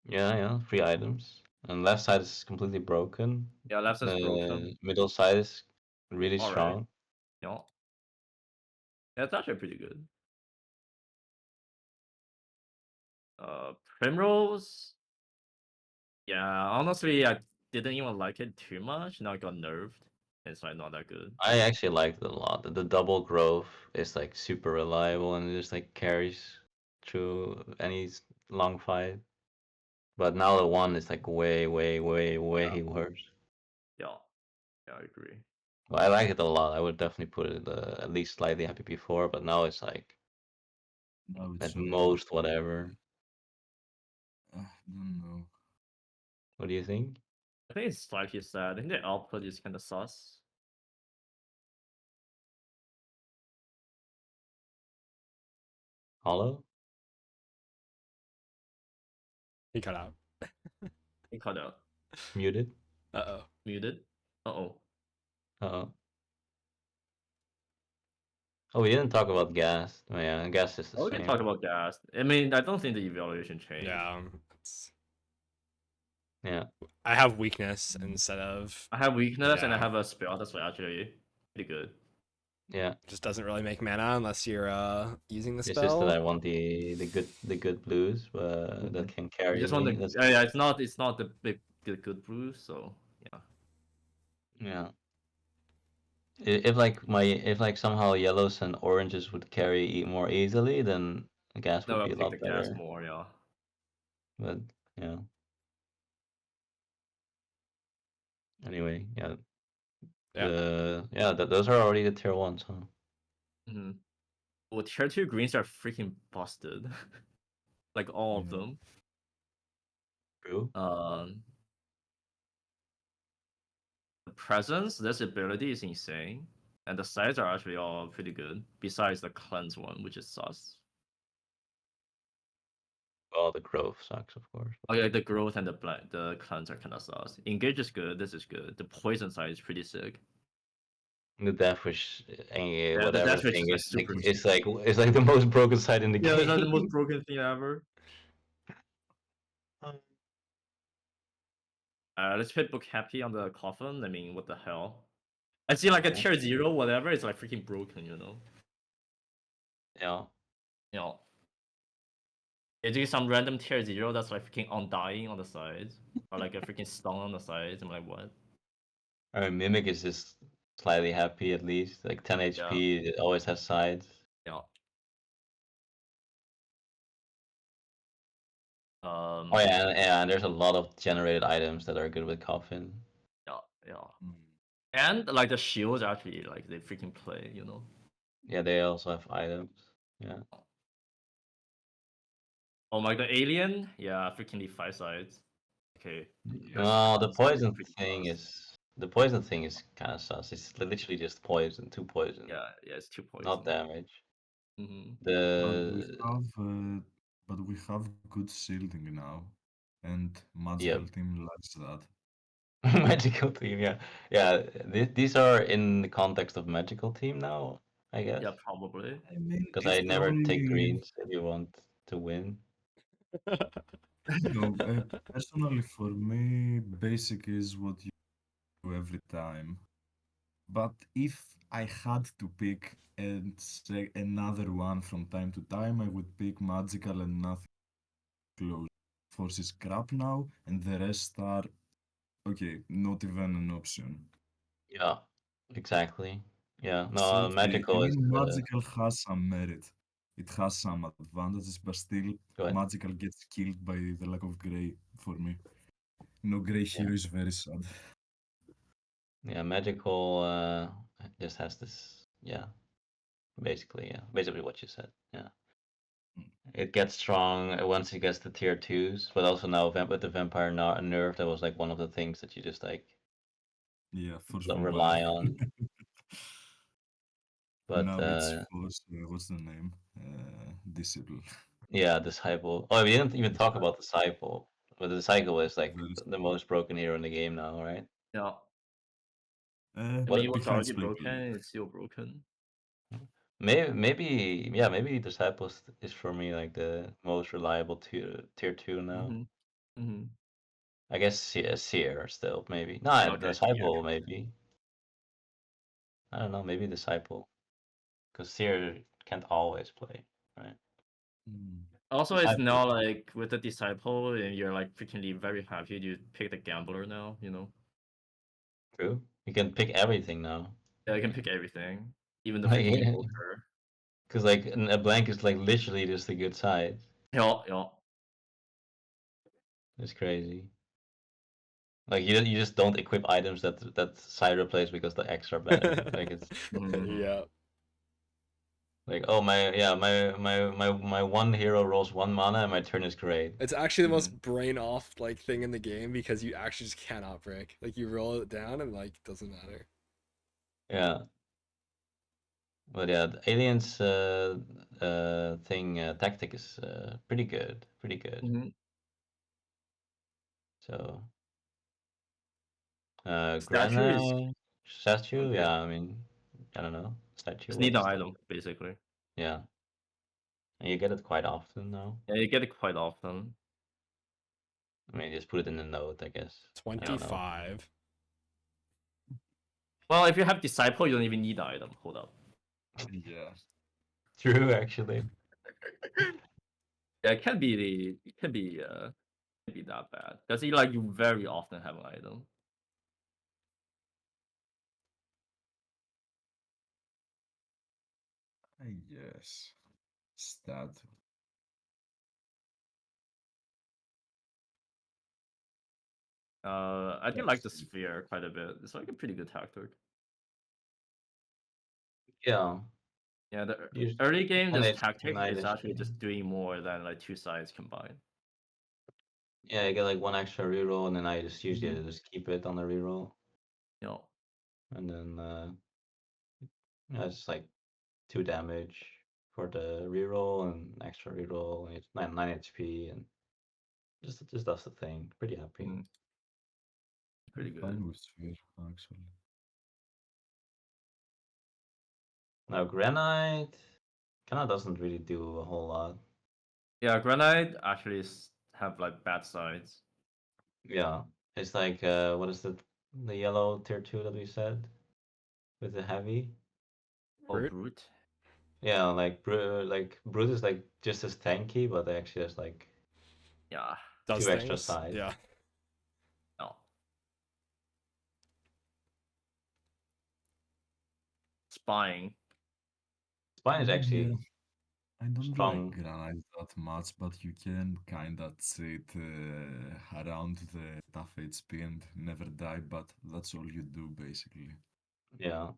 D: yeah, free items. And left side is completely broken.
A: Yeah, left side's broken.
D: Middle side is really
A: All right.
D: strong.
A: Yeah. Yeah, it's actually pretty good. Primrose. Yeah, honestly, I didn't even like it too much. Now it got nerfed. It's like not that good.
D: I actually liked it a lot. The double growth is like super reliable and it just like carries through any long fight. But now the one is like way worse.
A: Yeah, I agree.
D: Well, I like it a lot. I would definitely put it at least slightly happy before, but now it's like
C: Now it's
D: at
C: so
D: most whatever.
C: don't know.
D: What do you think?
A: I think it's slightly sad. I think the output is kind of sus.
D: Hollow?
B: He cut out.
A: It cut out.
D: Muted?
B: Uh-oh.
A: Muted. Uh-oh.
D: Uh-oh. Oh, we didn't talk about gas. Oh yeah, gas is the
A: We can
D: same.
A: talk about gas. I mean, I don't think the evaluation changed.
B: Yeah.
D: Yeah.
B: I have weakness instead of...
A: I have weakness and I
B: Yeah.
A: have a spell that's actually pretty good.
D: Yeah.
B: Just doesn't really make mana unless you're using the
D: It's
B: spell.
D: just that I want the good blues that can
A: You
D: carry
A: just want
D: me.
A: the
D: That's-
A: yeah, it's not the big good brew, so yeah.
D: Yeah. If like somehow yellows and oranges would carry more easily, then gas
A: No,
D: would
A: I'll
D: be a
A: take
D: lot
A: the gas
D: better.
A: more, yeah.
D: But yeah. Anyway, yeah. Those are already the tier ones, huh?
A: Mm-hmm. Well, tier 2 greens are freaking busted. Like all of
C: Yeah.
A: them.
D: True.
A: The presence, this ability is insane. And the sides are actually all pretty good. Besides the cleanse one, which is sus.
D: Well, the growth sucks, of course.
A: Oh yeah, the growth and the cleanse are kind of sus. Engage is good, this is good. The poison side is pretty sick.
D: The death wish,
A: The
D: whatever
A: death wish
D: thing
A: is
D: is, like,
A: super
D: it's like the most broken side in the
A: Yeah,
D: game.
A: it's not the most broken thing ever. Let's hit book happy on the coffin. I mean, what the hell? I see like a
D: Yeah.
A: tier 0, whatever, it's like freaking broken, you know?
D: Yeah.
A: You know. It's just some random tier 0 that's like freaking undying on the sides. Or like a freaking stun on the sides. I'm like, what?
D: I mean, Mimic is just slightly happy at least. Like 10 HP, it always has sides.
A: Yeah.
D: Oh yeah, and there's a lot of generated items that are good with Coffin.
A: Yeah.
C: Mm.
A: And like the shields actually like they freaking play, you know.
D: Yeah, they also have items. Yeah.
A: Oh my the alien, yeah, freaking the 5 sides. Okay.
D: No, the
A: That's
D: poison
A: pretty
D: thing
A: sus.
D: is kind of sus. It's literally just poison, 2 poison,
A: Yeah, it's 2 poison.
D: not damage.
A: Mm-hmm.
C: But we have good shielding now, and magical team likes that.
D: Magical team, yeah. These are in the context of magical team now, I guess.
A: Yeah, probably.
C: I mean,
D: Because
C: it's
D: I never take
C: only,
D: greens if you want to win.
C: personally for me, basic is what you do every time. But if I had to pick and say another one from time to time, I would pick magical and nothing close. Force is crap now, and the rest are okay, not even an option.
D: Yeah, exactly. Yeah,
C: So
D: no,
C: okay, I
D: magical is
C: mean, magical has some merit. It has some advantages, but still,
D: go ahead.
C: magical gets killed by the lack of gray for me. No Grey Hero is very sad.
D: Yeah, magical just has this. Yeah, basically what you said. Yeah, it gets strong once it gets to tier twos, but also now with the vampire nerf, that was like one of the things that you just like
C: Yeah, Force
D: don't
C: Vampire.
D: rely on. But
C: Now it's Force, what's the name? Disciple.
D: yeah, disciple. Oh, we didn't even talk about disciple, but the disciple is like
C: Very
D: the most broken hero in the game now, right?
A: Yeah.
C: Uh,
A: I
D: What
A: mean, it was
C: behind
A: already
C: Spike
A: broken.
C: Lee.
A: It's still broken.
D: maybe disciples is for me like the most reliable tier two now.
A: Mm-hmm.
D: I guess Seer still maybe. No,
A: Okay.
D: disciple maybe. I don't know, maybe disciple, because Seer can't always play, right?
C: Mm.
A: Also, it's
D: Disciple,
A: now like with the disciple, and you're like freaking very happy you pick the gambler now. You know.
D: true. You can pick everything now.
A: Yeah, you can pick everything, even the
D: Like,
A: freaking
D: yeah,
A: invoker.
D: because like a blank is like literally just a good side.
A: Yeah, yeah.
D: It's crazy. Like you just don't equip items that side replace because the extra better. Like it's
A: Mhm.
B: Yeah.
D: like, oh my one hero rolls one mana and my turn is great.
B: It's actually the
A: Mhm.
B: most brain off like thing in the game because you actually just cannot break. Like you roll it down and like it doesn't matter.
D: Yeah. But yeah, the aliens thing tactic is pretty good. Pretty good.
A: Mhm.
D: So
A: Statue is
D: Granite statue,
A: okay.
D: yeah, I mean I don't know. Statue,
A: Just need an
D: what's
A: item, basically.
D: yeah. And you get it quite often now.
A: Yeah, you get it quite often.
D: I mean just put it in the note, I guess. I don't know.
B: 25.
A: Well, if you have disciple, you don't even need the item. Hold up.
C: Yeah.
D: True actually.
A: Yeah, it can be that bad. Because you very often have an item.
C: Yes. Stat.
A: I do like the
C: That's
A: sphere quite a bit. It's like a pretty good tactic.
D: Yeah.
A: Yeah, the
D: Use
A: early game,
D: one
A: this
D: HP,
A: tactic
D: nine
A: is actually
D: HP.
A: just doing more than like two sides combined.
D: Yeah, you get like one extra reroll and then I just usually
A: Mhm.
D: just keep it on the reroll.
A: You know,
D: And then yeah, it's like 2 damage for the reroll and extra reroll and it's 9 HP and just does the thing. Pretty happy.
A: mhm, pretty good.
C: fine with Sphere, actually.
D: Now Granite kinda doesn't really do a whole lot.
A: Yeah, granite actually have like bad sides.
D: Yeah. It's like what is the yellow tier 2 that we said? With the heavy?
A: Oh,
B: Brute?
A: brute.
D: Yeah, like Brute is like just as tanky, but they actually has like
A: Yeah,
B: Does
D: 2 extra
B: things.
D: sides.
B: Yeah.
A: no. Spying.
D: Spine is
C: Yeah.
D: actually
C: I don't like
D: strong.
C: Granite that much, but you can kinda cheat around the tough HP and never die, but that's all you do basically.
D: Yeah.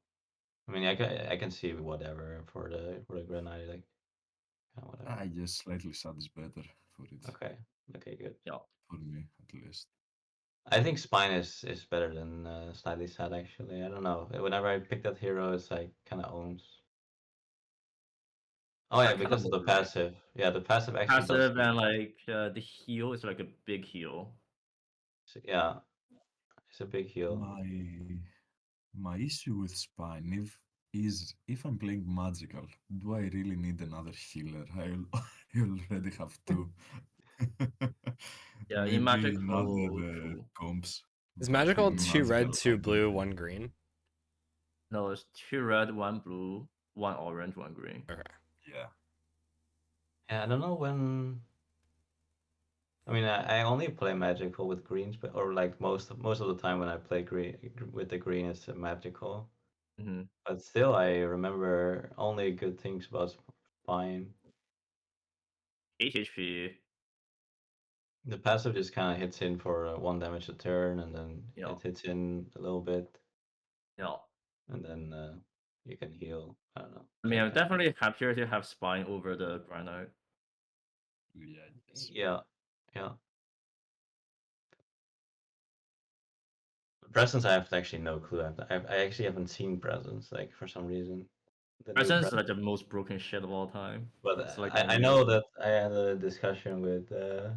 D: I mean, I can see whatever for the granite, like whatever.
C: I guess slightly sad is better for it,
D: Okay, okay, good.
A: Yeah.
C: for me at least.
D: I think spine is better than slightly sad actually. I don't know. Whenever I pick that hero, it's like kind of owns. Oh
A: I
D: yeah,
A: kind of
D: because of the
A: overrate.
D: passive. Yeah, the passive actually does.
A: Passive and like the heal is like a big heal.
D: Yeah, it's a big heal.
C: My issue with Spine if I'm playing magical, do I really need another healer? I already have two.
A: Yeah, in
C: Maybe another
A: magical, true.
C: comps,
B: Is
C: but
B: magical
C: in
B: 2 red,
C: magical
B: 2
C: I don't
B: blue,
C: really
B: 1
C: need.
B: green?
A: No, it's 2 red, 1 blue, 1 orange, 1 green.
B: Okay.
C: Yeah.
D: Yeah, I don't know when. I mean, I only play magical with greens, but or like most of the time when I play green with the green, it's magical.
A: Mm-hmm.
D: But still, I remember only good things about spine.
A: 8 HP.
D: The passive just kind of hits in for 1 damage a turn, and then
A: Yeah.
D: it hits in a little bit,
A: Yeah.
D: and then you can heal. I don't know.
A: I mean, I'm
D: sometimes.
A: definitely happier to have Spine over the Granite.
C: Yeah, yes.
D: Yeah, yeah. Presence, I have actually no clue. I actually haven't seen Presence, like, for some reason. The new
A: Presence is
D: Presence.
A: like the most broken shit of all time.
D: But
A: It's like
D: I
A: unreal.
D: know that I had a discussion with the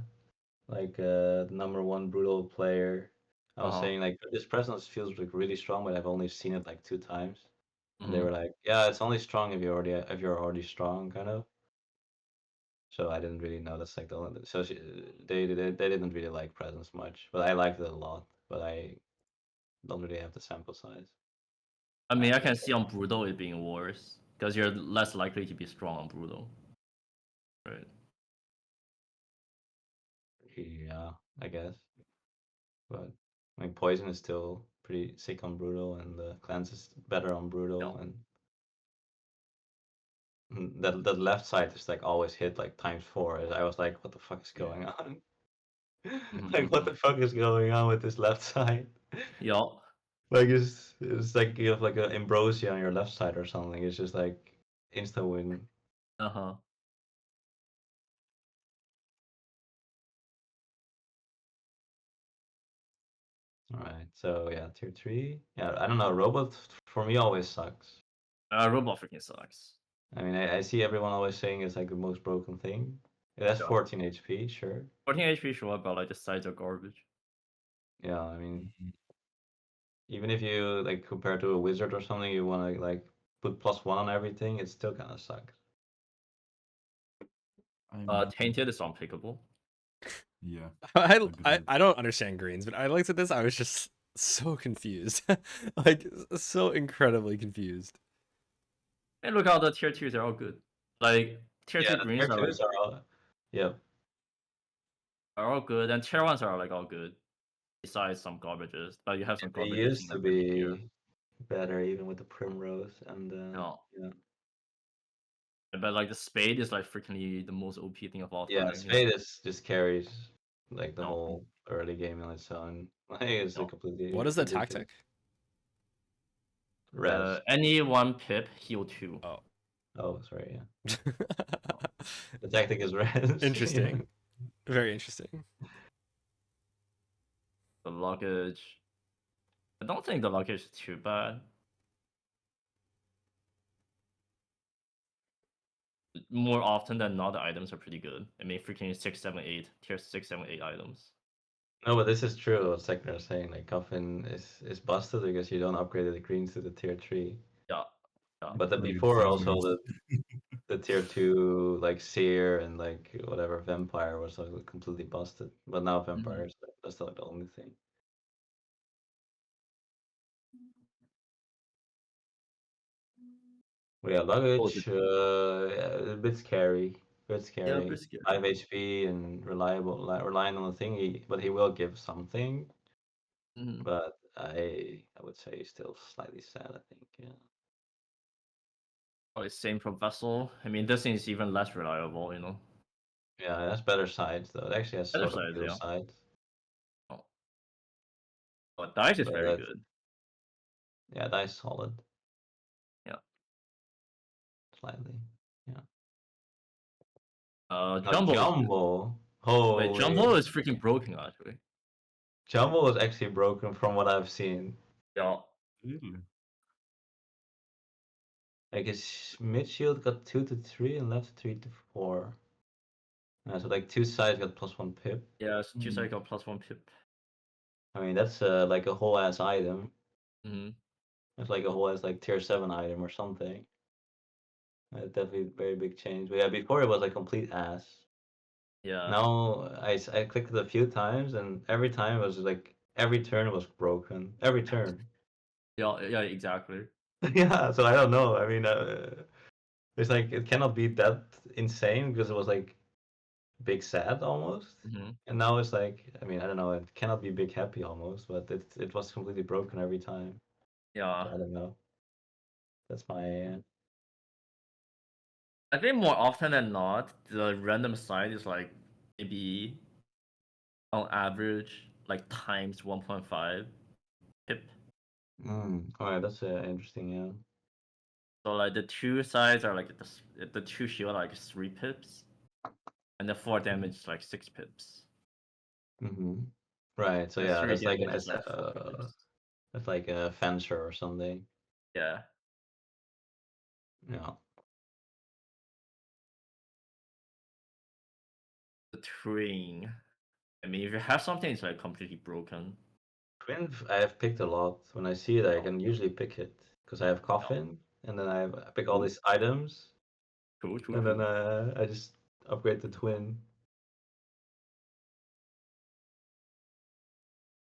D: #1 brutal player. I was
A: Uh-huh.
D: saying like this presence feels like really strong, but I've only seen it like 2 times. And they
A: Mhm.
D: were like, "Yeah, it's only strong if you're already strong, kind of." So I didn't really know that's like the only, so they didn't really like presence much, but I liked it a lot. But I don't really have the sample size.
A: I mean, I
D: Just
A: can see on Brutal it being worse because you're less likely to be strong on Brutal, right?
D: yeah, I guess. But I mean, poison is still pretty sick on brutal, and the cleanse is better on
A: Yeah.
D: brutal, and that left side is like always hit like ×4. I was like, what the fuck is going on? Like, what the fuck is going on with this left side?
A: Yeah.
D: Like, it's like you have like an ambrosia on your left side or something. It's just like instant win.
A: Uh-huh.
D: All right, so yeah, tier 3. Yeah, I don't know. Robot for me always sucks.
A: Robot freaking sucks.
D: I mean, I see everyone always saying it's like the most broken thing. It has
A: Yeah.
D: 14 HP, sure.
A: 14 HP sure, but like the sides are garbage.
D: Yeah, I mean, even if you like compare to a wizard or something, you want to like put +1 on everything, it still kind of sucks.
C: I mean,
A: Tainted is unpickable.
C: yeah,
B: I
C: agreed.
B: don't understand greens, but I looked at this. I was just so confused, like so incredibly confused.
A: And look how the tier 2s are all good. Like tier
D: Yeah,
A: 2
D: the
A: greens
D: tier
A: are like
D: twos are all. Yeah,
A: are all good, and tier 1s are like all good. Besides some garbages, but you have some
D: they
A: garbages in
D: used to
A: every tier.
D: be better even with the primrose and
A: No.
D: yeah.
A: But like the spade is like freaking the most OP thing of all
D: Yeah,
A: time.
D: Spade is just carries like the
A: No.
D: whole early game on its own. Like it's a
A: No.
D: completely
B: What is the
D: ridiculous.
B: tactic?
D: Res.
A: Any one pip heal 2.
B: Oh,
D: Oh, sorry. Yeah, the tactic is res. Yeah.
B: interesting. Very interesting.
A: The luggage. I don't think the luggage is too bad. More often than not, the items are pretty good. I mean, freaking 6, 7, 8, tier 6, 7, 8 items.
D: No, but this is true. What Xecnar is saying, like Coffin is busted because you don't upgrade the greens to the tier 3.
A: Yeah. Yeah.
D: But then
C: Very
D: before also
C: valid.
D: the tier 2 like Seer and like whatever Vampire was like completely busted. But now Vampire is that's not the only thing. But yeah, luggage, yeah, a bit scary. Bit
A: Yeah,
D: scary.
A: brisket.
D: 5 HP and reliable, relying on the thing, but he will give something. But I would say he's still slightly sad, I think, yeah.
A: Probably same for Vessel. I mean, this thing is even less reliable, you know.
D: Yeah, it has better sides though. It actually has
A: Better
D: sort of
A: sides,
D: real
A: yeah.
D: sides.
A: Oh. But Dice is
D: But
A: very good.
D: yeah, Dice solid.
A: Yeah.
D: Slightly. Yeah. Now
A: Jumbo is good.
D: Jumbo.
A: Wait,
D: Holy.
A: Jumbo is freaking broken, actually.
D: Jumbo was actually broken from what I've seen.
A: Yeah.
C: Really?
D: Like his mid shield got 2 to 3 and left 3 to 4. So like 2 sides got +1 pip.
A: Yeah, it's 2 cycle +1 pip.
D: I mean that's like a whole ass item.
A: Mm-hmm.
D: It's like a whole ass like tier 7 item or something. Definitely very big change. But yeah, before it was a complete ass.
A: Yeah.
D: Now I clicked it a few times and every time it was like every turn was broken. Every turn.
A: Yeah, yeah, exactly.
D: Yeah, so I don't know. I mean, it's like it cannot be that insane because it was like big sad almost,
A: Mm-hmm.
D: and now it's like I mean I don't know. It cannot be big happy almost, but it was completely broken every time.
A: Yeah.
D: So I don't know. That's my
A: I think more often than not, the random side is like maybe on average like times 1.5 pip.
D: Alright, that's interesting. Yeah.
A: So like the two sides are like the two shield are like 3 pips, and the 4 damage is like 6 pips.
D: Right. So
A: The
D: yeah,
A: 3
D: that's like an
A: damage is like 4 pips.
D: that's like a fencer or something.
A: Yeah.
D: Yeah.
A: The twin. I mean, if you have something it's like completely broken.
D: Twin, I have picked a lot. When I see it, I
A: Oh.
D: can usually pick it because I have coffin, and then I pick all
A: Cool.
D: these items,
A: Cool, cool,
D: and then
A: cool.
D: I just upgrade the twin.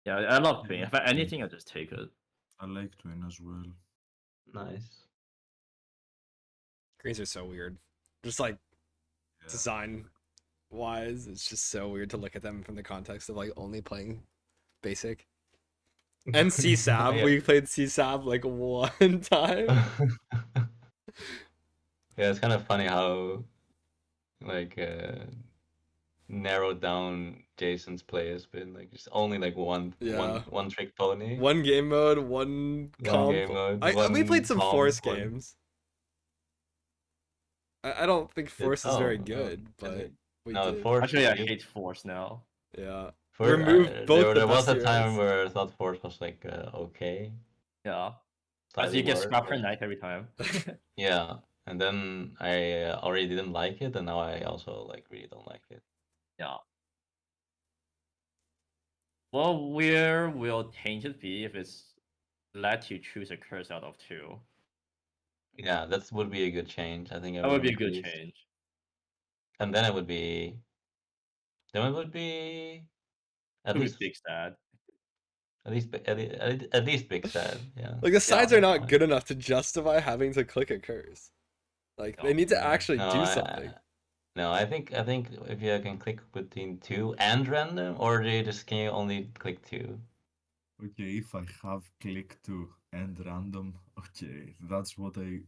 A: Yeah, I love twin.
C: Yeah,
A: If I anything, I just take it.
C: I like twin as well.
D: Nice.
B: Greens are so weird. Just like
C: Yeah.
B: design wise, it's just so weird to look at them from the context of like only playing basic. And CSAB,
D: Yeah.
B: we played CSAB like one time.
D: Yeah, it's kind of funny how like narrowed down Jason's play has been. Like it's only like
B: Yeah.
D: one trick pony.
B: One game mode, one comp.
D: game mode.
B: We played some
D: comp,
B: Force
D: one-
B: games. I don't think Force is very
D: oh,
B: good,
D: is
B: but
D: it?
B: we
D: No,
B: did.
D: Force.
A: Actually, I
D: you-
A: hate Force now.
B: Yeah.
D: For,
B: Remove both the
D: there was a
B: best
D: time
B: heroes.
D: where I thought Force was like okay,
A: Yeah. As
D: slightly
A: you get
D: worse,
A: scrap per
D: but-
A: night every time.
D: Yeah, and then I already didn't like it, and now I also like really don't like it.
A: Yeah. Well, where will Tainted be if it's let you choose a curse out of 2?
D: Yeah, that would be a good change. I think
A: That would be a
D: everyone
A: good
D: agrees.
A: change.
D: And then it would be, at
A: It would be
D: least
A: big sad.
D: at least big sad. Yeah.
B: Like the sides
A: Yeah.
B: are not good enough to justify having to click a curse. Like they
A: No.
B: need to
C: Yeah.
B: actually
D: No,
B: do something.
D: No, I think if you can click between 2 and random, or do you just can you only click 2?
C: Okay, if I have click to and random, okay, that's what I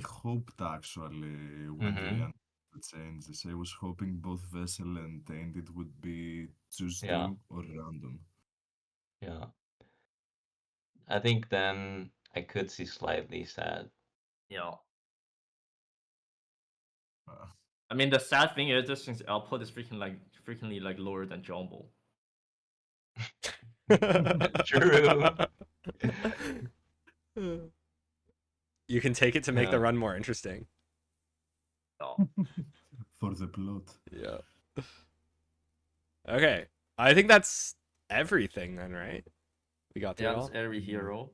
C: hoped actually when they
D: Mm-hmm.
C: announced the changes. I was hoping both Vessel and Tainted would be choose
D: Yeah.
C: 2 or random.
D: Yeah. I think then I could see slightly sad.
A: Yeah.
C: Uh,
A: I mean, the sad thing is this thing's output is freakingly like lower than Jumbo.
D: True.
B: You can take it to make
D: Yeah.
B: the run more interesting.
A: No.
C: for the plot.
B: Yeah. Okay. I think that's everything then, right? We got through it
A: Yeah,
B: all.
A: it's every hero.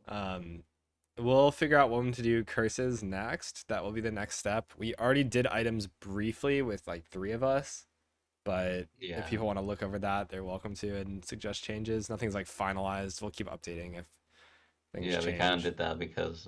B: We'll figure out when to do curses next. That will be the next step. We already did items briefly with like 3 of us, but
D: Yeah.
B: if people want to look over that, they're welcome to and suggest changes. Nothing's like finalized. We'll keep updating if things
D: Yeah,
B: change.
D: we kind of did that because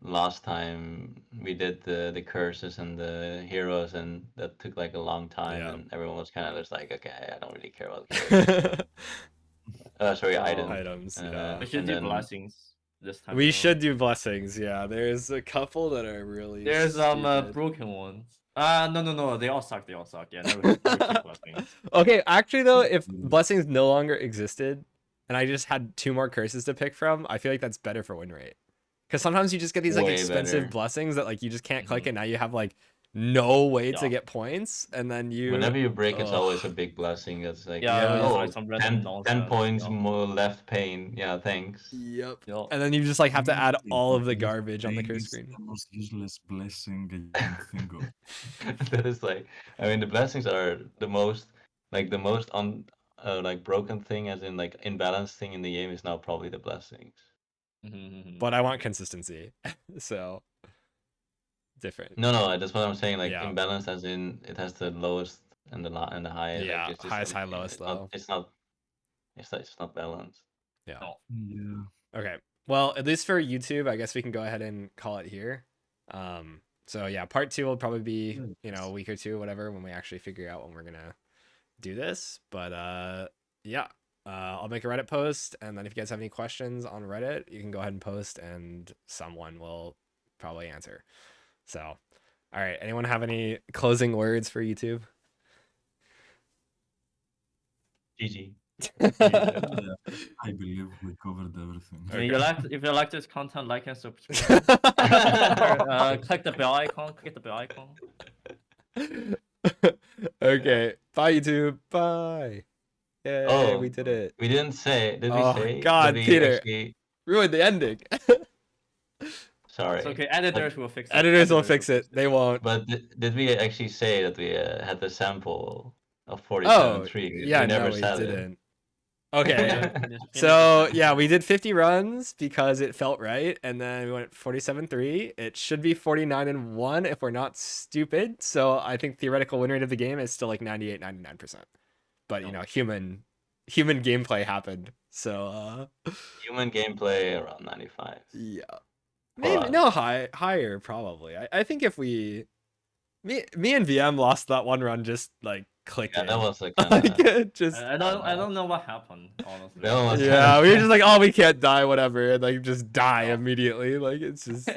D: last time we did the curses and the heroes, and that took like a long time,
B: Yeah.
D: and everyone was kind of just like, okay, I don't really care about curses. Sorry,
A: Oh.
D: items.
B: Items, yeah.
A: We should
D: and
A: do
D: then-
A: blessings this time.
B: We
A: around.
B: should do blessings. Yeah, there's a couple that are really.
A: There's
B: stupid.
A: broken ones. No. They all suck. Yeah, never click blessings.
B: Okay, actually though, if blessings no longer existed, and I just had 2 more curses to pick from, I feel like that's better for win rate. Because sometimes you just get these like
D: Way
B: expensive
D: better.
B: blessings that like you just can't click, and now you have like no way to
A: Yeah.
B: get points, and then you.
D: Whenever you break, it's
B: Ugh.
D: always a big blessing. It's like,
A: Yeah,
B: it's
D: oh,
A: like some random
D: 10
A: nonsense,
D: points
A: yeah.
D: more left pane. Yeah, thanks.
B: Yep.
A: Yeah.
B: And then you just like have to add
C: Honestly,
B: all of the
C: this
B: garbage on the
C: thing
B: curse
C: is
B: screen.
C: the most useless blessing I can think of.
D: That is like, I mean, the blessings are the most on like broken thing, as in like imbalanced thing in the game is now probably the blessings.
B: But I want consistency, so different.
D: No, that's what I'm saying. Like
B: Yeah.
D: imbalanced, as in it has the lowest and the highest.
B: Yeah,
D: like, it's just
B: highest high, lowest low.
D: It's not balanced.
B: Yeah.
A: No.
C: Yeah.
B: Okay. Well, at least for YouTube, I guess we can go ahead and call it here. So yeah, part 2 will probably be, a week or 2, whatever, when we actually figure out when we're gonna do this. But yeah, I'll make a Reddit post, and then if you guys have any questions on Reddit, you can go ahead and post, and someone will probably answer. So, all right. Anyone have any closing words for YouTube?
D: GG.
C: Yeah, I believe we covered everything.
A: I mean, if you like this content, like and subscribe. Click the bell icon. Click the bell icon.
B: Okay. Bye, YouTube. Bye. Yay,
D: Oh,
B: we did it.
D: We didn't say. Did we
B: Oh,
D: say
B: God,
D: that we
B: Peter.
D: actually?
B: Ruined the ending.
D: Sorry.
A: It's okay. Editors will fix it.
B: Editors will fix it. They won't.
D: But did we actually say that we had the sample of
B: Oh,
D: 47.3?
B: yeah,
D: we never
B: no, we
D: said
B: didn't.
A: Yeah,
B: Okay.
A: finish
B: So
A: the
B: yeah,
A: sample.
B: we did 50 runs because it felt right, and then we went 47-3. It should be 49-1 if we're not stupid. So I think theoretical win rate of the game is still like 98-99%. But you know, human gameplay happened. So
D: Human gameplay around 95.
B: yeah,
D: For
B: maybe
D: us.
B: no higher probably. I think if me and VM lost that one run just like clicking.
D: Yeah, that was like
B: like it just
A: I don't know what happened, honestly.
D: That was
B: yeah, we were just like, oh, we can't die, whatever, and like just die immediately. Like it's just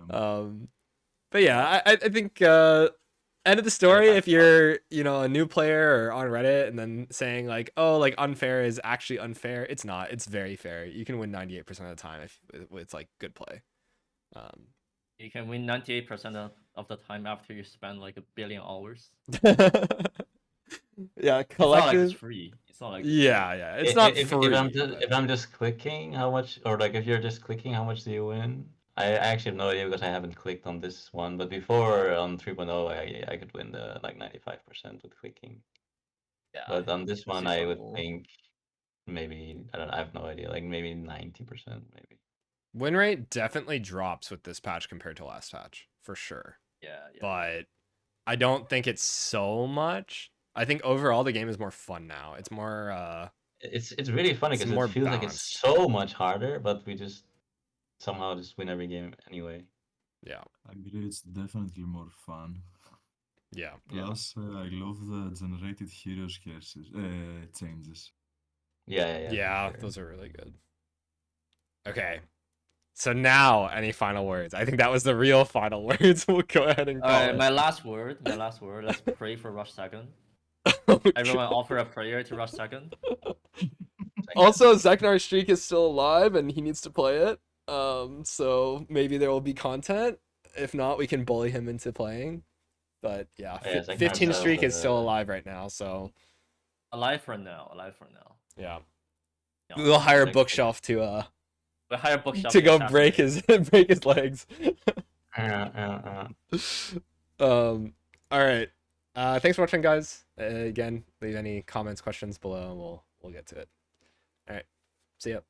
B: but yeah, I think end of the story, if you're, you know, a new player or on Reddit and then saying like, oh, like unfair is actually unfair, it's not. It's very fair. You can win 98% of the time if it's like good play.
A: You can win 98% of the time after you spend like 1 billion hours.
B: Yeah,
A: It's not like
B: collective.
A: it's free. It's not like
B: Yeah, it's not free.
D: If I'm just clicking, how much, or like if you're just clicking, how much do you win? I actually have no idea because I haven't clicked on this one. But before on 3.0, I could win the like 95% with clicking.
A: yeah.
D: But on this
A: it's
D: one,
A: super
D: I would
A: cool.
D: think maybe I don't know, I have no idea. Like maybe 90%, maybe.
B: Win rate definitely drops with this patch compared to last patch, for sure.
A: Yeah.
B: But I don't think it's so much. I think overall the game is more fun now. It's more
D: It's really funny
B: It's
D: because
B: more
D: it feels like it's
B: balanced.
D: so much harder, but we just somehow just win every game anyway.
B: yeah.
C: I agree, it's definitely more fun.
B: Yeah.
C: Plus, I love the generated hero scarces, changes.
B: Yeah,
D: for sure.
B: those are really good. Okay. So now, any final words? I think that was the real final words. We'll go ahead and call it.
A: My last word. Let's pray for Rush Second.
B: Okay.
A: Everyone offer a prayer to Rush Second.
B: Also, xecnar's streak is still alive and he needs to play it. So maybe there will be content. If not, we can bully him into playing. But yeah,
D: Yeah, Xecnar
B: 15
D: said,
B: streak is still alive right now. So
A: Alive for now.
B: yeah,
A: Yeah.
B: we'll hire
D: Like-
B: Bookshelf to
A: We hire Bookshop
B: to go
A: this
B: break
A: afternoon.
B: his legs. All right. Thanks for watching, guys. Again, leave any comments, questions below, and we'll get to it. All right. See ya.